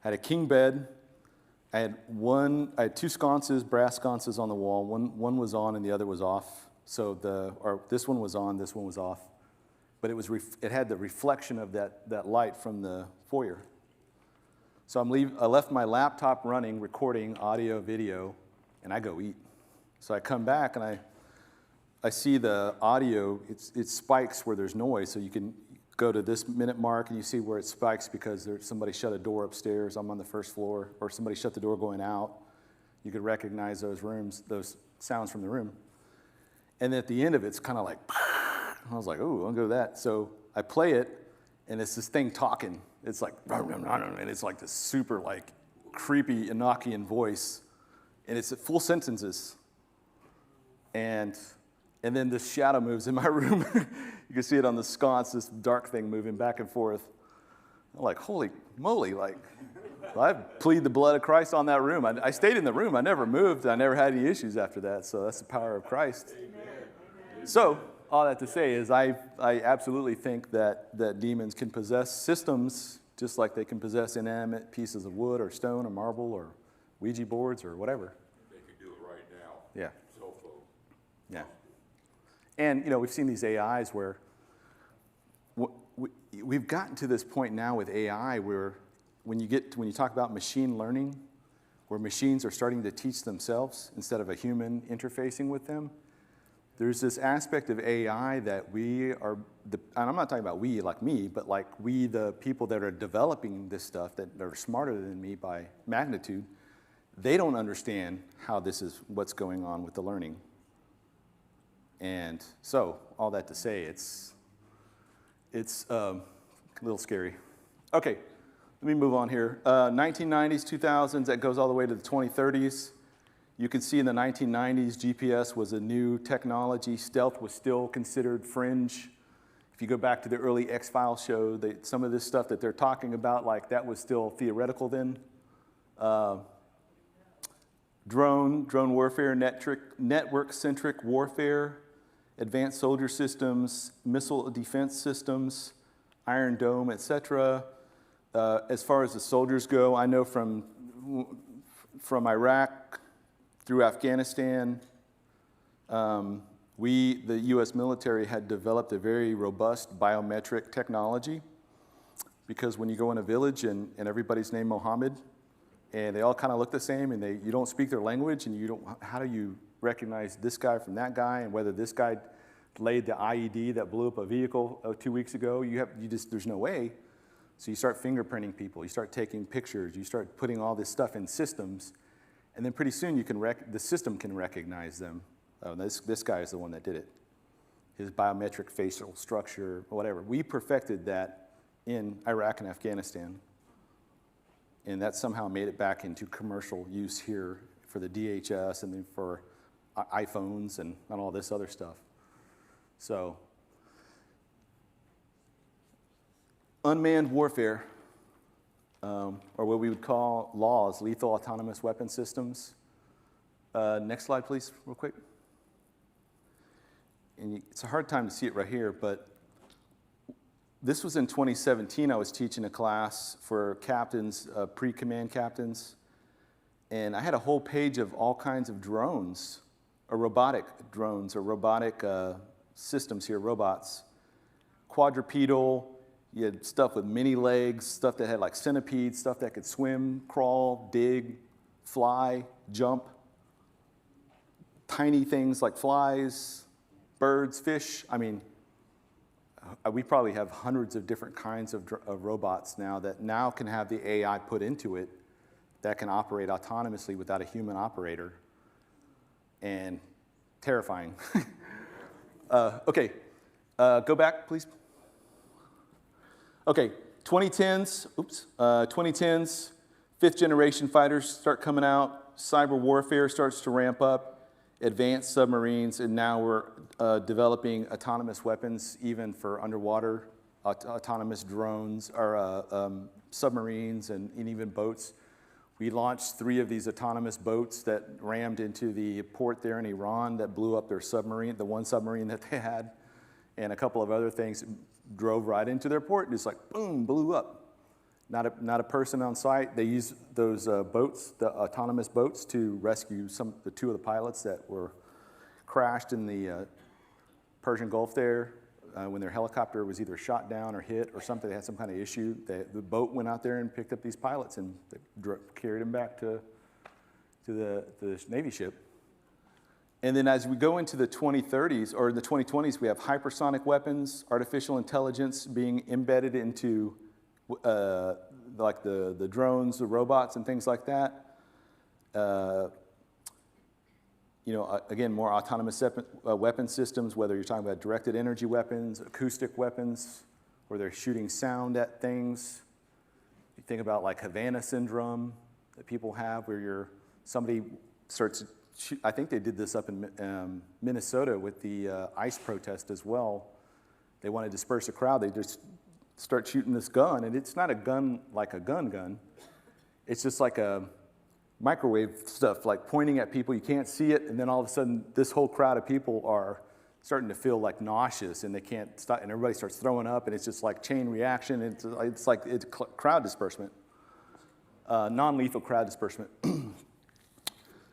S1: I had a king bed. I had two sconces, brass sconces on the wall. One was on and the other was off. So this one was on, this one was off. But it had the reflection of that light from the foyer. So I left my laptop running, recording audio, video, and I go eat. So I come back and I see the audio, it spikes where there's noise. So you can go to this minute mark and you see where it spikes because somebody shut a door upstairs. I'm on the first floor, or somebody shut the door going out. You could recognize those sounds from the room. And at the end of it, it's kind of like, I was like, oh, I'll go to that. So I play it, and it's this thing talking. It's like, and it's like this super like creepy Enochian voice, and it's full sentences. And then this shadow moves in my room. You can see it on the sconce, this dark thing moving back and forth. I'm like, holy moly, like, I plead the blood of Christ on that room. I stayed in the room. I never moved. I never had any issues after that. So that's the power of Christ. Amen. So all that to say is I absolutely think that demons can possess systems just like they can possess inanimate pieces of wood or stone or marble or Ouija boards or whatever.
S5: They can do it right now.
S1: Yeah.
S5: Cell phone.
S1: Yeah. And, we've seen these AIs where we've gotten to this point now with AI where when you talk about machine learning, where machines are starting to teach themselves instead of a human interfacing with them, there's this aspect of AI that and I'm not talking about we like me, but like we, the people that are developing this stuff that are smarter than me by magnitude, they don't understand how this is what's going on with the learning. And so, all that to say, it's a little scary. Okay, let me move on here. 1990s, 2000s, that goes all the way to the 2030s. You can see in the 1990s, GPS was a new technology. Stealth was still considered fringe. If you go back to the early X-Files show, some of this stuff that they're talking about, like that was still theoretical then. Drone warfare, network-centric warfare, advanced soldier systems, missile defense systems, Iron Dome, etc. As far as the soldiers go, I know from Iraq through Afghanistan, the U.S. military had developed a very robust biometric technology because when you go in a village and everybody's named Mohammed, and they all kind of look the same, and you don't speak their language, and how do you recognize this guy from that guy, and whether this guy laid the IED that blew up a vehicle 2 weeks ago? There's no way. So you start fingerprinting people, you start taking pictures, you start putting all this stuff in systems, and then pretty soon the system can recognize them. Oh, this guy is the one that did it. His biometric facial structure, whatever. We perfected that in Iraq and Afghanistan. And that somehow made it back into commercial use here for the DHS and then for iPhones and all this other stuff. So, unmanned warfare, or what we would call LAWS, lethal autonomous weapon systems. Next slide, please, real quick. And it's a hard time to see it right here, but this was in 2017. I was teaching a class for captains, pre-command captains, and I had a whole page of all kinds of drones, or robotic drones, or robotic systems here, robots. Quadrupedal, you had stuff with many legs, stuff that had like centipedes, stuff that could swim, crawl, dig, fly, jump. Tiny things like flies, birds, fish. I mean, we probably have hundreds of different kinds of robots now that now can have the AI put into it that can operate autonomously without a human operator. And terrifying. Okay, go back, please. Okay, 2010s, fifth generation fighters start coming out, cyber warfare starts to ramp up, advanced submarines, and now we're developing autonomous weapons even for underwater, autonomous drones, or submarines, and even boats. We launched 3 of these autonomous boats that rammed into the port there in Iran that blew up their submarine, the one submarine that they had, and a couple of other things drove right into their port and just like, boom, blew up. Not a person on site. They used those boats, the autonomous boats, to rescue the 2 of the pilots that were crashed in the Persian Gulf there when their helicopter was either shot down or hit or something. They had some kind of issue. The boat went out there and picked up these pilots and carried them back to the Navy ship. And then as we go into the 2030s or the 2020s, we have hypersonic weapons, artificial intelligence being embedded into like the drones, the robots, and things like that. Again, more autonomous weapon systems, whether you're talking about directed energy weapons, acoustic weapons, where they're shooting sound at things. You think about like Havana syndrome that people have, where somebody starts, I think they did this up in Minnesota with the ICE protest as well. They want to disperse a crowd. They just start shooting this gun, and it's not a gun like a gun. It's just like a microwave stuff, like pointing at people. You can't see it, and then all of a sudden, this whole crowd of people are starting to feel like nauseous, and they can't stop, and everybody starts throwing up, and it's just like chain reaction. It's like crowd disbursement, non-lethal crowd disbursement.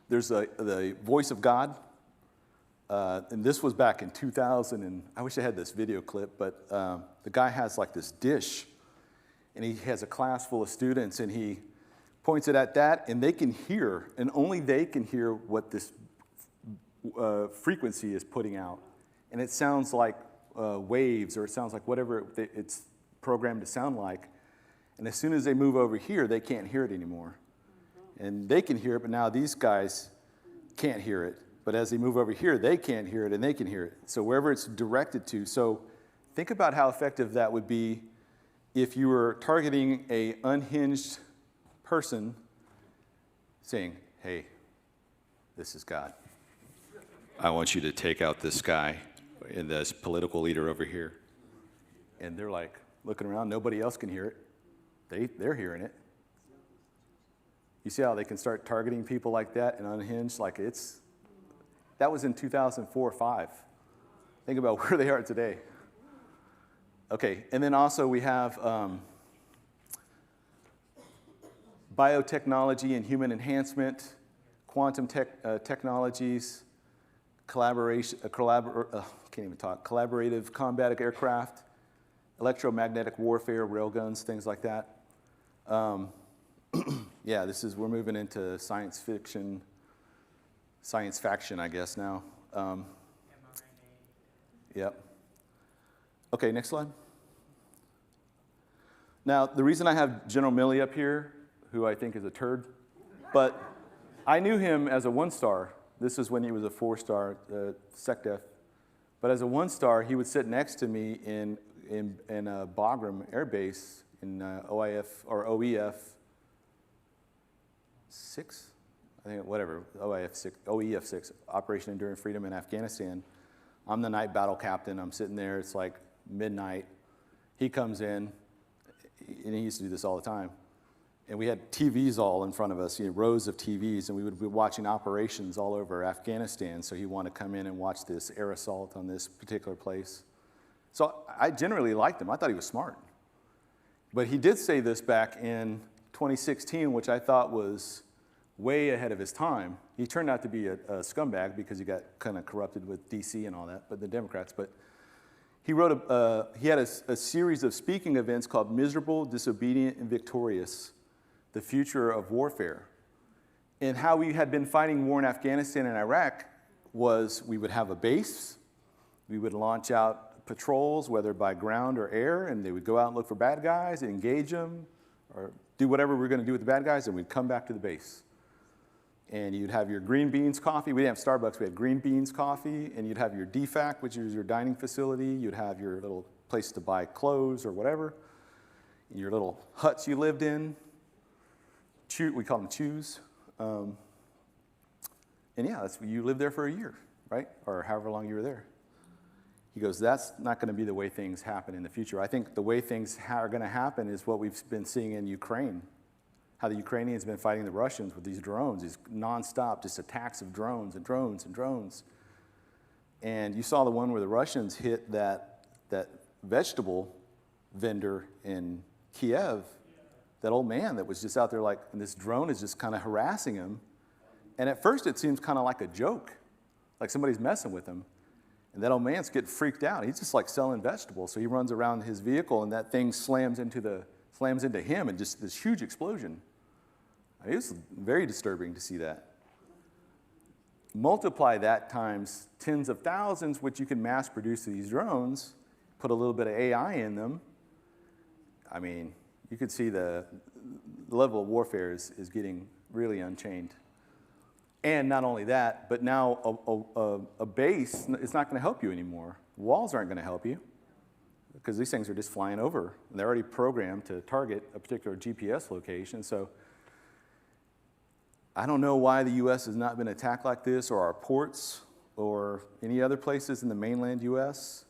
S1: There's the voice of God, and this was back in 2000, and I wish I had this video clip, but the guy has like this dish, and he has a class full of students, and he points it at that, and they can hear, and only they can hear what this frequency is putting out. And it sounds like waves, or it sounds like whatever it's programmed to sound like. And as soon as they move over here, they can't hear it anymore. And they can hear it, but now these guys can't hear it. But as they move over here, they can't hear it, and they can hear it. So wherever it's directed to. So think about how effective that would be if you were targeting an unhinged person saying, hey, this is God. I want you to take out this guy and this political leader over here. And they're like looking around. Nobody else can hear it. They're hearing it. You see how they can start targeting people like that and unhinged? That was in 2004 or 5. Think about where they are today. Okay, and then also we have biotechnology and human enhancement, quantum technologies, collaborative combat aircraft, electromagnetic warfare, railguns, things like that. Yeah, we're moving into science faction, I guess now. Yep. Okay, next slide. Now, the reason I have General Milley up here, who I think is a turd, but I knew him as a 1-star. This is when he was a 4-star SecDef. But as a 1-star, he would sit next to me in Bagram Air Base in OIF or OEF 6, I think, whatever, OEF 6, Operation Enduring Freedom in Afghanistan. I'm the night battle captain. I'm sitting there. It's like midnight. He comes in, and he used to do this all the time. And we had TVs all in front of us, rows of TVs, and we would be watching operations all over Afghanistan. So he wanted to come in and watch this air assault on this particular place. So I generally liked him. I thought he was smart. But he did say this back in 2016, which I thought was way ahead of his time. He turned out to be a scumbag because he got kind of corrupted with DC and all that, but the Democrats. But he had a series of speaking events called Miserable, Disobedient, and Victorious: The Future of Warfare. And how we had been fighting war in Afghanistan and Iraq was we would have a base, we would launch out patrols, whether by ground or air, and they would go out and look for bad guys, engage them, or do whatever we were going to do with the bad guys, and we'd come back to the base. And you'd have your green beans coffee. We didn't have Starbucks, we had green beans coffee, and you'd have your DFAC, which is your dining facility. You'd have your little place to buy clothes or whatever, your little huts you lived in. We call them chews. And yeah, you lived there for a year, right? Or however long you were there. He goes, that's not going to be the way things happen in the future. I think the way things are going to happen is what we've been seeing in Ukraine. how the Ukrainians have been fighting the Russians with these drones, these nonstop just attacks of drones and drones and drones. And you saw the one where the Russians hit that vegetable vendor in Kiev, that old man that was just out there like, and this drone is just kind of harassing him. And at first it seems kind of like a joke, like somebody's messing with him. And that old man's getting freaked out. He's just like selling vegetables. So he runs around his vehicle and that thing slams into him and just this huge explosion. I mean, it was very disturbing to see that. Multiply that times tens of thousands, which you can mass produce these drones, put a little bit of AI in them. I mean, you could see the level of warfare is getting really unchained. And not only that, but now a base is not going to help you anymore. Walls aren't going to help you because these things are just flying over. And they're already programmed to target a particular GPS location. So I don't know why the U.S. has not been attacked like this, or our ports, or any other places in the mainland U.S.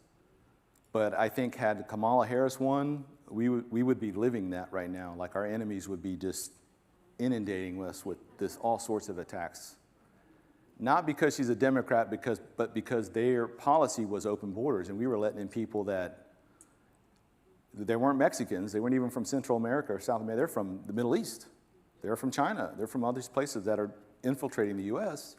S1: But I think had Kamala Harris won, we would be living that right now. Like our enemies would be just inundating us with all sorts of attacks. Not because she's a Democrat, but because their policy was open borders, and we were letting in people that they weren't Mexicans, they weren't even from Central America or South America, they're from the Middle East. They're from China. They're from all these places that are infiltrating the U.S.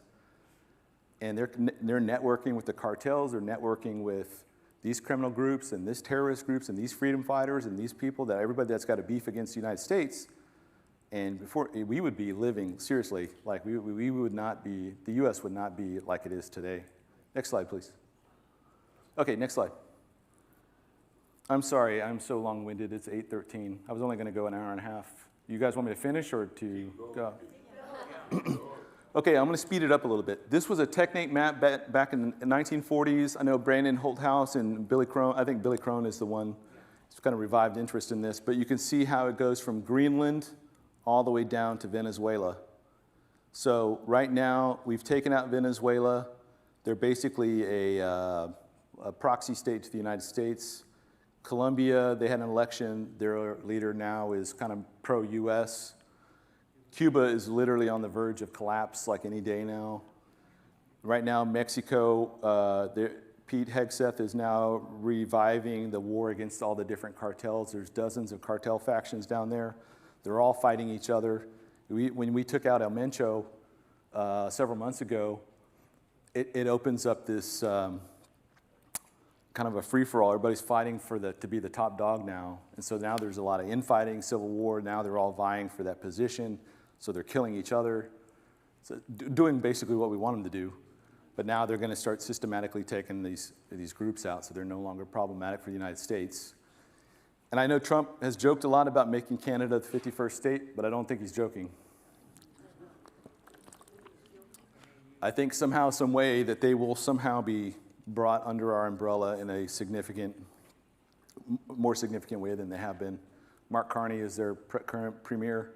S1: And they're networking with the cartels. They're networking with these criminal groups and these terrorist groups and these freedom fighters and these people, that everybody that's got a beef against the United States. And before we would be living, seriously, like we would not be, the U.S. would not be like it is today. Next slide, please. Okay, next slide. I'm sorry, I'm so long-winded. It's 8:13. I was only going to go an hour and a half. You guys want me to finish or to go? Okay, I'm going to speed it up a little bit. This was a Technate map back in the 1940s. I know Brandon Holthouse and Billy Crone, I think Billy Crone is the one who's kind of revived interest in this, but you can see how it goes from Greenland all the way down to Venezuela. So right now, we've taken out Venezuela. They're basically a proxy state to the United States. Colombia, they had an election. Their leader now is kind of pro-US. Cuba is literally on the verge of collapse like any day now. Right now, Mexico, Pete Hegseth is now reviving the war against all the different cartels. There's dozens of cartel factions down there. They're all fighting each other. When we took out El Mencho several months ago, it opens up this kind of a free-for-all. Everybody's fighting to be the top dog now. And so now there's a lot of infighting, civil war. Now they're all vying for that position. So they're killing each other. So doing basically what we want them to do. But now they're going to start systematically taking these groups out, so they're no longer problematic for the United States. And I know Trump has joked a lot about making Canada the 51st state, but I don't think he's joking. I think somehow, some way, that they will somehow be brought under our umbrella in a more significant way than they have been. Mark Carney is their current premier.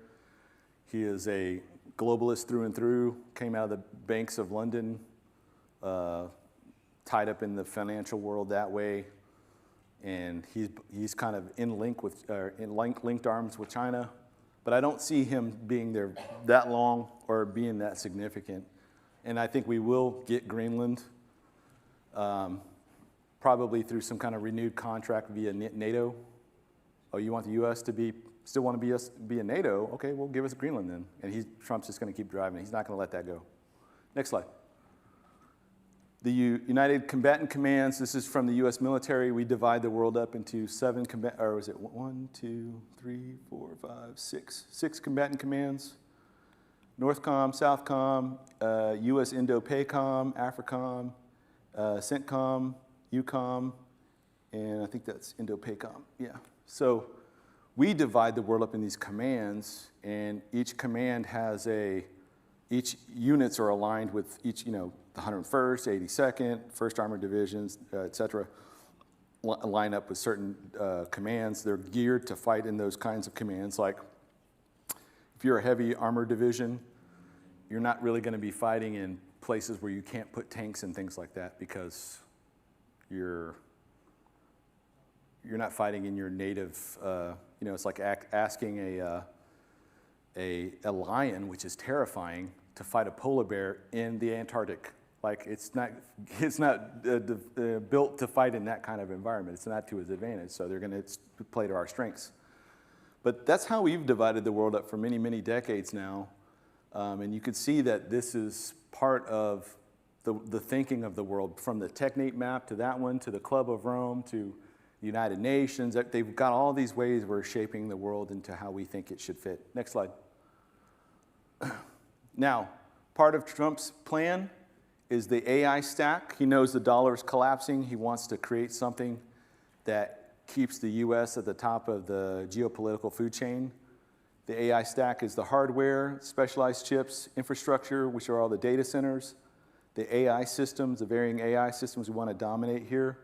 S1: He is a globalist through and through, came out of the banks of London, tied up in the financial world that way, and he's kind of linked arms with China, but I don't see him being there that long or being that significant. And I think we will get Greenland, probably through some kind of renewed contract via NATO. Oh, you want the U.S. to still want to be in NATO? Okay, well, give us Greenland then. And Trump's just going to keep driving. He's not going to let that go. Next slide. The United Combatant Commands. This is from the U.S. military. We divide the world up into 7 six combatant commands. Northcom, Southcom, U.S. Indo-PACOM, AFRICOM, CENTCOM, EUCOM, and I think that's Indo-PACOM, yeah. So we divide the world up in these commands, and each command has each units are aligned with each, the 101st, 82nd, 1st Armored Divisions, et cetera, line up with certain commands. They're geared to fight in those kinds of commands. Like if you're a heavy armored division, you're not really going to be fighting in places where you can't put tanks and things like that, because you're not fighting in your native, it's like asking a lion, which is terrifying, to fight a polar bear in the Antarctic. Like, it's not built to fight in that kind of environment. It's not to his advantage, so they're going to play to our strengths. But that's how we've divided the world up for many, many decades now. And you can see that this is part of the thinking of the world, from the Technate map to that one, to the Club of Rome, to the United Nations. They've got all these ways we're shaping the world into how we think it should fit. Next slide. Now, part of Trump's plan is the AI stack. He knows the dollar is collapsing. He wants to create something that keeps the U.S. at the top of the geopolitical food chain. The AI stack is the hardware, specialized chips, infrastructure, which are all the data centers, the AI systems, the varying AI systems we want to dominate here,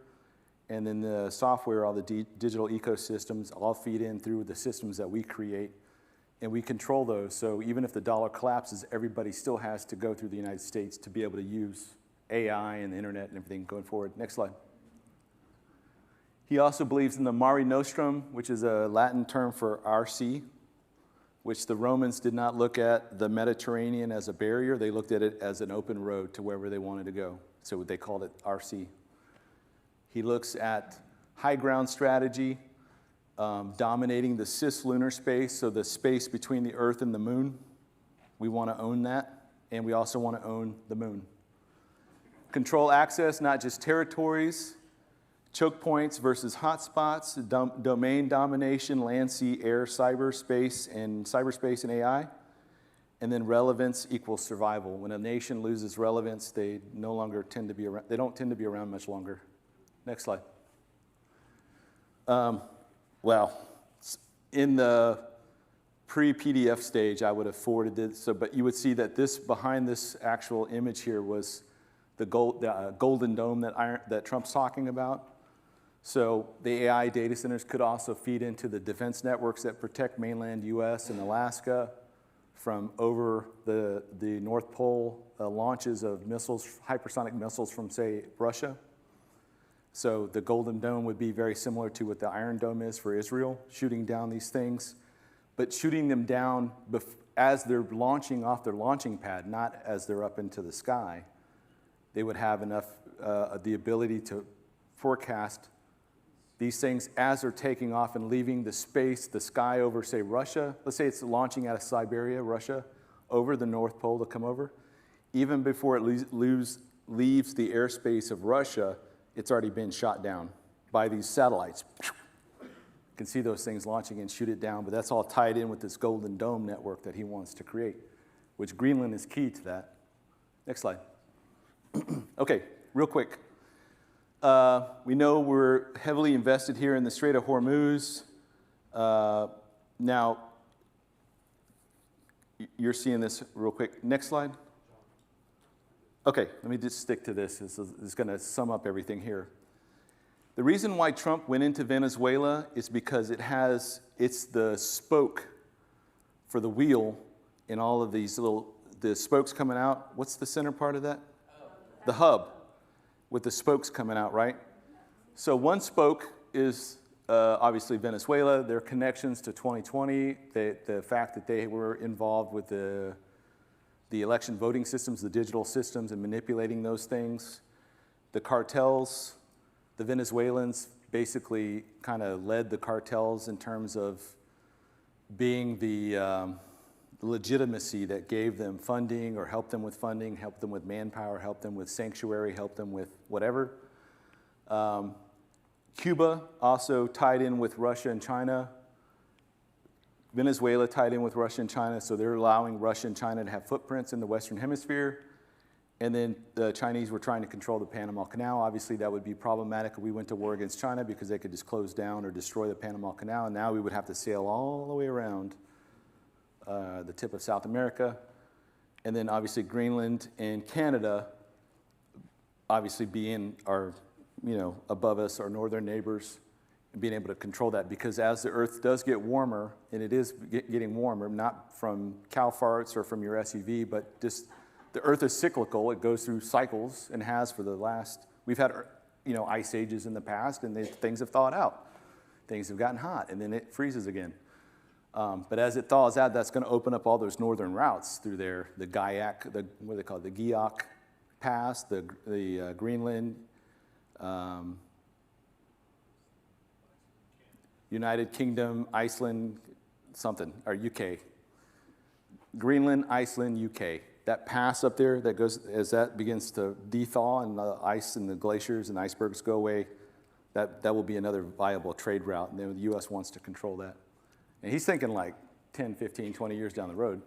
S1: and then the software, all the digital ecosystems, all feed in through the systems that we create, and we control those. So even if the dollar collapses, everybody still has to go through the United States to be able to use AI and the internet and everything going forward. Next slide. He also believes in the Mare Nostrum, which is a Latin term for our sea, which the Romans did not look at the Mediterranean as a barrier. They looked at it as an open road to wherever they wanted to go. So they called it our sea. He looks at high ground strategy, dominating the cislunar space, so the space between the Earth and the moon. We want to own that, and we also want to own the moon. Control access, not just territories, choke points versus hotspots, domain domination, land, sea, air, cyberspace and AI, and then relevance equals survival. When a nation loses relevance, they no longer tend to be around. They don't tend to be around much longer. Next slide. Well, in the pre-PDF stage, I would have forwarded it. So, but you would see that this behind this actual image here was the golden dome that Trump's talking about. So the AI data centers could also feed into the defense networks that protect mainland U.S. and Alaska from over the North Pole launches of missiles, hypersonic missiles from, say, Russia. So the Golden Dome would be very similar to what the Iron Dome is for Israel, shooting down these things, but shooting them down as they're launching off their launching pad, not as they're up into the sky. They would have enough, the ability to forecast these things as they're taking off and leaving the space, the sky over, say, Russia. Let's say it's launching out of Siberia, Russia, over the North Pole to come over. Even before it leaves the airspace of Russia, it's already been shot down by these satellites. You can see those things launching and shoot it down, but that's all tied in with this Golden Dome network that he wants to create, which Greenland is key to that. Next slide. Okay, real quick. We know we're heavily invested here in the Strait of Hormuz. Now, you're seeing this real quick. Next slide. Okay, let me just stick to this. This is going to sum up everything here. The reason why Trump went into Venezuela is because it's the spoke for the wheel in all of these the spokes coming out. What's the center part of that? The hub, with the spokes coming out, right? So one spoke is obviously Venezuela, their connections to 2020, the fact that they were involved with the election voting systems, the digital systems, and manipulating those things. The cartels, the Venezuelans basically kind of led the cartels in terms of being the legitimacy that gave them funding or helped them with funding, helped them with manpower, helped them with sanctuary, helped them with whatever. Cuba also tied in with Russia and China. Venezuela tied in with Russia and China, so they're allowing Russia and China to have footprints in the Western Hemisphere. And then the Chinese were trying to control the Panama Canal. Obviously, that would be problematic if we went to war against China because they could just close down or destroy the Panama Canal. And now we would have to sail all the way around the tip of South America. And then obviously Greenland and Canada obviously being above us, our northern neighbors, and being able to control that, because as the earth does get warmer, and it is getting warmer, not from cow farts or from your SUV, but just the earth is cyclical. It goes through cycles and has for the last, we've had ice ages in the past, and things have thawed out. Things have gotten hot, and then it freezes again. But as it thaws out, that's going to open up all those northern routes through there, the Gaiac, what do they call it, the Guyok Pass, the Greenland, United Kingdom, Iceland, something, or UK. Greenland, Iceland, UK. That pass up there that goes, as that begins to thaw and the ice and the glaciers and icebergs go away, that will be another viable trade route. And then the U.S. wants to control that. And he's thinking like 10, 15, 20 years down the road.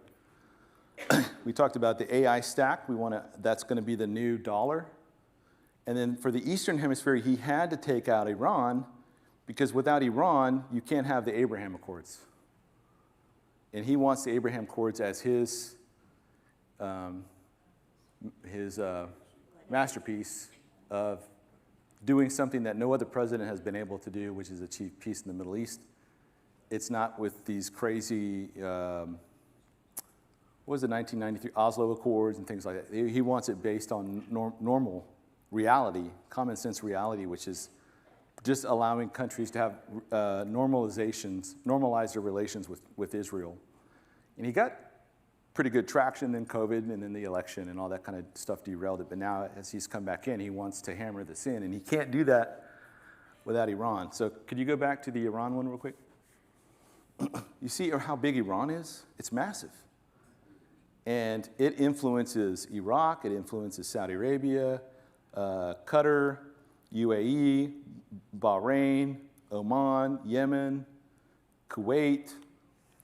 S1: We talked about the AI stack. That's going to be the new dollar. And then for the Eastern Hemisphere, he had to take out Iran because without Iran, you can't have the Abraham Accords. And he wants the Abraham Accords as his masterpiece of doing something that no other president has been able to do, which is achieve peace in the Middle East. It's not with these crazy, what was the 1993 Oslo Accords and things like that. He wants it based on normal reality, common sense reality, which is just allowing countries to have normalize their relations with Israel. And he got pretty good traction, then COVID, and then the election, and all that kind of stuff derailed it. But now, as he's come back in, he wants to hammer this in, and he can't do that without Iran. So could you go back to the Iran one real quick? You see how big Iran is? It's massive. And it influences Iraq, it influences Saudi Arabia, Qatar, UAE, Bahrain, Oman, Yemen, Kuwait,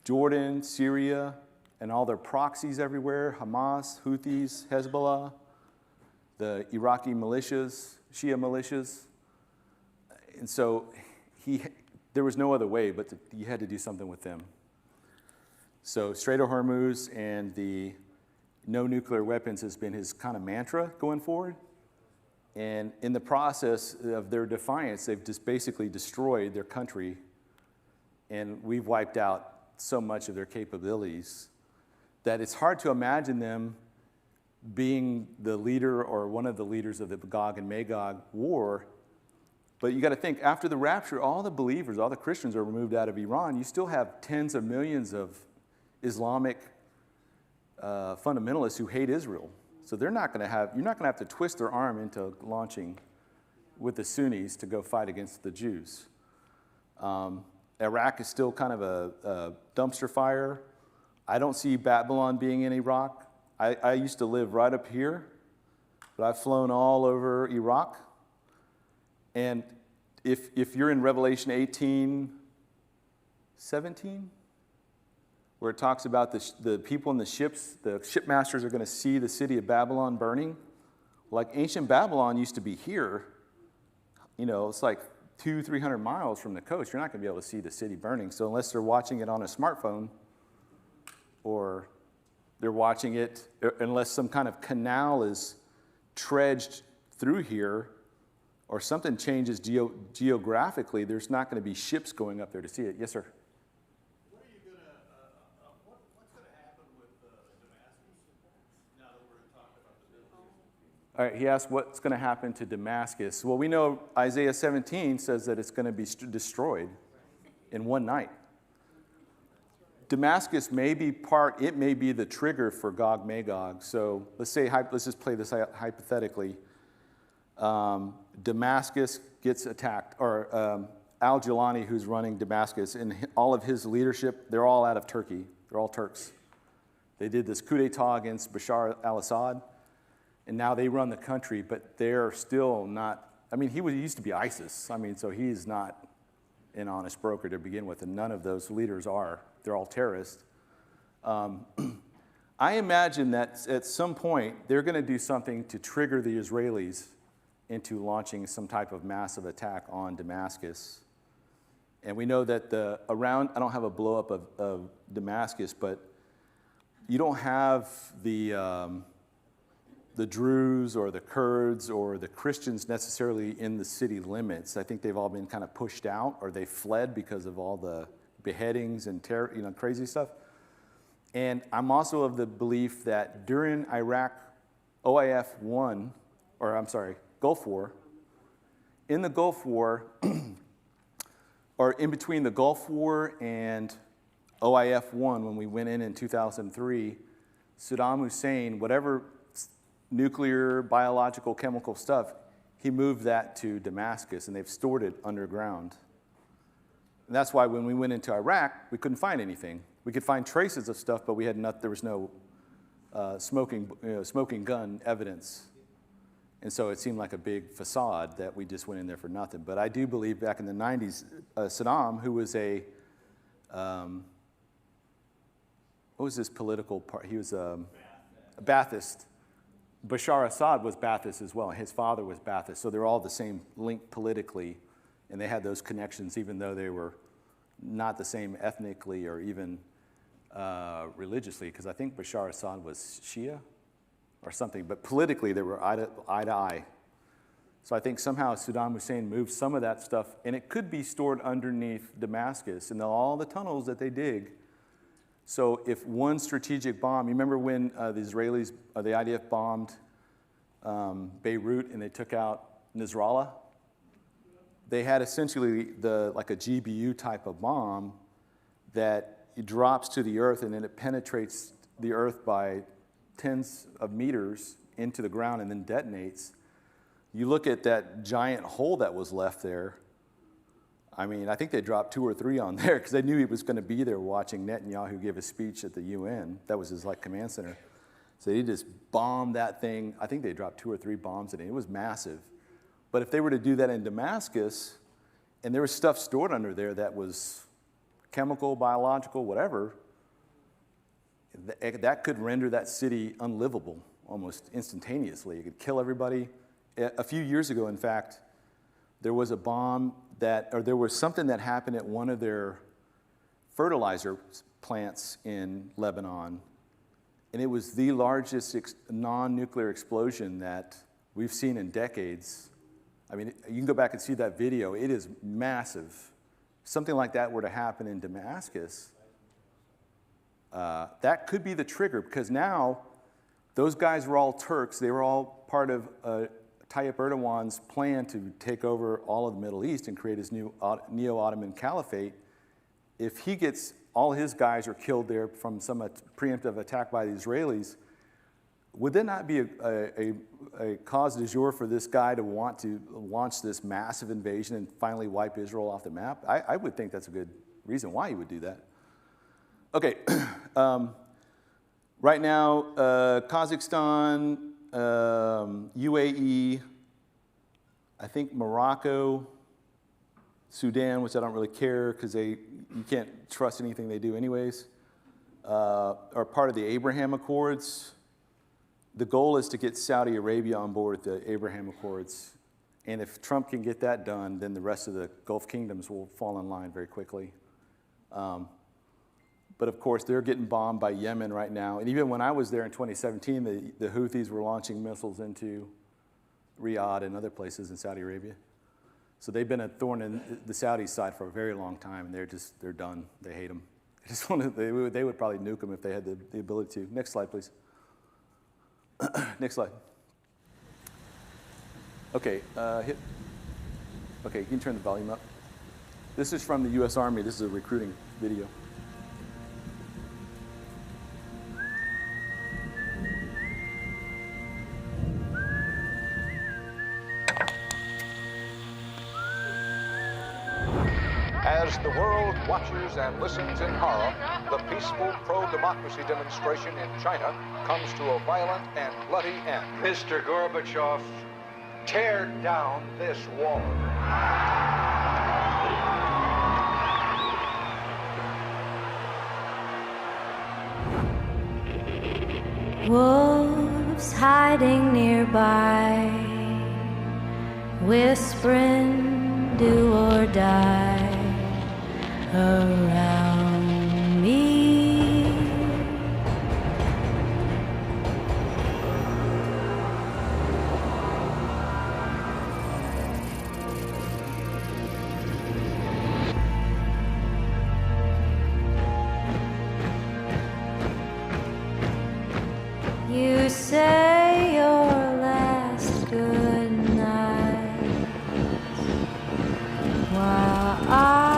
S1: Jordan, Syria, and all their proxies everywhere, Hamas, Houthis, Hezbollah, the Iraqi militias, Shia militias. And so there was no other way but you had to do something with them. So Strait of Hormuz and the no nuclear weapons has been his kind of mantra going forward. And in the process of their defiance, they've just basically destroyed their country, and we've wiped out so much of their capabilities that it's hard to imagine them being the leader or one of the leaders of the Gog and Magog war. But you got to think, after the rapture, all the believers, all the Christians are removed out of Iran. You still have tens of millions of Islamic fundamentalists who hate Israel. So you're not going to have to twist their arm into launching with the Sunnis to go fight against the Jews. Iraq is still kind of a dumpster fire. I don't see Babylon being in Iraq. I used to live right up here, but I've flown all over Iraq. And if you're in Revelation 18:17, where it talks about the people in the ships, the shipmasters are going to see the city of Babylon burning. Like ancient Babylon used to be here. You know, it's like 200-300 miles from the coast. You're not going to be able to see the city burning. So unless they're watching it on a smartphone, or they're watching it, unless some kind of canal is dredged through here, or something changes geographically, there's not going to be ships going up there to see it. Yes, sir? All right, he asked what's going to happen to Damascus. Well, we know Isaiah 17 says that it's going to be destroyed in one night. Damascus may be it may be the trigger for Gog Magog. So let's just play this hypothetically. Damascus gets attacked, or al-Jilani, who's running Damascus, and all of his leadership, they're all out of Turkey. They're all Turks. They did this coup d'etat against Bashar al-Assad. And now they run the country, but they're still not. I mean, he used to be ISIS. I mean, so he's not an honest broker to begin with, and none of those leaders are. They're all terrorists. I imagine that at some point they're going to do something to trigger the Israelis into launching some type of massive attack on Damascus. And we know that I don't have a blow up of Damascus, but you don't have the Druze or the Kurds or the Christians necessarily in the city limits. I think they've all been kind of pushed out, or they fled because of all the beheadings and crazy stuff. And I'm also of the belief that during Gulf War, in the Gulf War, or in between the Gulf War and OIF-1, when we went in 2003, Saddam Hussein, whatever nuclear, biological, chemical stuff, he moved that to Damascus, and they've stored it underground. And that's why when we went into Iraq, we couldn't find anything. We could find traces of stuff, but there was no smoking gun evidence. And so it seemed like a big facade that we just went in there for nothing. But I do believe back in the 90s, Saddam, who was what was his political part? He was a Ba'athist. Bashar Assad was Ba'athist as well. His father was Ba'athist. So they're all the same link politically. And they had those connections even though they were not the same ethnically or even religiously, because I think Bashar Assad was Shia or something. But politically, they were eye to eye. So I think somehow Saddam Hussein moved some of that stuff, and it could be stored underneath Damascus and all the tunnels that they dig. So if one strategic bomb, you remember when the Israelis, the IDF bombed Beirut and they took out Nasrallah? They had essentially like a GBU type of bomb that it drops to the earth and then it penetrates the earth by tens of meters into the ground and then detonates. You look at that giant hole that was left there. I mean, I think they dropped 2 or 3 on there because they knew he was going to be there watching Netanyahu give a speech at the UN. That was his command center. So they just bombed that thing. I think they dropped 2 or 3 bombs in it. It was massive. But if they were to do that in Damascus, and there was stuff stored under there that was chemical, biological, whatever, that could render that city unlivable almost instantaneously. It could kill everybody. A few years ago, in fact, there was a bomb there was something that happened at one of their fertilizer plants in Lebanon, and it was the largest non-nuclear explosion that we've seen in decades. I mean, you can go back and see that video. It is massive. Something like that were to happen in Damascus, that could be the trigger, because now those guys were all Turks. They were all part of Tayyip Erdogan's plan to take over all of the Middle East and create his new neo-Ottoman caliphate. If he gets all his guys are killed there from some preemptive attack by the Israelis, would there not be a cause du jour for this guy to want to launch this massive invasion and finally wipe Israel off the map? I would think that's a good reason why he would do that. Okay, right now, Kazakhstan, UAE, I think Morocco, Sudan, which I don't really care because you can't trust anything they do anyways, are part of the Abraham Accords. The goal is to get Saudi Arabia on board with the Abraham Accords. And if Trump can get that done, then the rest of the Gulf kingdoms will fall in line very quickly. But of course, they're getting bombed by Yemen right now. And even when I was there in 2017, the Houthis were launching missiles into Riyadh and other places in Saudi Arabia. So they've been a thorn in the Saudi side for a very long time, and they're done. They hate them. They would probably nuke them if they had the ability to. Next slide, please. Next slide. Okay, Okay, you can turn the volume up. This is from the U.S. Army. This is a recruiting video.
S8: As the world watches and listens in horror, the peaceful pro-democracy demonstration in China comes to a violent and bloody end.
S9: Mr. Gorbachev, tear down this wall.
S10: Wolves hiding nearby, whispering do or die around me. You say your last good night while I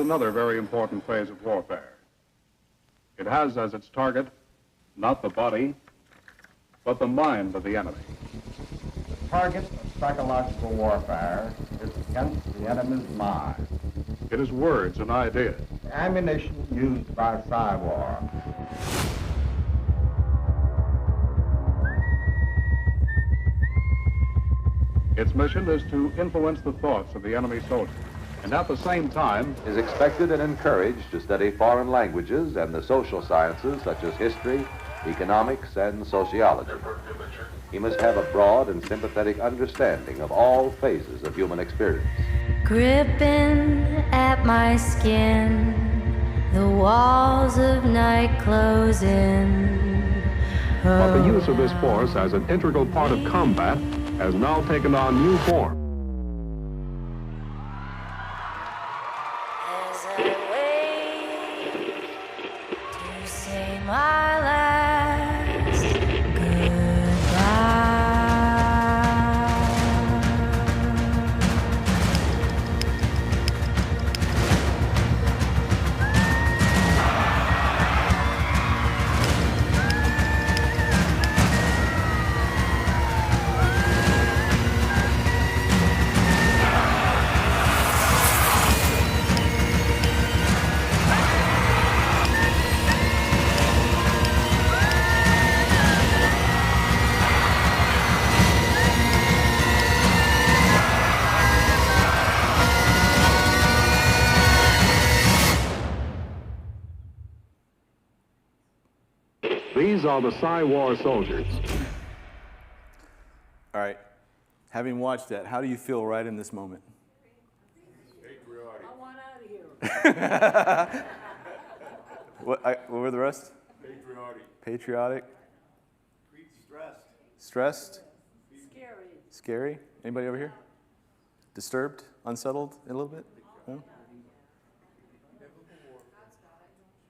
S11: another very important phase of warfare. It has as its target not the body, but the mind of the enemy.
S12: The target of psychological warfare is against the enemy's mind.
S11: It is words and ideas.
S12: The ammunition used by Psy-War.
S11: Its mission is to influence the thoughts of the enemy soldier, and at the same time
S13: is expected and encouraged to study foreign languages and the social sciences such as history, economics, and sociology. He must have a broad and sympathetic understanding of all phases of human experience.
S10: Gripping at my skin, the walls of night closing.
S11: But the use of this force as an integral part of combat has now taken on new form.
S10: As I wait to say my last goodbye.
S11: These are the Psy-War soldiers.
S1: All right. Having watched that, how do you feel right in this moment?
S5: Patriotic.
S7: I want out of here.
S1: What were the rest?
S5: Patriotic.
S1: Patriotic?
S3: Stressed.
S1: Stressed?
S7: Scary.
S1: Scary? Anybody over here? Disturbed? Unsettled a little bit? No?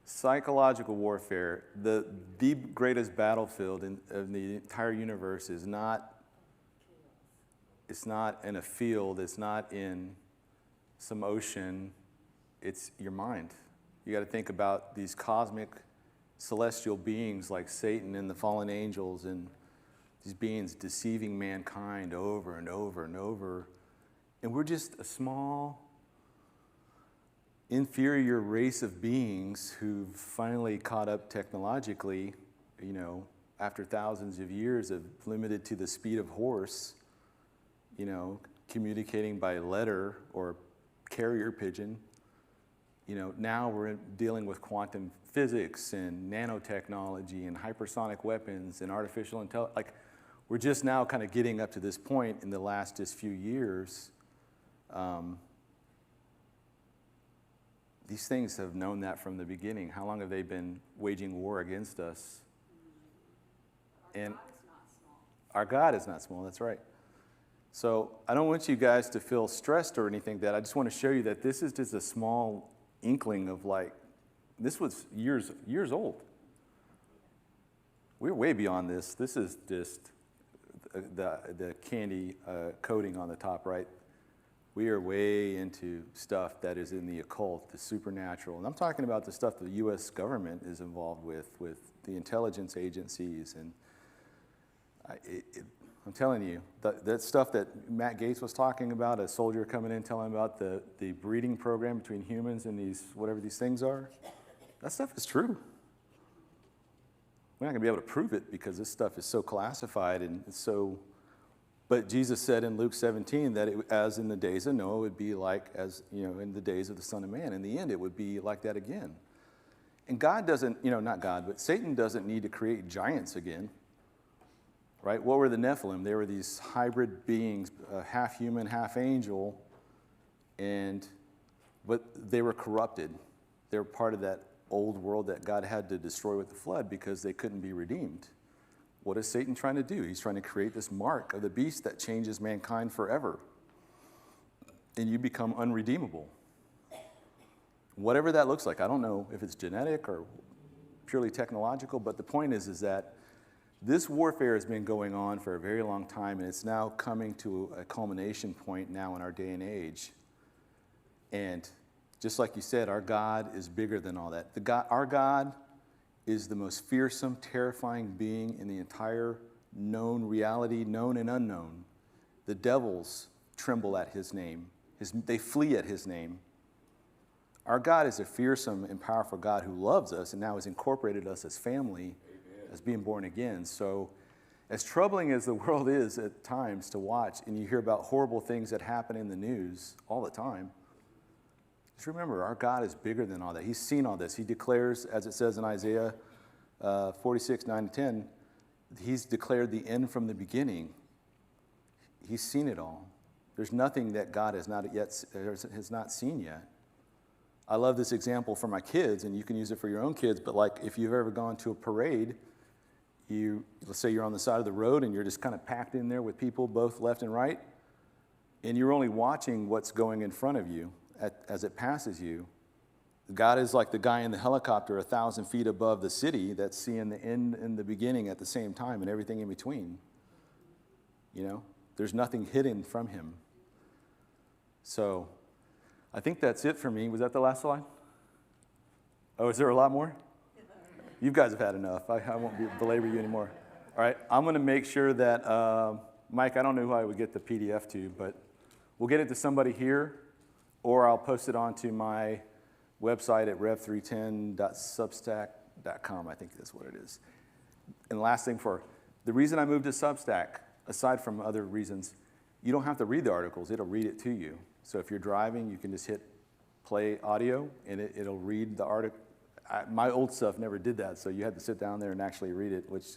S1: Psychological warfare, the greatest battlefield in the entire universe is not, it's not in a field, it's not in some ocean, it's your mind. You got to think about these cosmic celestial beings like Satan and the fallen angels and these beings deceiving mankind over and over and over. And we're just a small, inferior race of beings who've finally caught up technologically, you know, after thousands of years of limited to the speed of horse, you know, communicating by letter or carrier pigeon. You know, now we're dealing with quantum physics and nanotechnology and hypersonic weapons and artificial intelligence. Like, we're just now kind of getting up to this point in the last just few years. These things have known that from the beginning. How long have they been waging war against us? And our God is not small, that's right. So I don't want you guys to feel stressed or anything. That I just want to show you that this is just a small inkling of, like, this was years old. We're way beyond this. This is just the candy coating on the top, right? We are way into stuff that is in the occult, the supernatural. And I'm talking about the stuff the U.S. government is involved with the intelligence agencies. And I'm telling you, that stuff that Matt Gaetz was talking about, a soldier coming in telling about the breeding program between humans and these, whatever these things are, that stuff is true. We're not going to be able to prove it because this stuff is so classified and it's so... But Jesus said in Luke 17 that as in the days of Noah, it would be like as, you know, in the days of the Son of Man. In the end, it would be like that again. And God doesn't, you know, not God, but Satan doesn't need to create giants again, right? What were the Nephilim? They were these hybrid beings, half human, half angel, but they were corrupted. They were part of that old world that God had to destroy with the flood because they couldn't be redeemed. What is Satan trying to do? He's trying to create this mark of the beast that changes mankind forever. And you become unredeemable. Whatever that looks like. I don't know if it's genetic or purely technological, but the point is that this warfare has been going on for a very long time, and it's now coming to a culmination point now in our day and age. And Just like you said, our God is bigger than all that. Our God is the most fearsome, terrifying being in the entire known reality, known and unknown. The devils tremble at his name. They flee at his name. Our God is a fearsome and powerful God who loves us and now has incorporated us as family, as being born again. So as troubling as the world is at times to watch, and you hear about horrible things that happen in the news all the time, just remember, our God is bigger than all that. He's seen all this. He declares, as it says in Isaiah 46, 9 and 10, he's declared the end from the beginning. He's seen it all. There's nothing that God has not seen yet. I love this example for my kids, and you can use it for your own kids, but like if you've ever gone to a parade, let's say you're on the side of the road and you're just kind of packed in there with people both left and right, and you're only watching what's going in front of you as it passes you. God is like the guy in the helicopter 1,000 feet above the city that's seeing the end and the beginning at the same time and everything in between. You know, there's nothing hidden from him. So I think that's it for me. Was that the last slide? Oh, is there a lot more? You guys have had enough. I won't belabor you anymore. All right, I'm going to make sure that, Mike, I don't know who I would get the PDF to, but we'll get it to somebody here, or I'll post it onto my website at rev310.substack.com. I think that's what it is. And last thing, the reason I moved to Substack, aside from other reasons, you don't have to read the articles. It'll read it to you. So if you're driving, you can just hit play audio, and it'll read the article. My old stuff never did that, so you had to sit down there and actually read it, which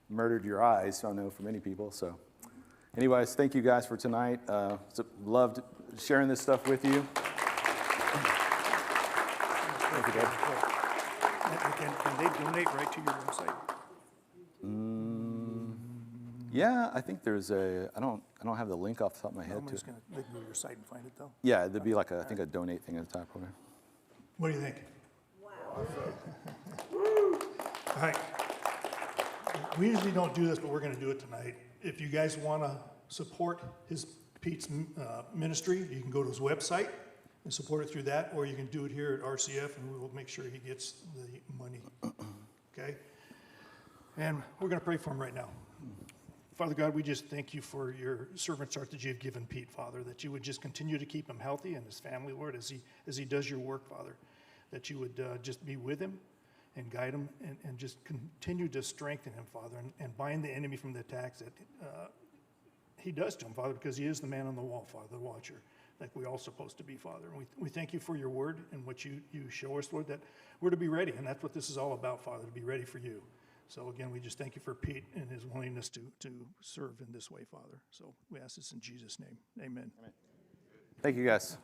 S1: murdered your eyes, I know, for many people. So anyways, thank you guys for tonight. Loved sharing this stuff with you. Thank you, Dave.
S14: Can they donate right to your website?
S1: Yeah, I think there's I don't have the link off the top of my head.
S14: I'm just going to go to your site and find it, though.
S1: Yeah, there'd be like I think a donate thing at the top over there.
S14: What do you think? Wow. All right. We usually don't do this, but we're going to do it tonight. If you guys want to support Pete's ministry, you can go to his website and support it through that, or you can do it here at RCF, and we will make sure he gets the money. Okay? And we're going to pray for him right now. Father God, we just thank you for your servant's heart that you have given Pete, Father, that you would just continue to keep him healthy and his family, Lord, as he does your work, Father, that you would just be with him and guide him and just continue to strengthen him, Father, and bind the enemy from the attacks that he does to him, Father, because he is the man on the wall, Father, the watcher, like we all supposed to be, Father. And we thank you for your word and what you show us, Lord, that we're to be ready, and that's what this is all about, Father, to be ready for you. So again, we just thank you for Pete and his willingness to serve in this way, Father. So we ask this in Jesus' name. Amen.
S1: Thank you, guys.